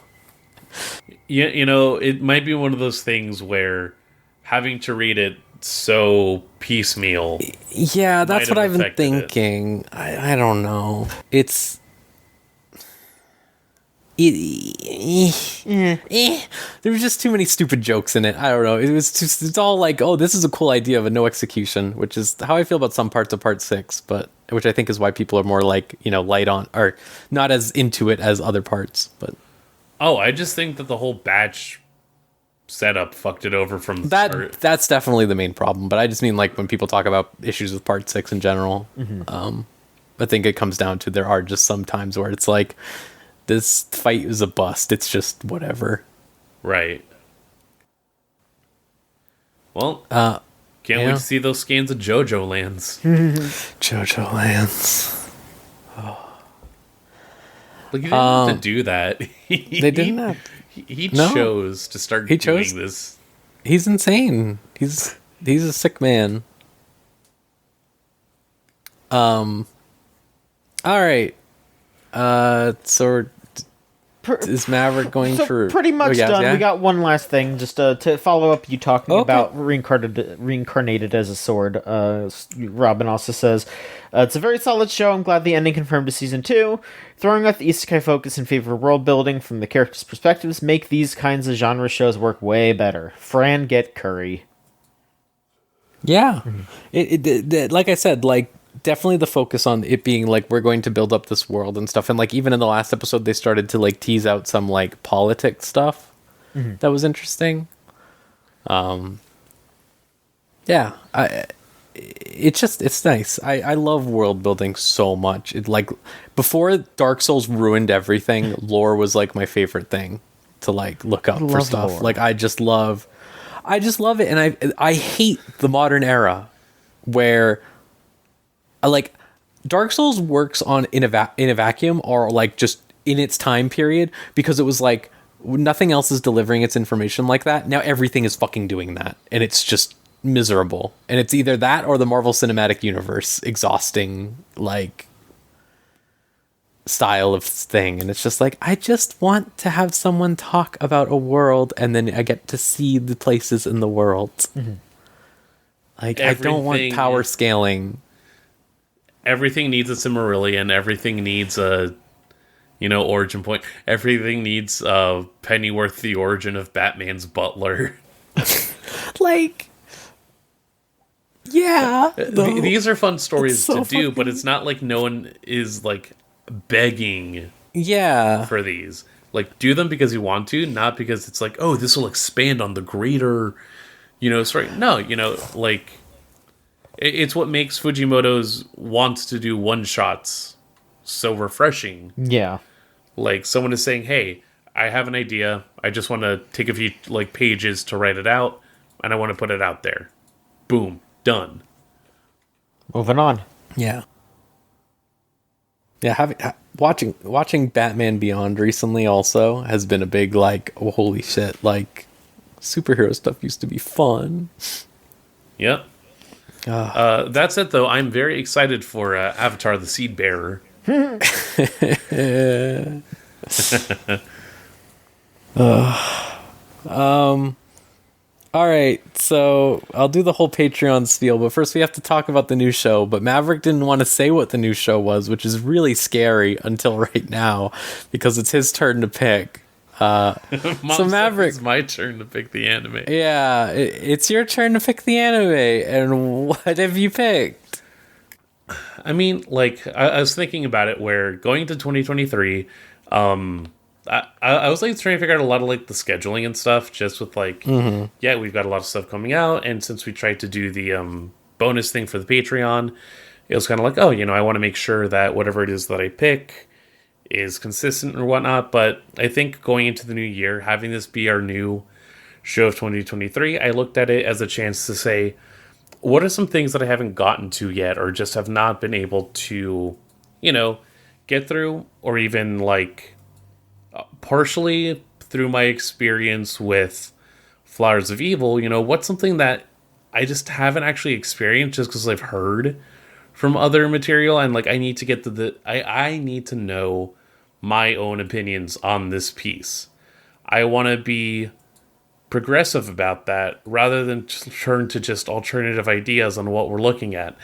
Yeah, you know, it might be one of those things where having to read it so piecemeal. Yeah, that's what I've been thinking. I don't know. There was just too many stupid jokes in it. I don't know. It's all like, oh, this is a cool idea of a no execution, which is how I feel about some parts of Part 6, but which I think is why people are more like, you know, light on or not as into it as other parts. But I just think that the whole batch setup fucked it over from that. That's definitely the main problem. But I just mean like when people talk about issues with Part 6 in general, I think it comes down to there are just some times where it's like, this fight is a bust. It's just whatever. Right. Well, can't wait to see those scans of JoJo Lands. JoJo Lands. Oh. Like, he didn't have to do that. They didn't have... He chose to start doing this. He's insane. He's a sick man. All right. So is Maverick going for... pretty much done. Yeah? We got one last thing, just to follow up you talking about reincarnated as a sword. Robin also says, it's a very solid show. I'm glad the ending confirmed to season 2. Throwing out the isekai focus in favor of world building from the characters' perspectives make these kinds of genre shows work way better. Fran, get curry. Yeah. It like I said, like, definitely the focus on it being like we're going to build up this world and stuff, and like even in the last episode they started to like tease out some like politics stuff that was interesting. It's nice. I love world building so much. It, like, before Dark Souls ruined everything, lore was like my favorite thing to like look up for stuff. Lore. Like I just love it, and I hate the modern era where like Dark Souls works in a vacuum, or like just in its time period, because it was like nothing else is delivering its information like that. Now everything is fucking doing that, and it's just miserable. And it's either that or the Marvel Cinematic Universe exhausting like style of thing. And it's just like, I just want to have someone talk about a world, and then I get to see the places in the world. Like I don't want power scaling. Everything needs a Cimmerillion. Everything needs a, origin point. Everything needs Pennyworth, the origin of Batman's butler. Like, yeah. These are fun stories to do, but it's not like no one is like begging for these. Like, do them because you want to, not because it's like, oh, this will expand on the greater, story. No, like... It's what makes Fujimoto's wants to do one-shots so refreshing. Yeah. Like, someone is saying, hey, I have an idea. I just want to take a few like pages to write it out, and I want to put it out there. Boom. Done. Moving on. Yeah. Yeah, watching Batman Beyond recently also has been a big, like, oh, holy shit, like, superhero stuff used to be fun. Yep. That's it, though. I'm very excited for Avatar: The Seed Bearer. All right, so I'll do the whole Patreon spiel, but first we have to talk about the new show. But Maverick didn't want to say what the new show was, which is really scary until right now, because it's his turn to pick. Mom, so Maverick, it's my turn to pick the anime. Yeah, it's your turn to pick the anime, and what have you picked? I mean, like, I was thinking about it, where going into 2023, I was like trying to figure out a lot of like the scheduling and stuff, just with like, yeah, we've got a lot of stuff coming out, and since we tried to do the bonus thing for the Patreon, it was kind of like, oh, I want to make sure that whatever it is that I pick is consistent or whatnot. But I think going into the new year, having this be our new show of 2023, I looked at it as a chance to say, what are some things that I haven't gotten to yet, or just have not been able to, get through, or even like partially through my experience with Flowers of Evil, what's something that I just haven't actually experienced just because I've heard from other material, and like I need to get to I need to know my own opinions on this piece. I want to be progressive about that rather than turn to just alternative ideas on what we're looking at.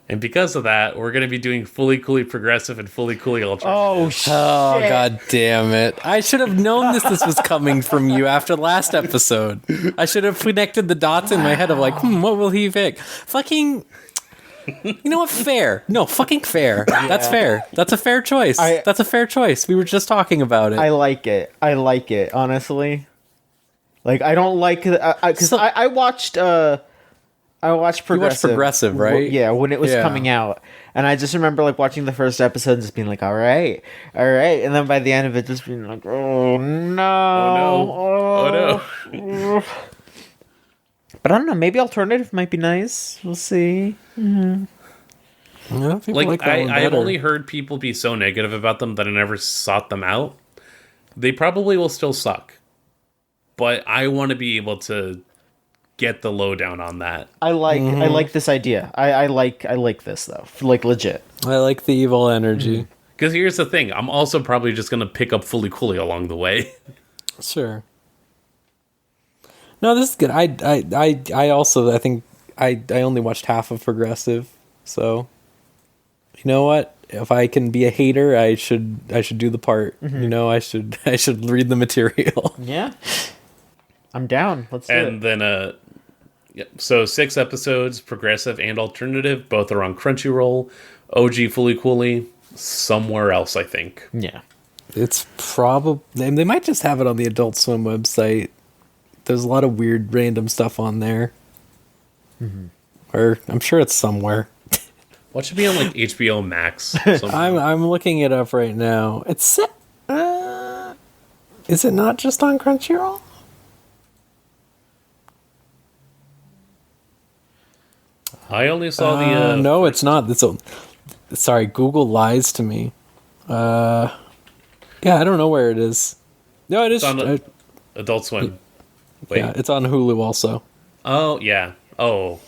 And because of that, we're going to be doing fully coolly progressive and fully coolly alternative. Oh, shit. Oh, god damn it. I should have known this was coming from you after last episode. I should have connected the dots in my head of like, what will he pick? Fucking... You know what? Fair. No, fucking fair. Yeah. That's fair. That's a fair choice. That's a fair choice. We were just talking about it. I like it, honestly. Like, I don't like... Because I watched... I watched Progressive. You watched Progressive, right? Yeah, when it was coming out. And I just remember like watching the first episode and just being like, all right. And then by the end of it, just being like, oh no. But I don't know, maybe alternative might be nice. We'll see. Yeah, I've only heard people be so negative about them that I never sought them out. They probably will still suck. But I want to be able to get the lowdown on that. I like this idea. I like this though. Like legit. I like the evil energy. Because here's the thing, I'm also probably just gonna pick up Fully Cooley along the way. Sure. No, this is good. I also I think I only watched half of Progressive, so you know what? If I can be a hater, I should do the part. You know, I should read the material. Yeah. I'm down. Let's do it. And then so 6 episodes, Progressive and Alternative, both are on Crunchyroll. OG Fully Cooley somewhere else, I think. Yeah. It's probably they might just have it on the Adult Swim website. There's a lot of weird random stuff on there. Or I'm sure it's somewhere. What should be on like HBO Max? I'm looking it up right now. It's is it not just on Crunchyroll? I only saw the no, it's not. Sorry, Google lies to me. Yeah, I don't know where it is. No, it is on Adult Swim. Wait. Yeah, it's on Hulu also. Oh, yeah. Oh,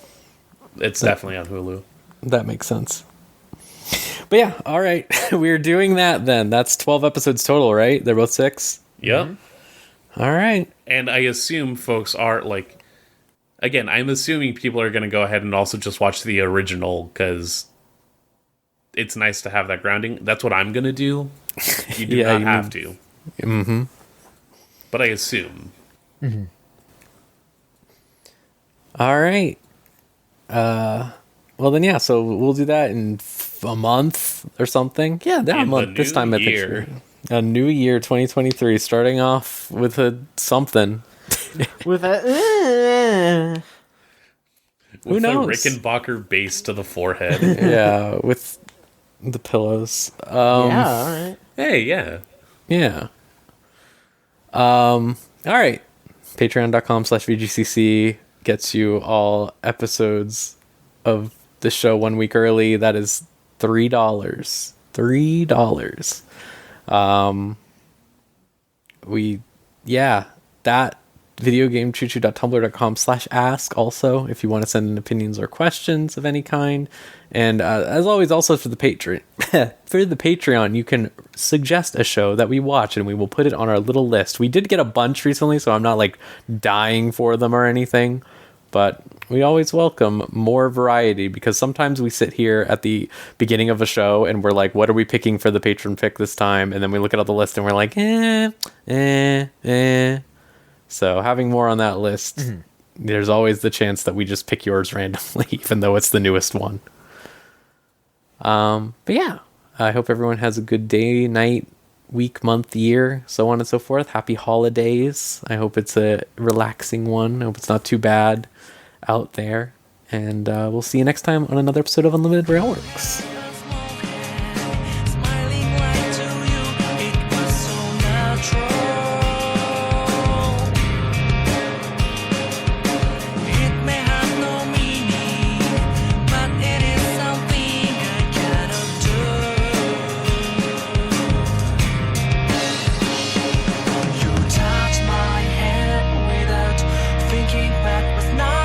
it's definitely on Hulu. That makes sense. But yeah, all right. We're doing that then. That's 12 episodes total, right? They're both 6? Yep. All right. And I assume folks are like, again, I'm assuming people are going to go ahead and also just watch the original because it's nice to have that grounding. That's what I'm going to do. You do not have to. Mm-hmm. But I assume. Mm-hmm. All right. Well then, yeah. So we'll do that in a month or something. Yeah, that In month. the This time, new I think year. a new year, 2023, starting off with a something. With a Who knows? The Rickenbacker bass to the forehead. Yeah, with the pillows. yeah, all right. Hey, yeah. Yeah. All right. Patreon.com/VGCC gets you all episodes of the show 1 week early. That is $3. $3. That videogamechoochoo.tumblr.com/ask also if you want to send in opinions or questions of any kind. And as always, also for the Patreon, you can suggest a show that we watch and we will put it on our little list. We did get a bunch recently, so I'm not like dying for them or anything, but we always welcome more variety because sometimes we sit here at the beginning of a show and we're like, what are we picking for the patron pick this time? And then we look at all the list and we're like, So having more on that list, there's always the chance that we just pick yours randomly, even though it's the newest one. But yeah, I hope everyone has a good day, night, week, month, year, so on and so forth. Happy holidays. I hope it's a relaxing one. I hope it's not too bad out there. And we'll see you next time on another episode of Unlimited Railworks. Smiling right to you, it was so natural. It may have no meaning, but it is something I cannot do. You touch my hand without thinking.